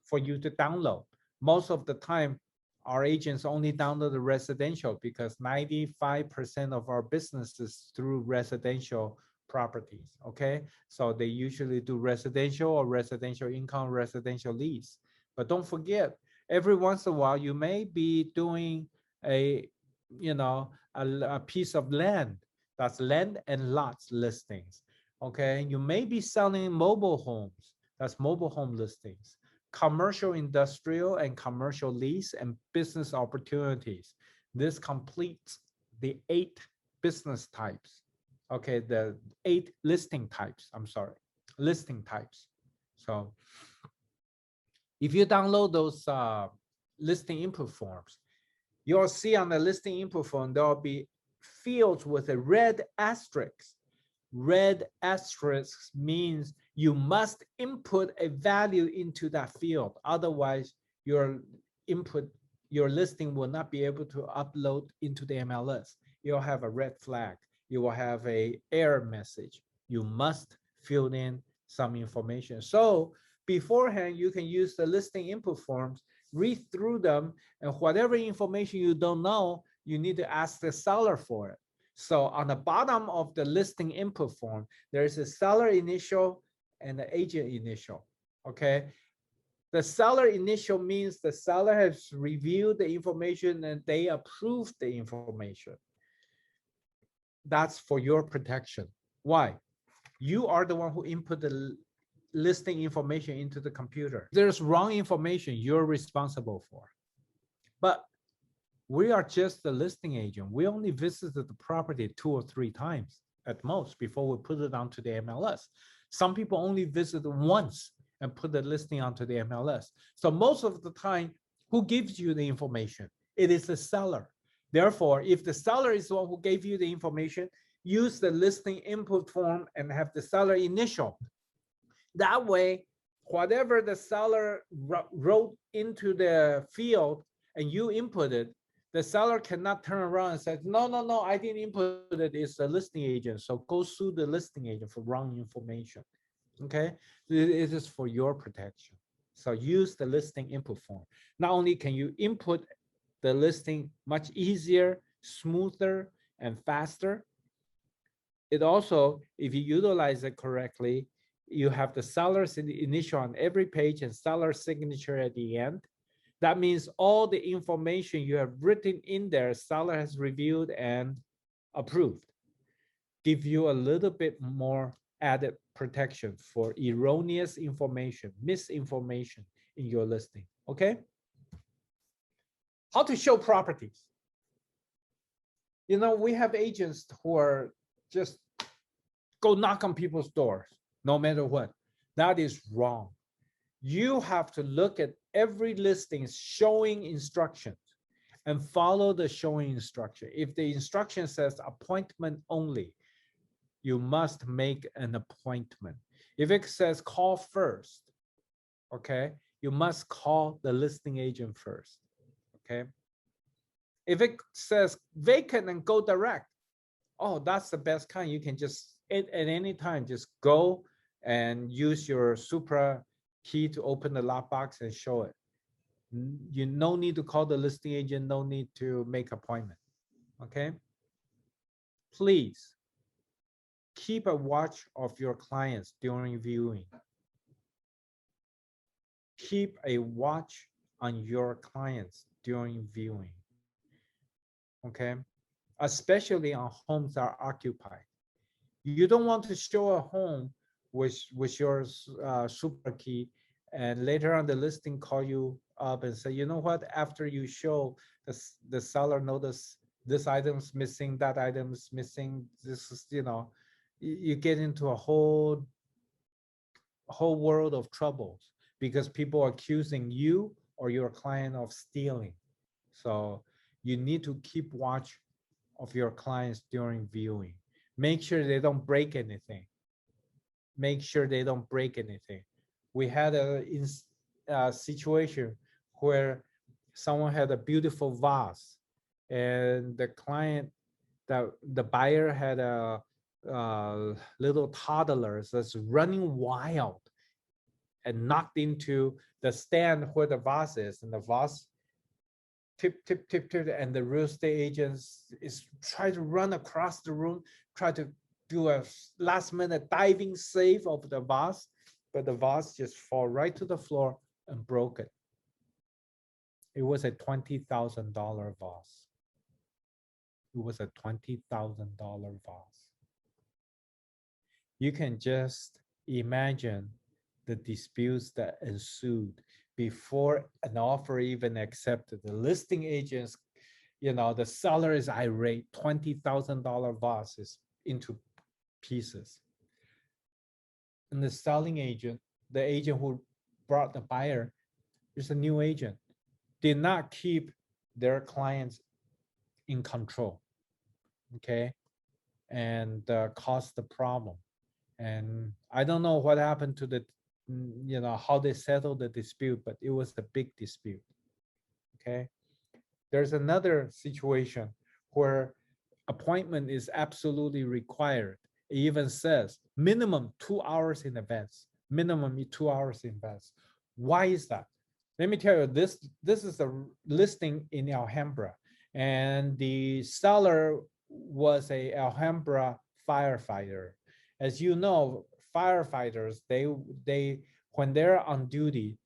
for you to download. Most of the time, our agents only download the residential because 95% of our business is through residential properties. Okay, so they usually do residential or residential income, residential lease. But don't forget, every once in a while you may be doing a piece of land. That's land and lots listings. Okay, you may be selling mobile homes. That's mobile home listings. commercial, industrial, and commercial lease and business opportunities. This completes the 8 business types. Okay, the 8 listing types, I'm sorry, listing types. So if you download those listing input forms, you'll see on the listing input form, there'll be fields with a red asterisk. Red asterisk means you must input a value into that field. Otherwise, your listing will not be able to upload into the MLS. You'll have a red flag. You will have a error message. You must fill in some information. So beforehand, you can use the listing input forms, read through them, and whatever information you don't know, you need to ask the seller for it. So on the bottom of the listing input form, there's a seller initial and the agent initial, okay? The seller initial means the seller has reviewed the information and they approved the information. That's for your protection. Why? You are the one who input the listing information into the computer. If there's wrong information, you're responsible for. But we are just the listing agent. We only visited the property 2 or 3 times at most before we put it onto the MLS. Some people only visit once and put the listing onto the MLS. So most of the time, who gives you the information? It is the seller. Therefore, if the seller is the one who gave you the information, use the listing input form and have the seller initial. That way, whatever the seller wrote into the field and you input it, the seller cannot turn around and say, no, I didn't input it. It's the listing agent. So go sue the listing agent for wrong information. Okay, it is for your protection. So use the listing input form. Not only can you input the listing much easier, smoother, and faster, it also, if you utilize it correctly, you have the seller's initial on every page and seller signature at the end. That means all the information you have written in there, seller has reviewed and approved. Give you a little bit more added protection for erroneous information, misinformation in your listing, okay? How to show properties. You know, we have agents who are just go knock on people's doors, no matter what. That is wrong. You have to look at every listing showing instructions and follow the showing instruction. If the instruction says appointment only, you must make an appointment. If it says call first, okay, you must call the listing agent first, okay? If it says vacant and go direct, oh, that's the best kind. You can just, at any time, just go and use your Supra key to open the lockbox and show it. You no need to call the listing agent, no need to make appointment, okay? Please keep a watch of your clients during viewing. Keep a watch on your clients during viewing, okay? Especially on homes that are occupied. You don't want to show a home with your super key and later on the listing call you up and say, you know what, after you show, the seller notice this item's missing, that item's missing, this is, you know, you get into a whole world of troubles because people are accusing you or your client of stealing. So you need to keep watch of your clients during viewing. Make sure they don't break anything. Make sure they don't break anything. We had a situation where someone had a beautiful vase and the client, the buyer had a little toddler that's running wild and knocked into the stand where the vase is, and the vase tip, and the real estate agents is trying to run across the room, try to do a last minute diving save of the vase, but the vase just fall right to the floor and broke it. It was a $20,000 vase. It was a $20,000 vase. You can just imagine the disputes that ensued before an offer even accepted. The listing agents, the seller is irate, $20,000 vase is into pieces. And the selling agent, the agent who brought the buyer, is a new agent, did not keep their clients in control, okay, and caused the problem. And I don't know what happened to the, how they settled the dispute, but it was a big dispute, okay. There's another situation where appointment is absolutely required. It even says minimum 2 hours in advance, minimum 2 hours in advance. Why is that? Let me tell you, this is a listing in Alhambra, and the seller was a Alhambra firefighter. As you know, firefighters, they when they're on duty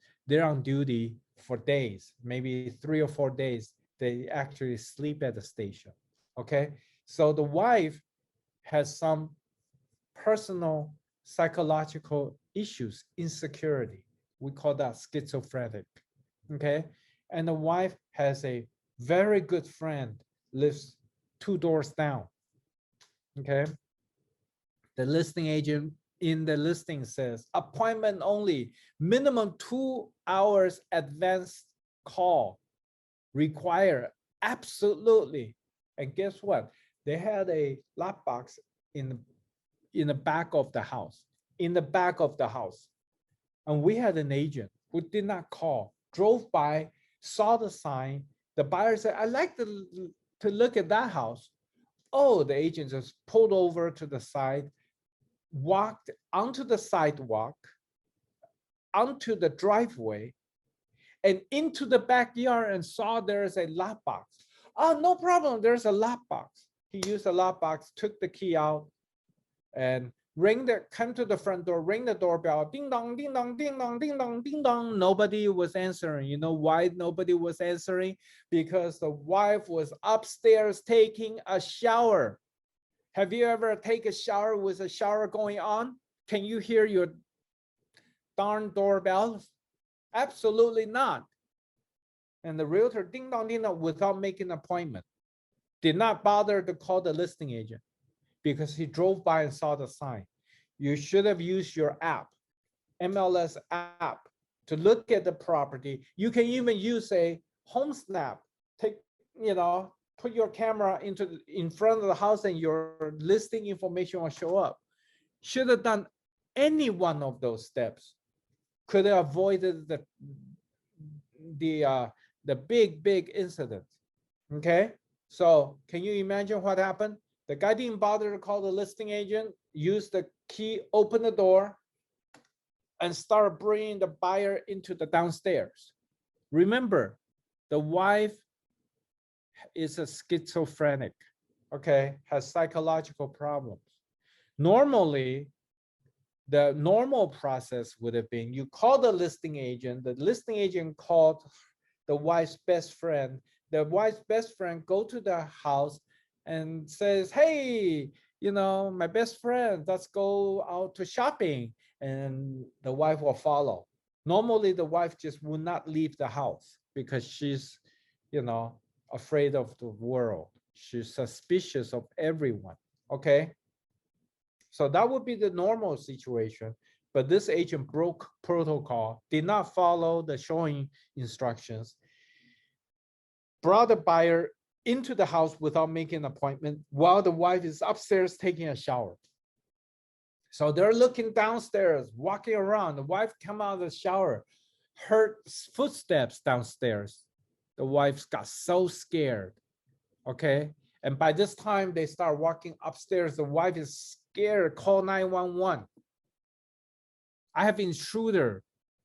for days, maybe 3 or 4 days. They actually sleep at the station. Okay, so the wife has some personal psychological issues, insecurity. We call that schizophrenic. Okay, and the wife has a very good friend, lives 2 doors down. Okay, the listing agent in the listing says appointment only, minimum 2 hours advance call require, absolutely. And guess what? They had a lockbox in the back of the house, And we had an agent who did not call, drove by, saw the sign. The buyer said, I'd like to look at that house. Oh, the agent just pulled over to the side, walked onto the sidewalk, onto the driveway, and into the backyard and saw there's a lockbox. Oh, no problem, there's a lockbox. He used a lockbox, took the key out, and came to the front door, ring the doorbell, ding dong, ding dong, ding dong, ding dong, ding dong. Nobody was answering. You know why nobody was answering? Because the wife was upstairs taking a shower. Have you ever taken a shower with a shower going on? Can you hear your darn doorbell? Absolutely not. And the realtor ding dong, without making an appointment. Did not bother to call the listing agent because he drove by and saw the sign. You should have used your app, MLS app, to look at the property. You can even use a home snap. Put your camera in front of the house and your listing information will show up. Should have done any one of those steps. Could have avoided the big incident. Okay, so can you imagine what happened? The guy didn't bother to call the listing agent, used the key, open the door, and start bringing the buyer into the downstairs. Remember, the wife is a schizophrenic, okay, has psychological problems. Normally, the normal process would have been you call the listing agent called the wife's best friend. The wife's best friend go to the house and says, hey, my best friend, let's go out to shopping. And the wife will follow. Normally, the wife just would not leave the house because she's, afraid of the world. She's suspicious of everyone, okay? So that would be the normal situation. But this agent broke protocol, did not follow the showing instructions, brought the buyer into the house without making an appointment while the wife is upstairs taking a shower. So they're looking downstairs, walking around. The wife come out of the shower, heard footsteps downstairs. The wife got so scared, okay? And by this time, they start walking upstairs. The wife is scared, call 911. I have intruder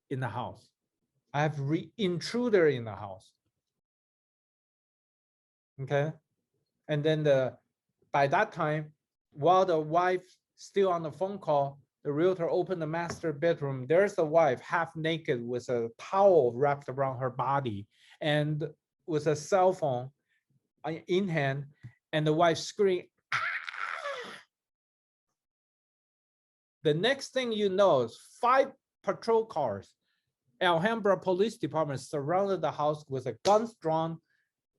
in the house. I have intruder in the house. Okay, and then by that time, while the wife still on the phone call, the realtor opened the master bedroom. There's the wife half naked with a towel wrapped around her body and with a cell phone in hand, and the wife screamed. The next thing you know is 5 patrol cars Alhambra Police Department surrounded the house with a guns drawn.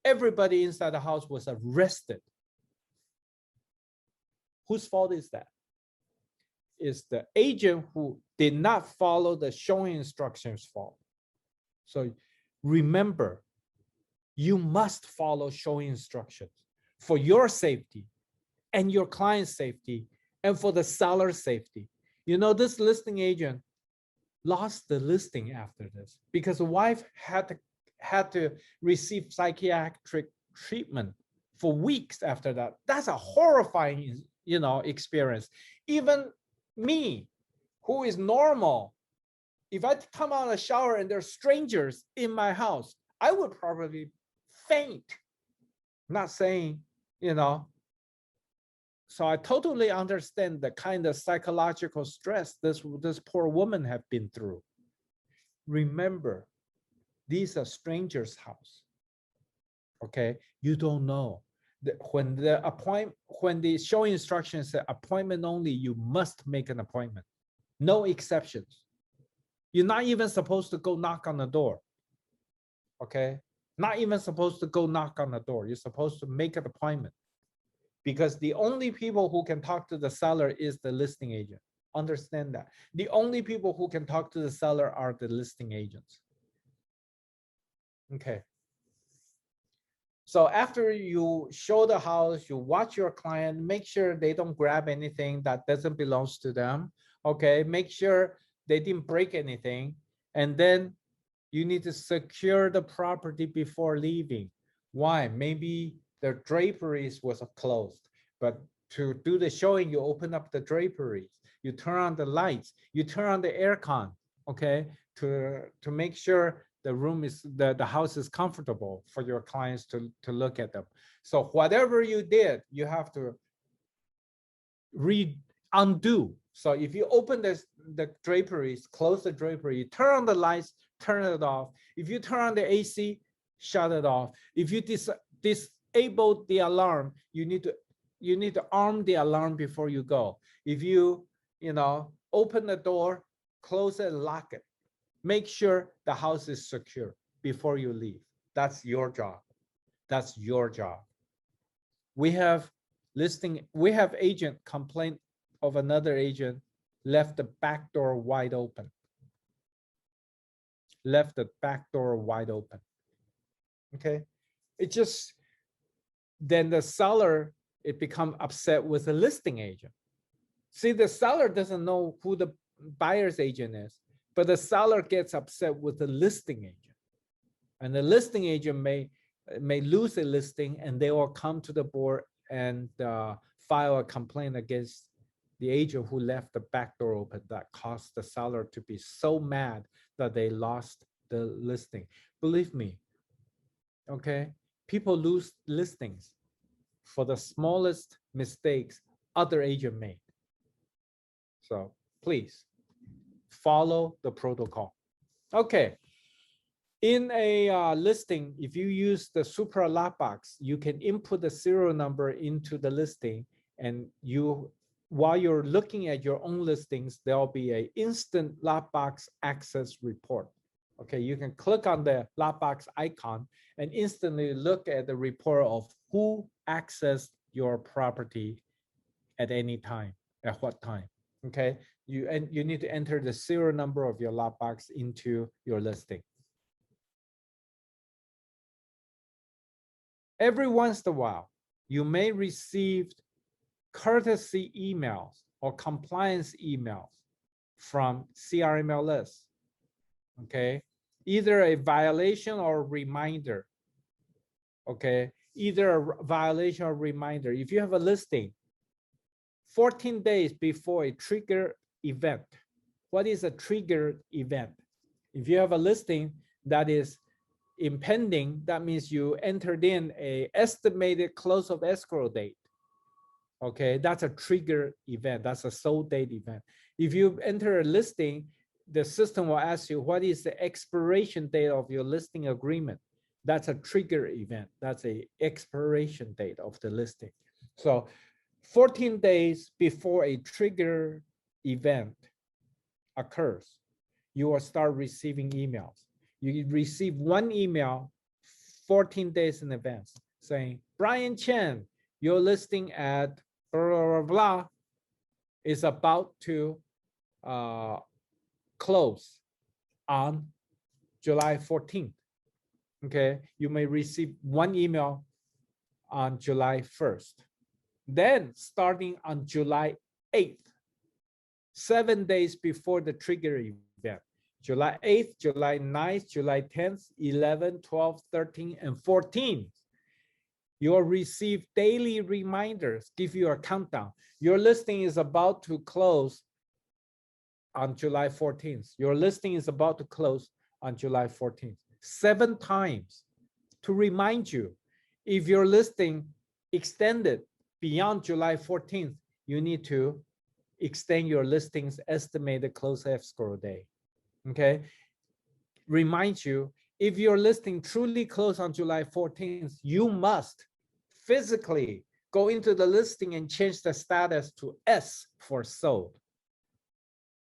Everybody inside the house was arrested. Whose fault is that? It's the agent who did not follow the showing instructions fault. So remember, you must follow showing instructions for your safety and your client's safety and for the seller's safety. You know, this listing agent lost the listing after this because the wife had to receive psychiatric treatment for weeks after that. That's a horrifying, you know, experience. Even me, who is normal, if I come out of the shower and there's strangers in my house, I would probably faint. Not saying, you know. So I totally understand the kind of psychological stress this poor woman have been through. Remember, these are strangers' house. Okay, you don't know. When the showing instructions say appointment only, you must make an appointment. No exceptions. You're not even supposed to go knock on the door. Okay, not even supposed to go knock on the door. You're supposed to make an appointment because the only people who can talk to the seller is the listing agent. Understand that. The only people who can talk to the seller are the listing agents. Okay. So after you show the house, you watch your client, make sure they don't grab anything that doesn't belong to them. Okay, make sure they didn't break anything. And then you need to secure the property before leaving. Why? Maybe the draperies was closed, but to do the showing, you open up the draperies, you turn on the lights, you turn on the aircon, okay, to make sure the room is the house is comfortable for your clients to look at them. So whatever you did, you have to undo. So if you open the draperies, close the drapery, turn on the lights, turn it off. If you turn on the AC, shut it off. If you disable the alarm, you need to arm the alarm before you go. If you open the door, close it, lock it. Make sure the house is secure before you leave. That's your job. That's your job. We have agent complaint of another agent left the back door wide open. Left the back door wide open. Okay. It just, then the seller, it become upset with the listing agent. See, the seller doesn't know who the buyer's agent is, but the seller gets upset with the listing agent. And the listing agent may lose a listing and they will come to the board and file a complaint against the agent who left the back door open. That caused the seller to be so mad that they lost the listing. Believe me, okay? People lose listings for the smallest mistakes other agent made. So please follow the protocol. Okay. In a listing, if you use the Supra lockbox, you can input the serial number into the listing, and while you're looking at your own listings, there'll be an instant lockbox access report. Okay, you can click on the lockbox icon and instantly look at the report of who accessed your property at any time, at what time. Okay, you need to enter the serial number of your lockbox into your listing. Every once in a while, you may receive courtesy emails or compliance emails from CRML lists. Okay, either a violation or reminder. Okay, either a violation or reminder. If you have a listing 14 days before a trigger event. What is a trigger event? If you have a listing that is impending, that means you entered in a estimated close of escrow date. Okay, that's a trigger event. That's a sold date event. If you enter a listing, the system will ask you, what is the expiration date of your listing agreement? That's a trigger event. That's a expiration date of the listing. So 14 days before a trigger event occurs, you will start receiving emails. You receive one email 14 days in advance saying, Brian Chen, your listing at blah, blah, blah is about to close on July 14th. Okay, you may receive one email on July 1st. Then starting on July 8th, 7 days before the trigger event, July 8th, July 9th, July 10th, 11th, 12th, 13th, and 14th, you'll receive daily reminders, give you a countdown. Your listing is about to close on July 14th. Your listing is about to close on July 14th. 7 times to remind you, if your listing extended beyond July 14th, you need to extend your listing's estimated close escrow day. Okay, remind you, if your listing truly closed on July 14th, you must physically go into the listing and change the status to S for sold.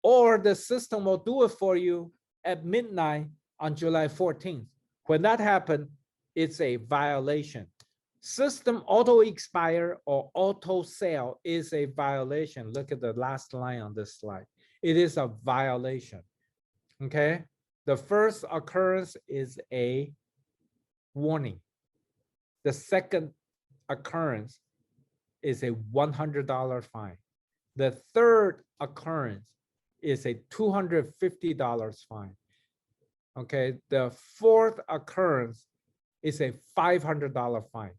Or the system will do it for you at midnight on July 14th. When that happens, it's a violation. System auto expire or auto sale is a violation. Look at the last line on this slide. It is a violation. Okay, the first occurrence is a warning. The second occurrence is a $100 fine. The third occurrence is a $250 fine. Okay, the fourth occurrence is a $500 fine.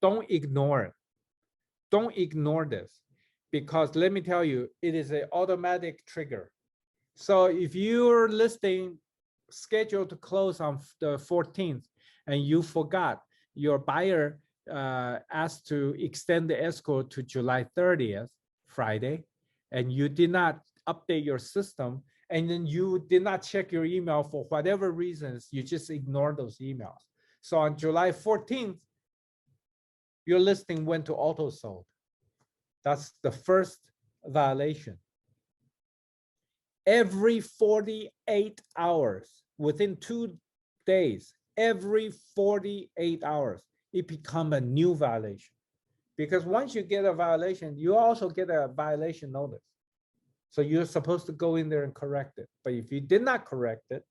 Don't ignore it. Don't ignore this, because let me tell you, it is an automatic trigger. So if your listing scheduled to close on the 14th and you forgot, your buyer asked to extend the escrow to July 30th, Friday, and you did not update your system, and then you did not check your email for whatever reasons, you just ignore those emails. So on July 14th, your listing went to auto sold. That's the first violation. Every 48 hours, within 2 days, every 48 hours, it becomes a new violation. Because once you get a violation, you also get a violation notice. So you're supposed to go in there and correct it. But if you did not correct it,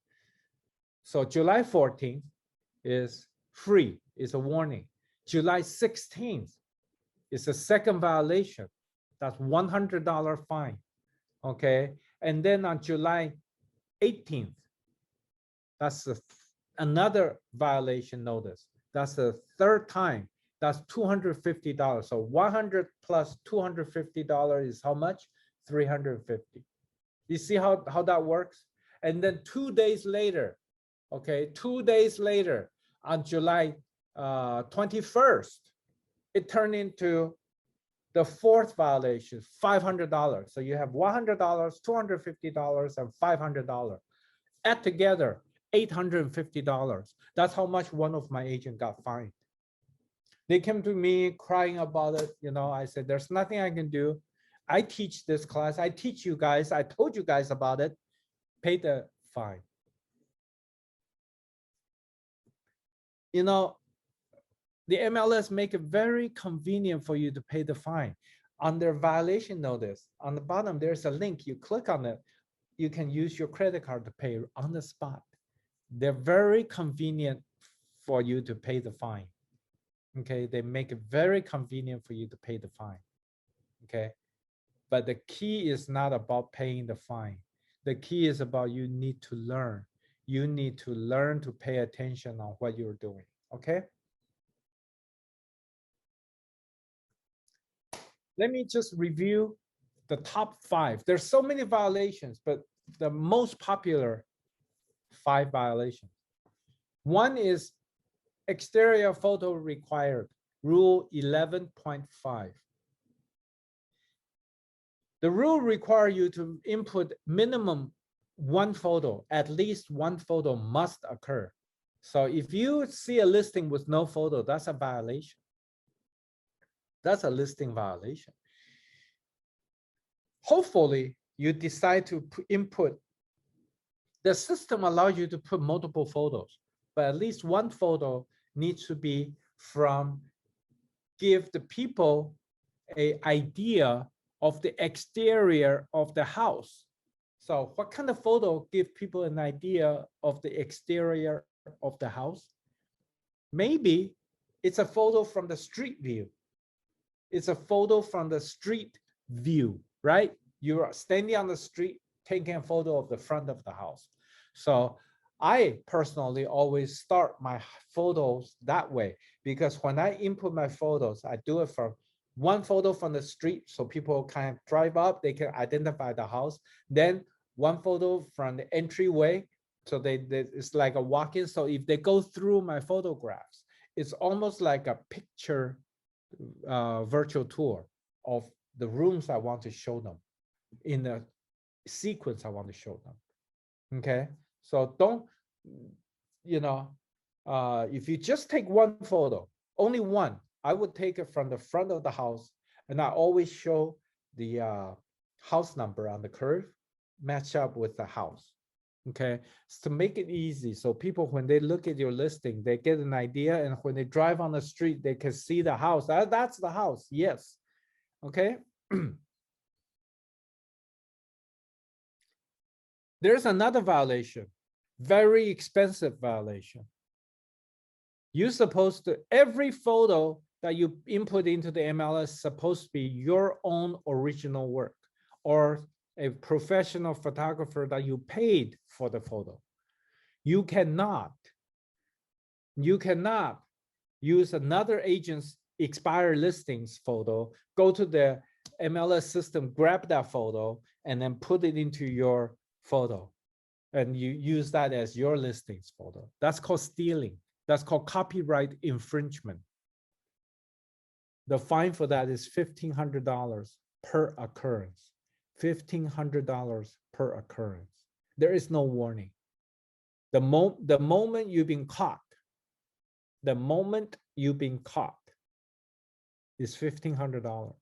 so July 14th is free, is a warning. July 16th is a second violation. That's $100 fine. Okay. And then on July 18th, that's another violation notice. That's the third time. That's $250. So 100 plus $250 is how much? $350. You see how that works? And then 2 days later, okay, 2 days later, on July 21st, it turned into the fourth violation, $500. So you have $100, $250, and $500. Add together, $850. That's how much one of my agents got fined. They came to me crying about it. You know, I said, there's nothing I can do. I teach this class. I teach you guys. I told you guys about it. Pay the fine. You know, the MLS make it very convenient for you to pay the fine. On their violation notice, on the bottom, there's a link. You click on it. You can use your credit card to pay on the spot. They're very convenient for you to pay the fine. Okay, they make it very convenient for you to pay the fine. Okay, but the key is not about paying the fine. The key is about you need to learn. You need to learn to pay attention on what you're doing. Okay. Let me just review the top 5. There's so many violations, but the most popular 5 violations. One is exterior photo required, rule 11.5. The rule requires you to input minimum 1 photo, at least 1 photo must occur. So if you see a listing with no photo, that's a violation. That's a listing violation. Hopefully, you decide to input The system allows you to put multiple photos, but at least one photo needs to be from give the people an idea of the exterior of the house. So what kind of photo give people an idea of the exterior of the house? Maybe it's a photo from the street view. It's a photo from the street view, right? You're standing on the street, taking a photo of the front of the house. So I personally always start my photos that way, because when I input my photos, I do it from one photo from the street so people can drive up, they can identify the house. Then one photo from the entryway, so it's like a walk-in. So if they go through my photographs, it's almost like a picture virtual tour of the rooms I want to show them in the sequence I want to show them. Okay, so don't, if you just take one photo, only one, I would take it from the front of the house, and I always show the house number on the curve match up with the house. Okay, so to make it easy, so people, when they look at your listing, they get an idea, and when they drive on the street, they can see the house. That's the house. Yes. Okay. There's another violation, very expensive violation. You're supposed to, every photo that you input into the MLS is supposed to be your own original work, or a professional photographer that you paid for the photo. You cannot use another agent's expired listings photo, go to the MLS system, grab that photo, and then put it into your photo. And you use that as your listings photo. That's called stealing. That's called copyright infringement. The fine for that is $1,500 per occurrence. $1,500 per occurrence. There is no warning. The moment you've been caught, the moment you've been caught is $1,500.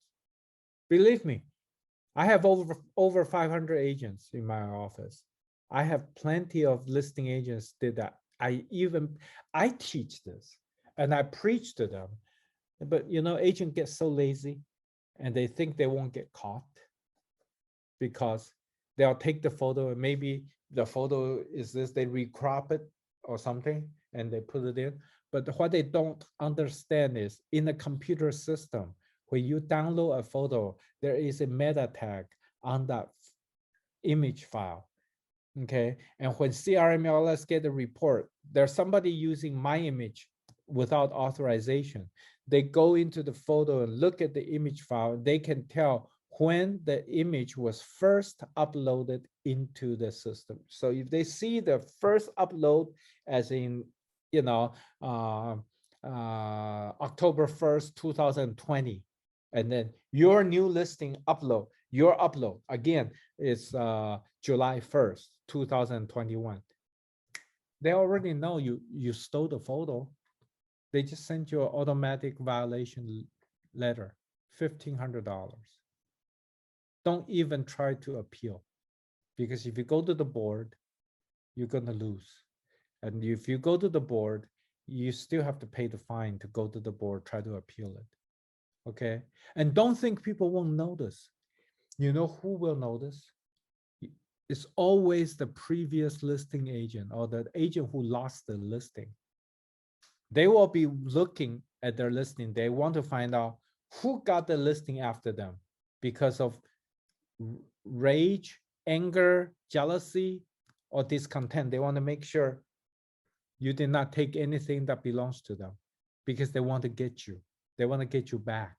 Believe me, I have over 500 agents in my office. I have plenty of listing agents did that. I teach this and I preach to them, but agent gets so lazy and they think they won't get caught because they'll take the photo and maybe the photo is this, they recrop it or something and they put it in. But what they don't understand is in the computer system, when you download a photo, there is a meta tag on that image file. Okay, and when CRMLS get a report, there's somebody using my image without authorization. They go into the photo and look at the image file. They can tell when the image was first uploaded into the system. So if they see the first upload as in, October 1st, 2020, and then your new listing upload, your upload again is July 1st, 2021. They already know you stole the photo. They just sent you an automatic violation letter, $1,500. Don't even try to appeal, because if you go to the board, you're gonna lose. And if you go to the board, you still have to pay the fine to go to the board, try to appeal it. Okay, and don't think people won't notice. You know who will notice? It's always the previous listing agent or the agent who lost the listing. They will be looking at their listing. They want to find out who got the listing after them because of rage, anger, jealousy, or discontent. They want to make sure you did not take anything that belongs to them because they want to get you. They want to get you back.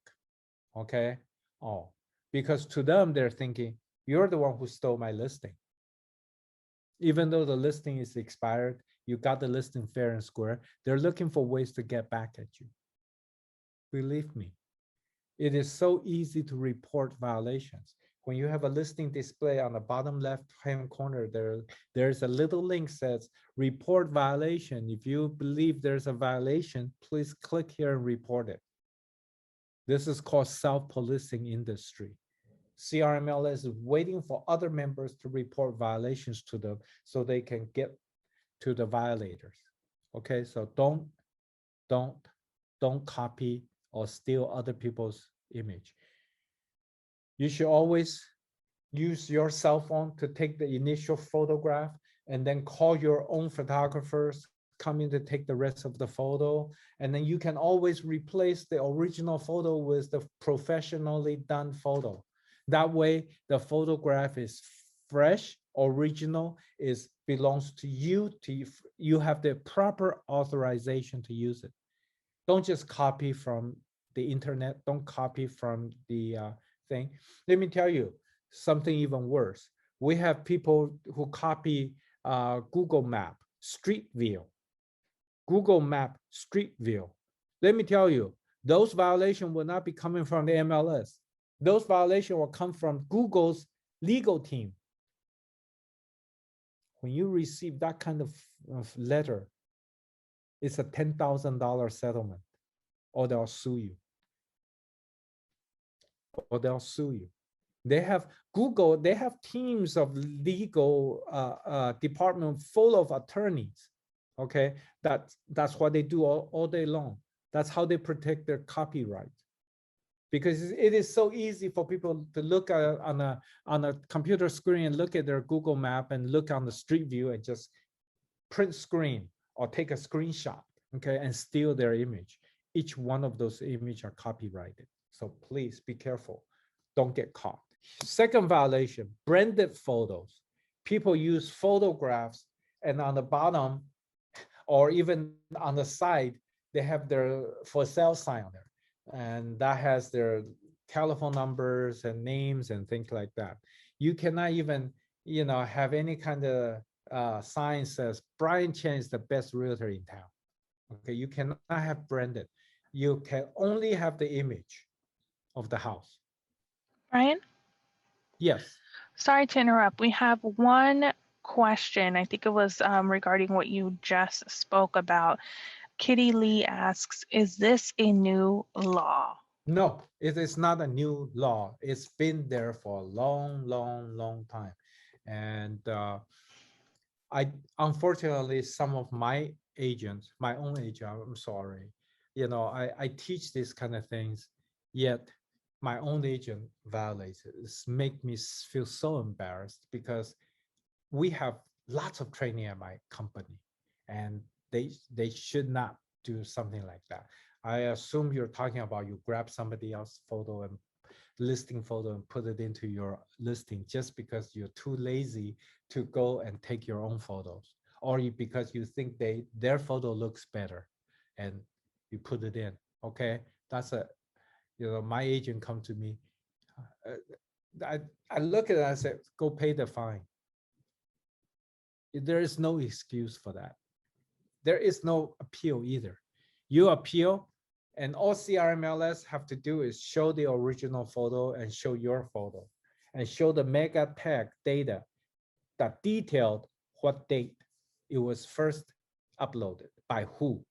Okay? Oh, because to them, they're thinking, you're the one who stole my listing. Even though the listing is expired, you got the listing fair and square, they're looking for ways to get back at you. Believe me, it is so easy to report violations. When you have a listing display on the bottom left-hand corner, there's a little link says report violation. If you believe there's a violation, please click here and report it. This is called self-policing industry. CRMLS is waiting for other members to report violations to them so they can get to the violators. Okay, so don't copy or steal other people's image. You should always use your cell phone to take the initial photograph and then call your own photographers come in to take the rest of the photo. And then you can always replace the original photo with the professionally done photo. That way the photograph is fresh, original, is belongs to you. You have the proper authorization to use it. Don't just copy from the internet. Don't copy from the thing. Let me tell you something even worse. We have people who copy Google Map Street View. Google Map Street View. Let me tell you, those violations will not be coming from the MLS. Those violations will come from Google's legal team. When you receive that kind of letter, it's a $10,000 settlement, or they'll sue you. Or they'll sue you. They have Google, they have teams of legal department full of attorneys. Okay, that's what they do all day long. That's how they protect their copyright. Because it is so easy for people to look at, on a computer screen and look at their Google map and look on the street view and just print screen or take a screenshot, okay, and steal their image. Each one of those images are copyrighted. So please be careful. Don't get caught. Second violation, branded photos. People use photographs and on the bottom or even on the side, they have their for sale sign on there. And that has their telephone numbers and names and things like that. You cannot even, have any kind of sign says Brian Chen is the best realtor in town. Okay, you cannot have branded. You can only have the image of the house. Brian? Yes. Sorry to interrupt. We have one question. I think it was regarding what you just spoke about. Kitty Lee asks, is this a new law? No, it is not a new law. It's been there for a long, long, long time. And unfortunately, some of my agents, my own agent, I'm sorry, I teach these kind of things, yet my own agent violates it. It's make me feel so embarrassed because we have lots of training at my company and they should not do something like that. I assume you're talking about you grab somebody else's photo and listing photo and put it into your listing just because you're too lazy to go and take your own photos, or because you think their photo looks better and you put it in. Okay, that's my agent come to me. I look at it and I said, go pay the fine. There is no excuse for that. There is no appeal either. You appeal, and all CRMLS have to do is show the original photo and show your photo and show the mega tag data that detailed what date it was first uploaded, by who,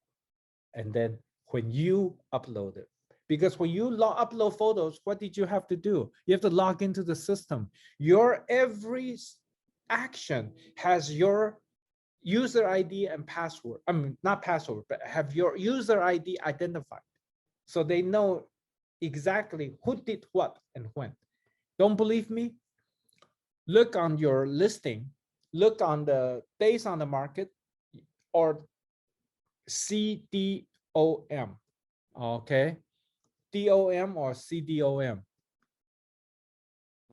and then when you upload it. Because when you upload photos, what did you have to do? You have to log into the system. Your every action has your user ID and password. I mean, not password, but have your user ID identified. So they know exactly who did what and when. Don't believe me? Look on your listing, look on the days on the market or CDOM, okay? DOM or CDOM.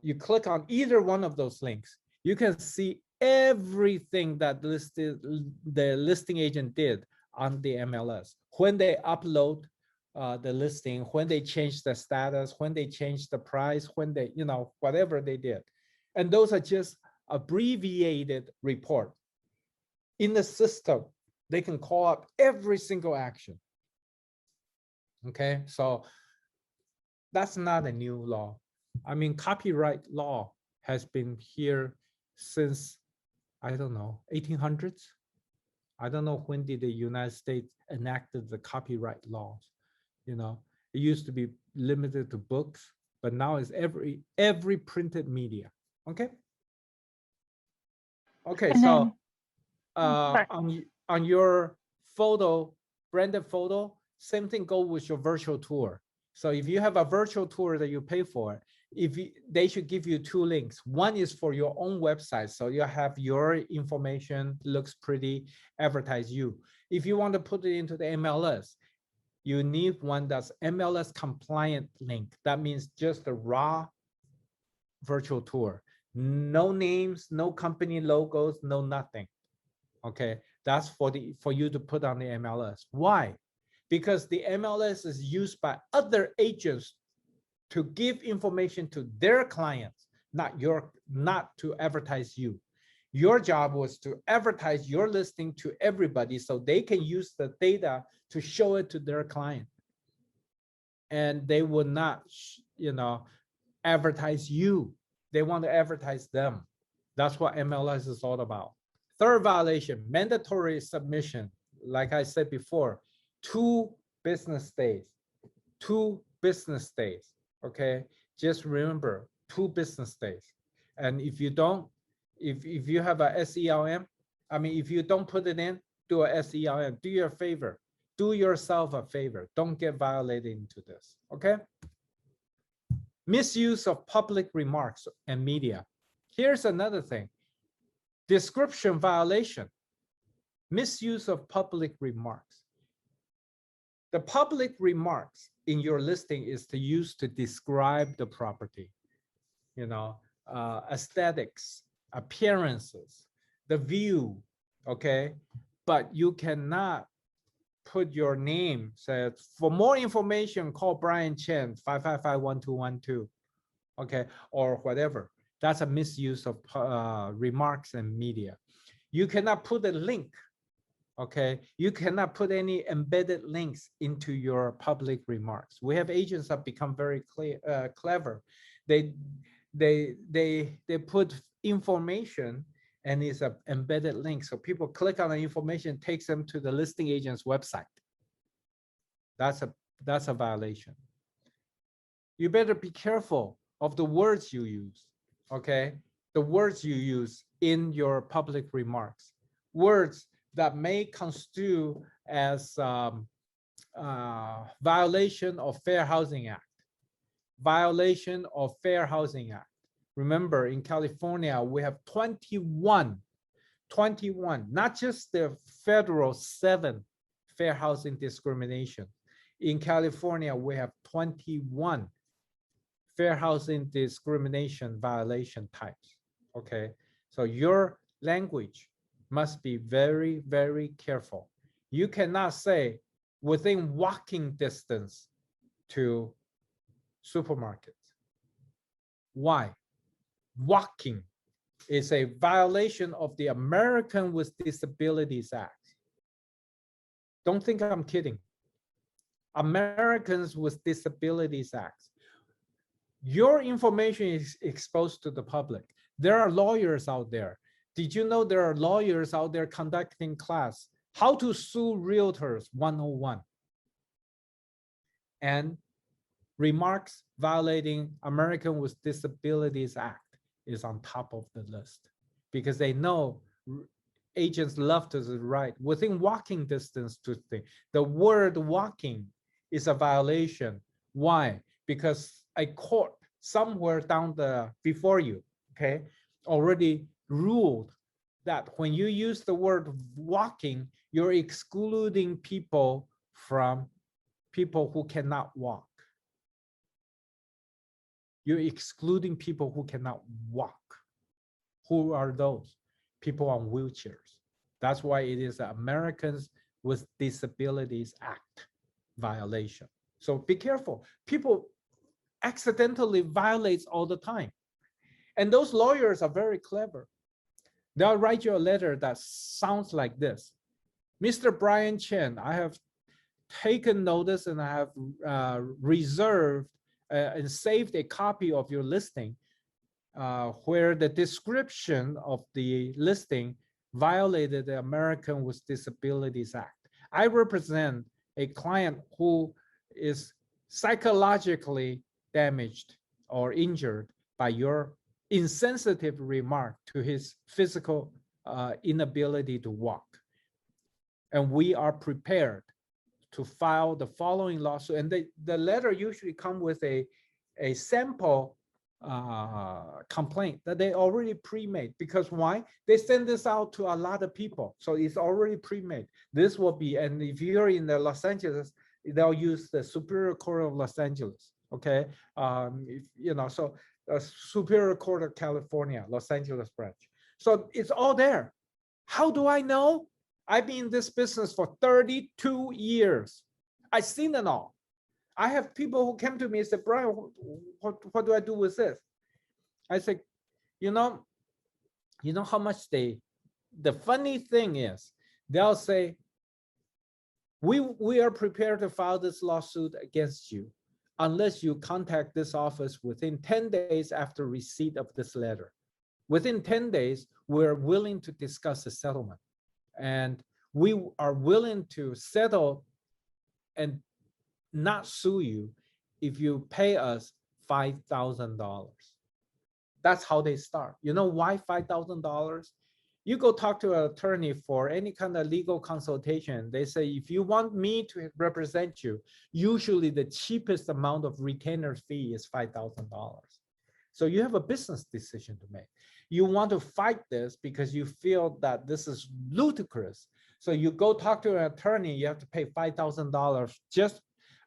You click on either one of those links, you can see everything that the listing agent did on the MLS. When they upload the listing, when they change the status, when they change the price, when they, whatever they did. And those are just abbreviated report. In the system, they can call up every single action. Okay, so that's not a new law. I mean, copyright law has been here since, I don't know, 1800s. I don't know when did the United States enacted the copyright laws. It used to be limited to books, but now it's every printed media. Okay. Okay, And so then, sorry. on your photo, branded photo, same thing go with your virtual tour. So if you have a virtual tour that you pay for, they should give you two links. One is for your own website, so you have your information, looks pretty, advertise you. If you want to put it into the MLS, you need one that's MLS compliant link. That means just the raw virtual tour. No names, no company logos, no nothing. Okay, that's for you to put on the MLS. Why? Because the MLS is used by other agents to give information to their clients, not to advertise you. Your job was to advertise your listing to everybody so they can use the data to show it to their client. And they would not, advertise you. They want to advertise them. That's what MLS is all about. Third violation, mandatory submission. Like I said before, 2 business days, 2 business days. Okay, just remember 2 business days. And if you don't, if you have a SELM, if you don't put it in, do a SELM, do your favor, do yourself a favor. Don't get violated into this, okay? Misuse of public remarks and media. Here's another thing. Description violation. Misuse of public remarks. The public remarks in your listing is to use to describe the property, aesthetics, appearances, the view, okay? But you cannot put your name, says, for more information, call Brian Chen, 555-1212, okay, or whatever. That's a misuse of remarks and media. You cannot put a link, okay? You cannot put any embedded links into your public remarks. We have agents that become very clever. They put information and it's an embedded link. So people click on the information, takes them to the listing agent's website. That's a violation. You better be careful of the words you use, okay? The words you use in your public remarks. Words that may constitute as violation of Fair Housing Act. Violation of Fair Housing Act. Remember, in California, we have 21, not just the federal 7 fair housing discrimination. In California, we have 21 fair housing discrimination violation types, okay? So your language must be very, very careful. You cannot say within walking distance to supermarkets. Why? Walking is a violation of the American with Disabilities Act. Don't think I'm kidding. Americans with Disabilities Act. Your information is exposed to the public. There are lawyers out there. Did you know there are lawyers out there conducting class, How to Sue Realtors 101? And remarks violating American with Disabilities Act is on top of the list because they know agents love to write within walking distance to things. The word walking is a violation. Why? Because a court somewhere down before you, okay, already ruled that when you use the word walking, you're excluding people from people who cannot walk. You're excluding people who cannot walk. Who are those? People on wheelchairs. That's why it is the Americans with Disabilities Act violation. So be careful. People accidentally violate all the time. And those lawyers are very clever. They'll write you a letter that sounds like this. Mr. Brian Chen, I have taken notice and I have reserved and saved a copy of your listing where the description of the listing violated the American with Disabilities Act. I represent a client who is psychologically damaged or injured by your insensitive remark to his physical inability to walk. And we are prepared to file the following lawsuit. And the letter usually come with a sample complaint that they already pre-made. Because why? They send this out to a lot of people. So it's already pre-made. This will be, and if you're in the Los Angeles, they'll use the Superior Court of Los Angeles. Okay. So Superior Court of California, Los Angeles branch. So it's all there. How do I know? I've been in this business for 32 years. I've seen it all. I have people who came to me and said, Brian, what do I do with this? I said, you know how much the funny thing is, they'll say, we are prepared to file this lawsuit against you unless you contact this office within 10 days after receipt of this letter. Within 10 days, we're willing to discuss a settlement. And we are willing to settle and not sue you if you pay us $5,000. That's how they start. You know why $5,000? You go talk to an attorney for any kind of legal consultation. They say, if you want me to represent you, usually the cheapest amount of retainer fee is $5,000. So you have a business decision to make. You want to fight this because you feel that this is ludicrous. So you go talk to an attorney, you have to pay $5,000 just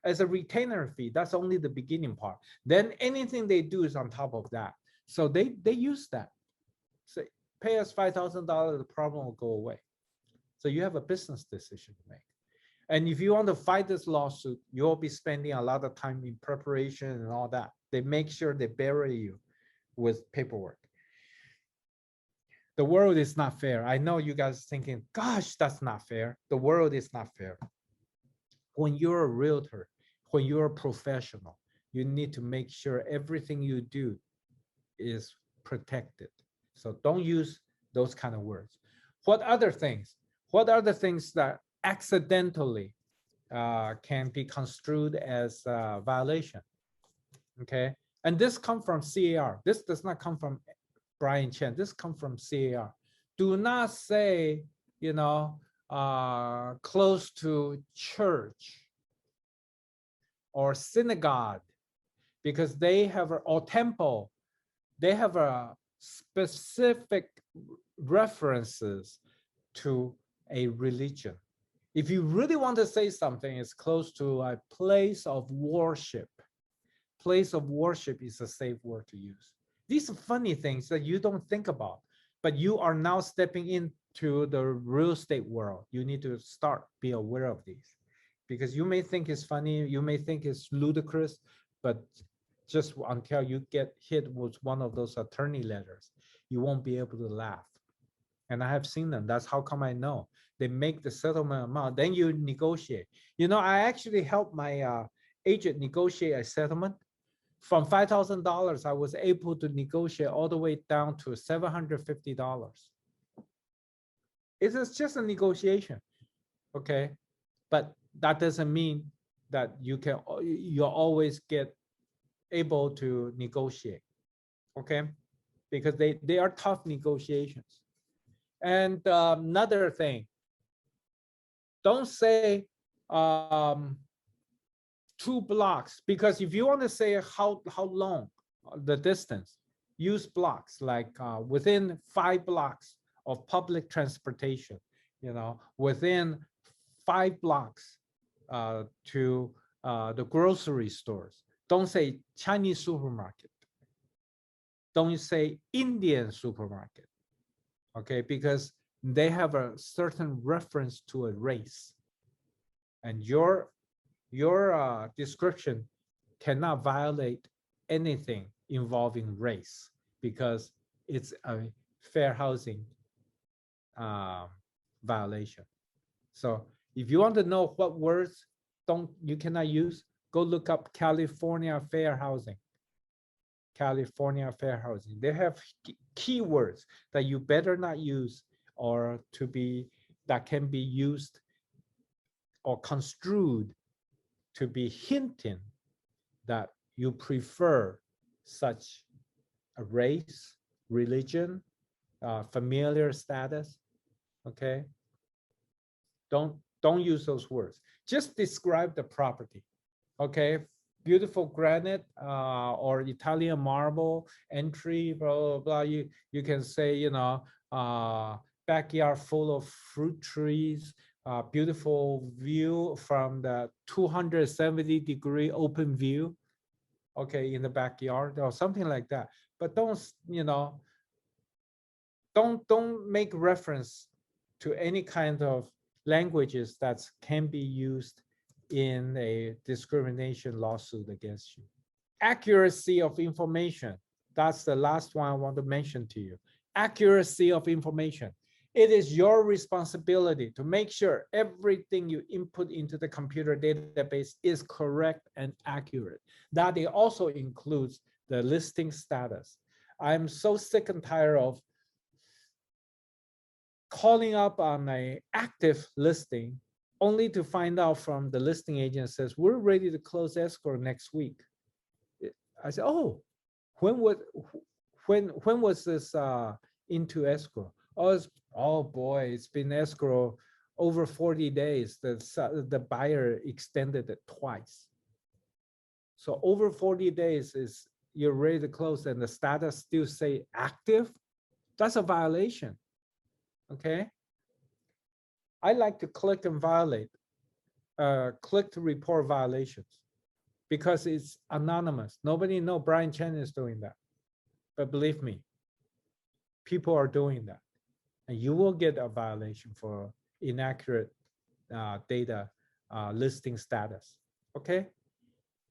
as a retainer fee. That's only the beginning part. Then anything they do is on top of that. So they use that. So pay us $5,000, the problem will go away. So you have a business decision to make. And if you want to fight this lawsuit, you'll be spending a lot of time in preparation and all that. They make sure they bury you with paperwork. The world is not fair. I know you guys thinking, gosh, that's not fair. The world is not fair. When you're a realtor, when you're a professional, you need to make sure everything you do is protected. So don't use those kind of words. What other things? What are the things that accidentally can be construed as a violation? Okay, and this comes from CAR. This does not come from Brian Chen. This comes from CAR. Do not say, close to church or synagogue, because they have or temple. They have a specific references to a religion. If you really want to say something, it's close to a place of worship. Place of worship is a safe word to use. These are funny things that you don't think about, but you are now stepping into the real estate world. You need to be aware of these, because you may think it's funny, you may think it's ludicrous, but just until you get hit with one of those attorney letters, you won't be able to laugh. And I have seen them. That's how come I know. They make the settlement amount, then you negotiate. I actually helped my agent negotiate a settlement. From $5,000, I was able to negotiate all the way down to $750. It is just a negotiation, okay? But that doesn't mean that you'll always get able to negotiate, okay? Because they are tough negotiations. And another thing, don't say 2 blocks, because if you want to say how long the distance, use blocks like within 5 blocks of public transportation, within 5 blocks to the grocery stores. Don't say Chinese supermarket. Don't say Indian supermarket, okay? Because they have a certain reference to a race, and your description cannot violate anything involving race, because it's a fair housing violation. So if you want to know what words you cannot use, go look up California fair housing. California fair housing. They have keywords that you better not use, or that can be used or construed to be hinting that you prefer such a race, religion, familiar status. Okay. Don't use those words. Just describe the property. Okay. Beautiful granite or Italian marble entry, blah, blah, blah. You can say, you know, backyard full of fruit trees, beautiful view from the 270-degree open view, okay, in the backyard or something like that. But don't, you know, don't make reference to any kind of languages that can be used in a discrimination lawsuit against you. Accuracy of information. That's the last one I want to mention to you. Accuracy of information. It is your responsibility to make sure everything you input into the computer database is correct and accurate. That it also includes the listing status. I'm so sick and tired of calling up on an active listing only to find out from the listing agent says, we're ready to close escrow next week. I said, oh, when was this into escrow? Oh boy, it's been escrow over 40 days. The buyer extended it twice. So over 40 days is you're ready to close and the status still say active. That's a violation. Okay. I like to click and violate, click to report violations because it's anonymous. Nobody knows Brian Chen is doing that. But believe me, people are doing that. And you will get a violation for inaccurate data listing status. Okay.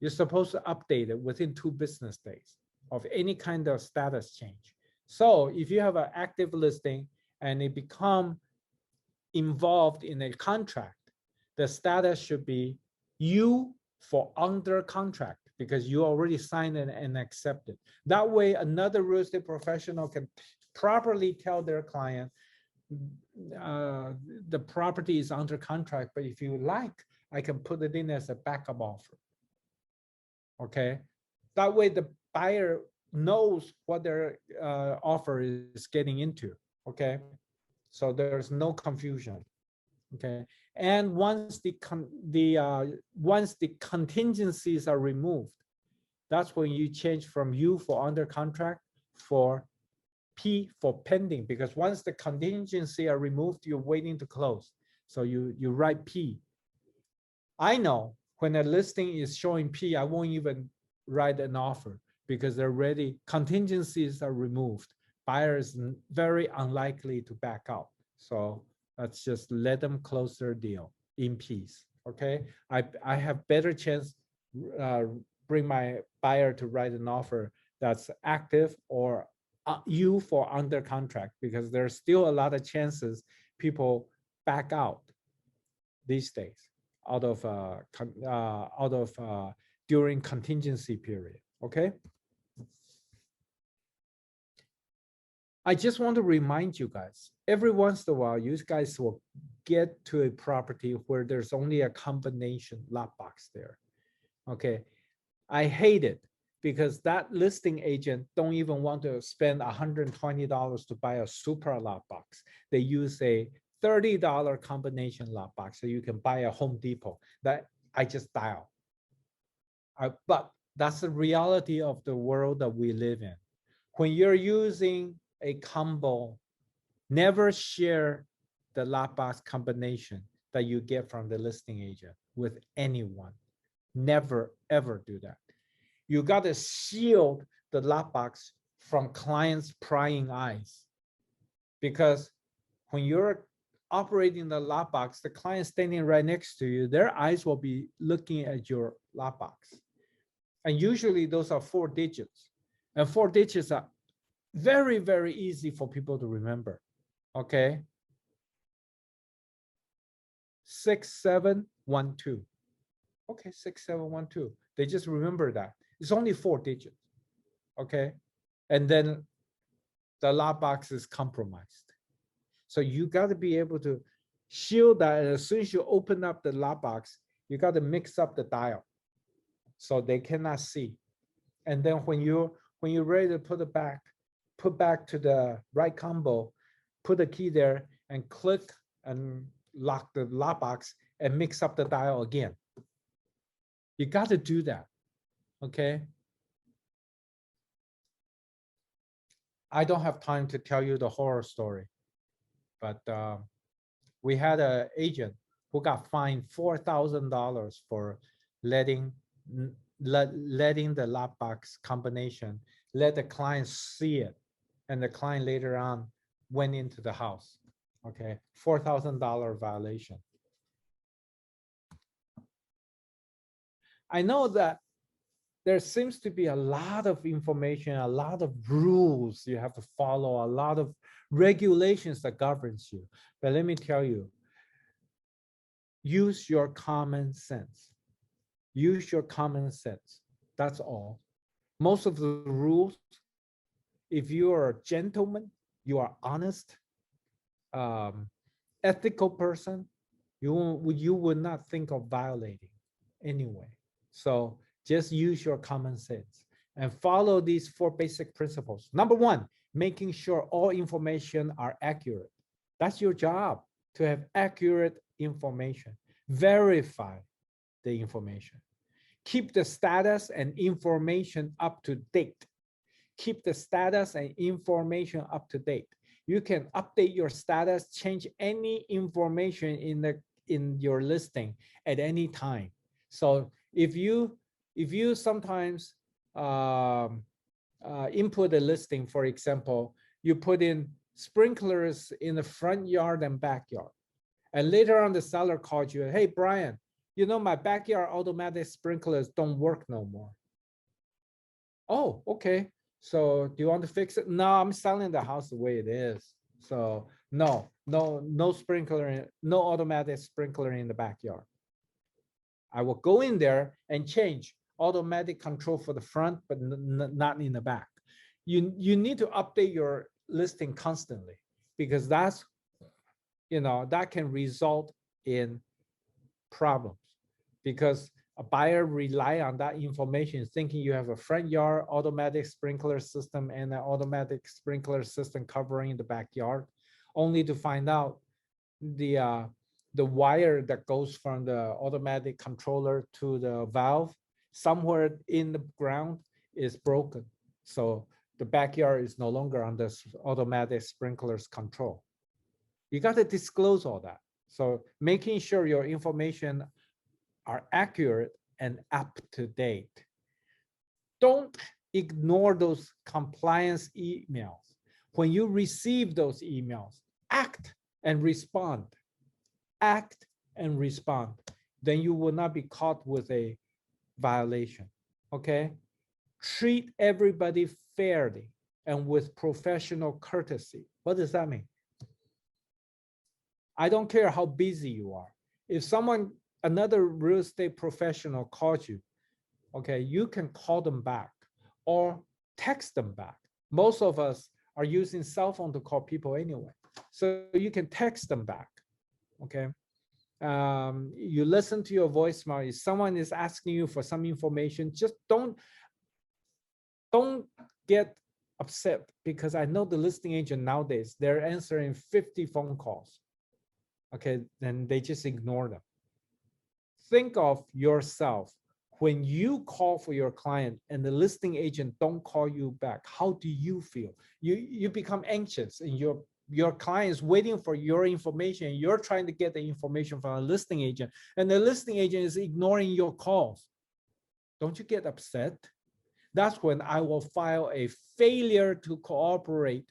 You're supposed to update it within 2 business days of any kind of status change. So if you have an active listing and it become involved in a contract, the status should be you for under contract because you already signed it and accepted. That way, another real estate professional can properly tell their client the property is under contract, but if you like, I can put it in as a backup offer. Okay, that way the buyer knows what their offer is getting into. Okay, so there's no confusion. Okay, and once the contingencies are removed, that's when you change from you for under contract for P for pending, because once the contingency are removed, you're waiting to close. So you write P. I know when a listing is showing P, I won't even write an offer because they're ready. Contingencies are removed. Buyers very unlikely to back out. So let's just let them close their deal in peace. Okay, I have better chance bring my buyer to write an offer that's active or you for under contract, because there's still a lot of chances people back out these days out of during contingency period. Okay, I just want to remind you guys, every once in a while, you guys will get to a property where there's only a combination lot box there. Okay, I hate it because that listing agent don't even want to spend $120 to buy a super lot box. They use a $30 combination lot box so you can buy a Home Depot. That I just dial. But that's the reality of the world that we live in. When you're using a combo, never share the lot box combination that you get from the listing agent with anyone. Never, ever do that. You got to shield the lot box from clients' prying eyes, because when you're operating the lot box, the client standing right next to you, their eyes will be looking at your lot box. And usually those are 4 digits. And 4 digits are very, very easy for people to remember. Okay. 6712. Okay, 6712. They just remember that. It's only 4 digits. Okay. And then the lot box is compromised. So you got to be able to shield that. And as soon as you open up the lot box, you got to mix up the dial so they cannot see. And then when you When you're ready to put back to the right combo, put the key there and click and lock the lockbox and mix up the dial again. You got to do that, okay? I don't have time to tell you the horror story, but we had an agent who got fined $4,000 for letting the lockbox combination, let the client see it, and the client later on went into the house. Okay, $4,000 violation. I know that there seems to be a lot of information, a lot of rules you have to follow, a lot of regulations that governs you. But let me tell you, use your common sense. Use your common sense. That's all. Most of the rules, if you are a gentleman, you are honest, ethical person, you would not think of violating anyway. So just use your common sense and follow these 4 basic principles. Number 1, making sure all information are accurate. That's your job, to have accurate information. Verify the information. Keep the status and information up to date. Keep the status and information up to date. You can update your status, change any information in your listing at any time. So if you sometimes input a listing, for example, you put in sprinklers in the front yard and backyard, and later on the seller called you, hey Brian, you know my backyard automatic sprinklers don't work no more. Oh, okay. So do you want to fix it? No, I'm selling the house the way it is. So no sprinkler, no automatic sprinkler in the backyard. I will go in there and change automatic control for the front, but not in the back. You need to update your listing constantly, because that's, that can result in problems, because a buyer rely on that information thinking you have a front yard automatic sprinkler system and an automatic sprinkler system covering the backyard, only to find out the wire that goes from the automatic controller to the valve somewhere in the ground is broken. So the backyard is no longer under automatic sprinklers control. You got to disclose all that. So making sure your information are accurate and up to date. Don't ignore those compliance emails. When you receive those emails, act and respond. Act and respond. Then you will not be caught with a violation. Okay? Treat everybody fairly and with professional courtesy. What does that mean? I don't care how busy you are. If another real estate professional calls you, okay, you can call them back or text them back. Most of us are using cell phone to call people anyway. So you can text them back, okay? You listen to your voicemail. If someone is asking you for some information, just don't get upset, because I know the listing agent nowadays, they're answering 50 phone calls. Okay, then they just ignore them. Think of yourself when you call for your client and the listing agent don't call you back. How do you feel? You become anxious, and your client is waiting for your information. You're trying to get the information from a listing agent, and the listing agent is ignoring your calls. Don't you get upset? That's when I will file a failure to cooperate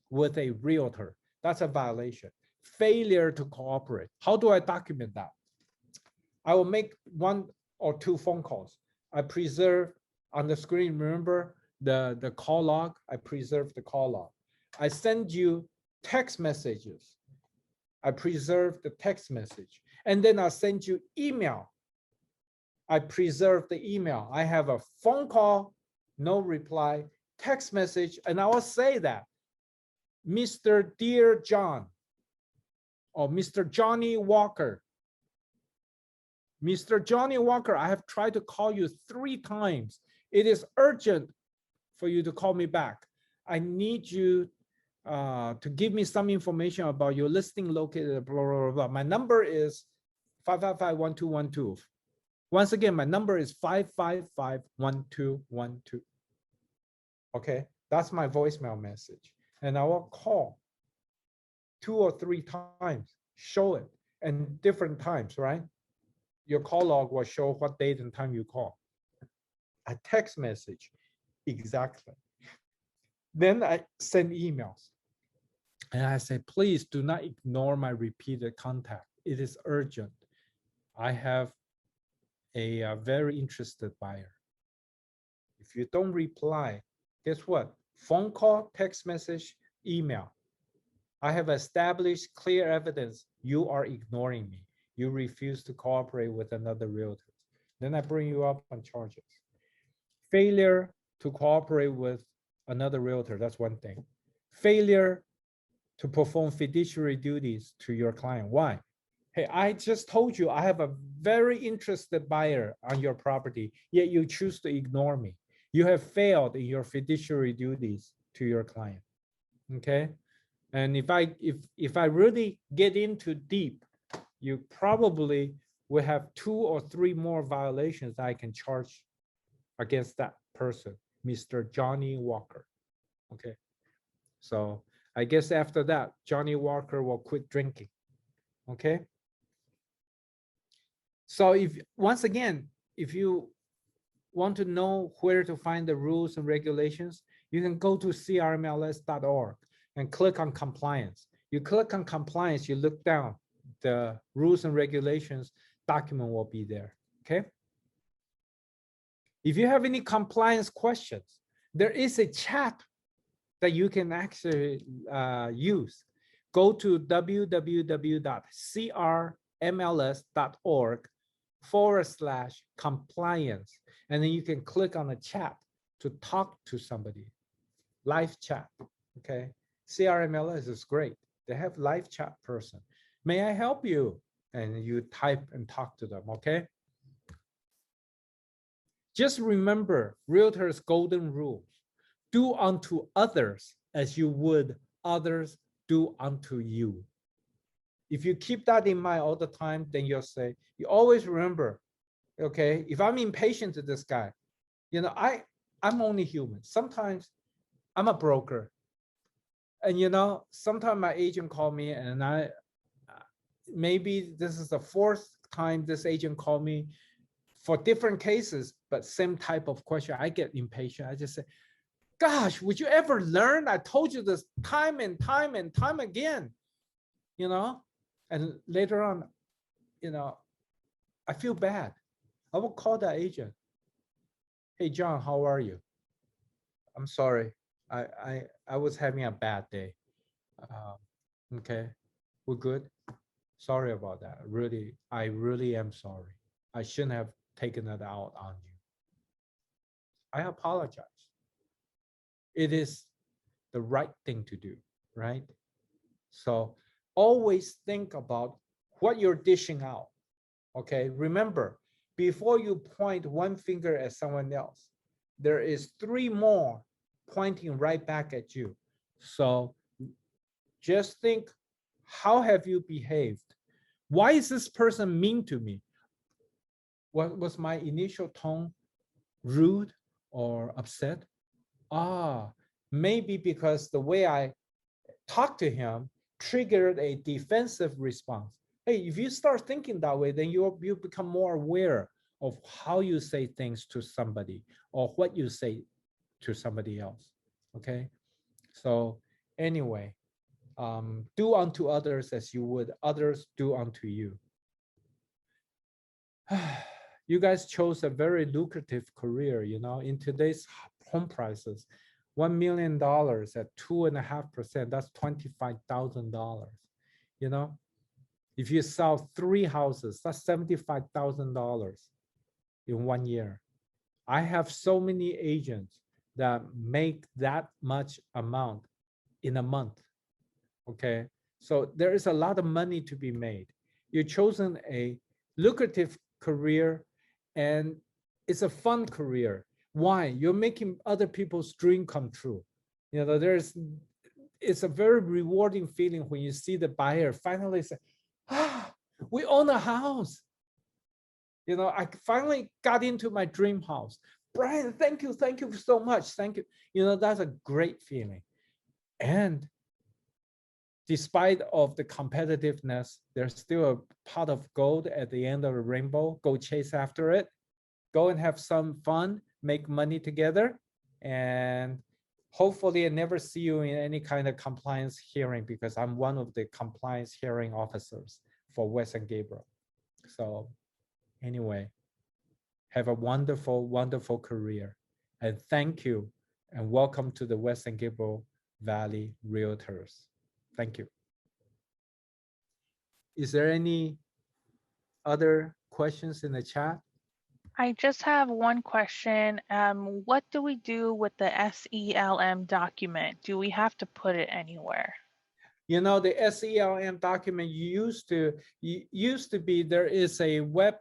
with a realtor. That's a violation. Failure to cooperate. How do I document that? I will make 1 or 2 phone calls. I preserve on the screen, remember the call log? I preserve the call log. I send you text messages. I preserve the text message. And then I'll send you email. I preserve the email. I have a phone call, no reply, text message, and I will say that, Mr. Dear John, or Mr. Johnny Walker. Mr. Johnny Walker, I have tried to call you 3 times. It is urgent for you to call me back. I need you to give me some information about your listing located at blah, blah, blah, blah. My number is 555-1212. Once again, my number is 555-1212. Okay, that's my voicemail message. And I will call 2 or 3 times, show it, and different times, right? Your call log will show what date and time you call. A text message, exactly. Then I send emails. And I say, please do not ignore my repeated contact. It is urgent. I have a very interested buyer. If you don't reply, guess what? Phone call, text message, email. I have established clear evidence you are ignoring me. You refuse to cooperate with another realtor. Then I bring you up on charges. Failure to cooperate with another realtor, that's one thing. Failure to perform fiduciary duties to your client. Why? Hey, I just told you I have a very interested buyer on your property, yet you choose to ignore me. You have failed in your fiduciary duties to your client. Okay? And if I really get into deep, you probably will have 2 or 3 more violations I can charge against that person, Mr. Johnny Walker. Okay. So I guess after that, Johnny Walker will quit drinking. Okay. So once again, if you want to know where to find the rules and regulations, you can go to crmls.org and click on compliance. You click on compliance, you look down, the rules and regulations document will be there. Okay. If you have any compliance questions, there is a chat that you can actually use. Go to www.crmls.org/compliance, and then you can click on the chat to talk to somebody. Live chat, okay? CRMLS is great. They have live chat person. May I help you? And you type and talk to them, okay? Just remember realtor's golden rules. Do unto others as you would others do unto you. If you keep that in mind all the time, then you'll say, you always remember, okay, if I'm impatient to this guy, you know, I'm only human. Sometimes I'm a broker. And you know, sometimes my agent called me and maybe this is the 4th time this agent called me for different cases, but same type of question. I get impatient. I just say, gosh, would you ever learn? I told you this time and time and time again, you know? And later on, you know, I feel bad. I will call that agent. Hey, John, how are you? I'm sorry. I was having a bad day. Okay, we're good. Sorry about that. I really am sorry. I shouldn't have taken it out on you. I apologize. It is the right thing to do, right? So always think about what you're dishing out, okay? Remember, before you point one finger at someone else, there is 3 more pointing right back at you. So just think, how have you behaved? Why is this person mean to me? What was my initial tone rude or upset? Maybe because the way I talked to him triggered a defensive response. Hey, if you start thinking that way, then you become more aware of how you say things to somebody or what you say to somebody else. Okay. So anyway, do unto others as you would others do unto you. You guys chose a very lucrative career, you know, in today's home prices, $1 million at 2.5%, that's $25,000. You know, if you sell 3 houses, that's $75,000 in 1 year. I have so many agents that make that much amount in a month. Okay, so there is a lot of money to be made. You've chosen a lucrative career, and it's a fun career. Why? You're making other people's dream come true. You know, it's a very rewarding feeling when you see the buyer finally say, ah, we own a house. You know, I finally got into my dream house. Brian, thank you so much. Thank you. You know, that's a great feeling. And despite of the competitiveness, there's still a pot of gold at the end of the rainbow. Go chase after it. Go and have some fun, make money together, and hopefully I never see you in any kind of compliance hearing, because I'm one of the compliance hearing officers for West and Gabriel. So anyway, have a wonderful, wonderful career. And thank you and welcome to the West and Gabriel Valley Realtors. Thank you. Is there any other questions in the chat? I just have one question. What do we do with the SELM document? Do we have to put it anywhere? You know, the SELM document used to be, there is a web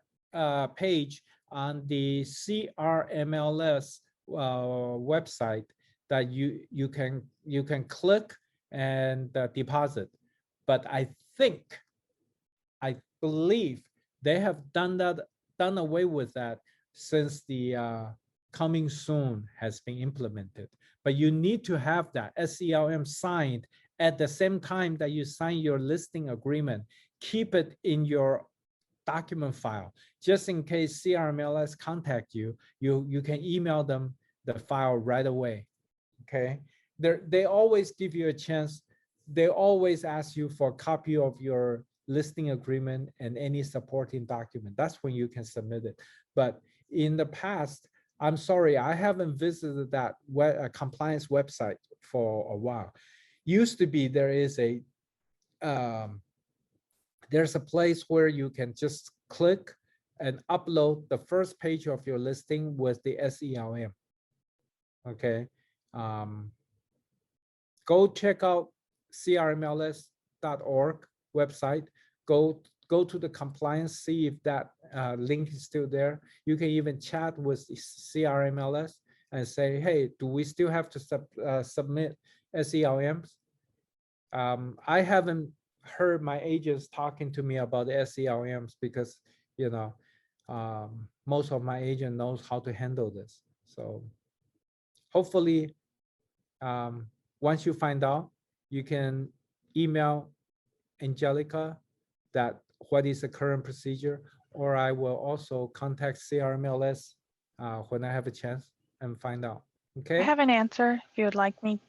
page on the CRMLS website that you can click and deposit. But I believe they have done away with that since the coming soon has been implemented. But you need to have that SELM signed at the same time that you sign your listing agreement. Keep it in your document file, just in case CRMLS contact you, you can email them the file right away. Okay, they always give you a chance. They always ask you for a copy of your listing agreement and any supporting document. That's when you can submit it. But in the past, I'm sorry, I haven't visited that compliance website for a while. Used to be there's a place where you can just click and upload the first page of your listing with the SELM. Okay, go check out crmls.org website. Go to the compliance, see if that link is still there. You can even chat with CRMLS and say, hey, do we still have to submit SELMs? I haven't heard my agents talking to me about the SELMs because, you know, most of my agent knows how to handle this. So hopefully, once you find out, you can email Angelica that what is the current procedure, or I will also contact CRMLS when I have a chance and find out. Okay. I have an answer if you would like me.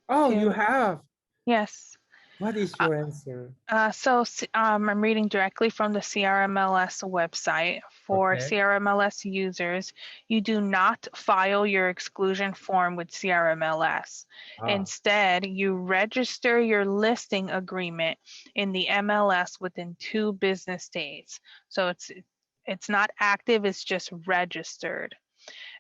Oh, you have? Yes. What is your answer? I'm reading directly from the CRMLS website. For Okay. CRMLS users, you do not file your exclusion form with CRMLS. Instead, you register your listing agreement in the MLS within 2 business days. So it's not active, it's just registered.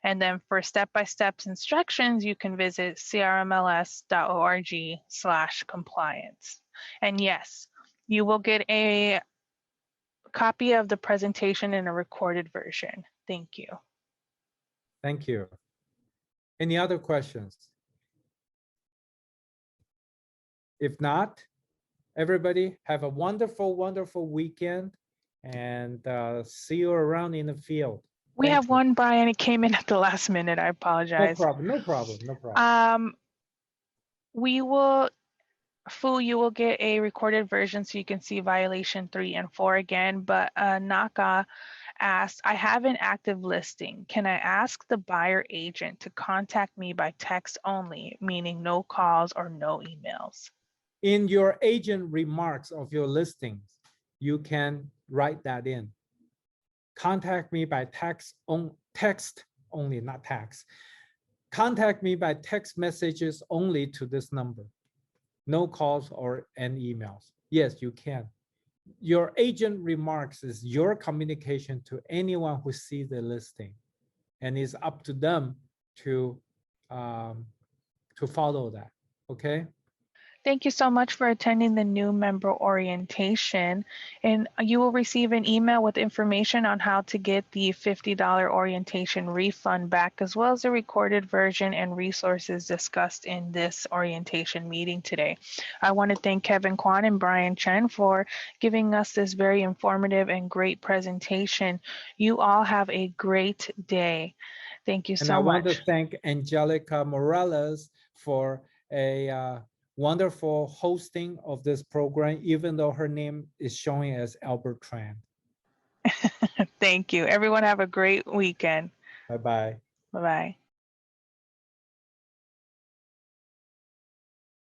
And then for step-by-step instructions, you can visit crmls.org/compliance. And yes, you will get a copy of the presentation in a recorded version. Thank you. Thank you. Any other questions? If not, everybody have a wonderful, wonderful weekend, and see you around in the field. We have one, Brian. It came in at the last minute. I apologize. No problem. No problem. No problem. We will, Fu, you will get a recorded version so you can see violation 3 and 4 again. But Naka asked, I have an active listing. Can I ask the buyer agent to contact me by text only, meaning no calls or no emails? In your agent remarks of your listings, you can write that in. Contact me by text only, not text. Contact me by text messages only to this number. No calls or any emails. Yes, you can. Your agent remarks is your communication to anyone who sees the listing, and it's up to them to follow that. Okay. Thank you so much for attending the new member orientation. And you will receive an email with information on how to get the $50 orientation refund back, as well as the recorded version and resources discussed in this orientation meeting today. I want to thank Kevin Kwan and Brian Chen for giving us this very informative and great presentation. You all have a great day. Thank you And so I much. want to thank Angelica Morales for a wonderful hosting of this program, even though her name is showing as Albert Tran. Thank you. Everyone have a great weekend. Bye-bye. Bye-bye.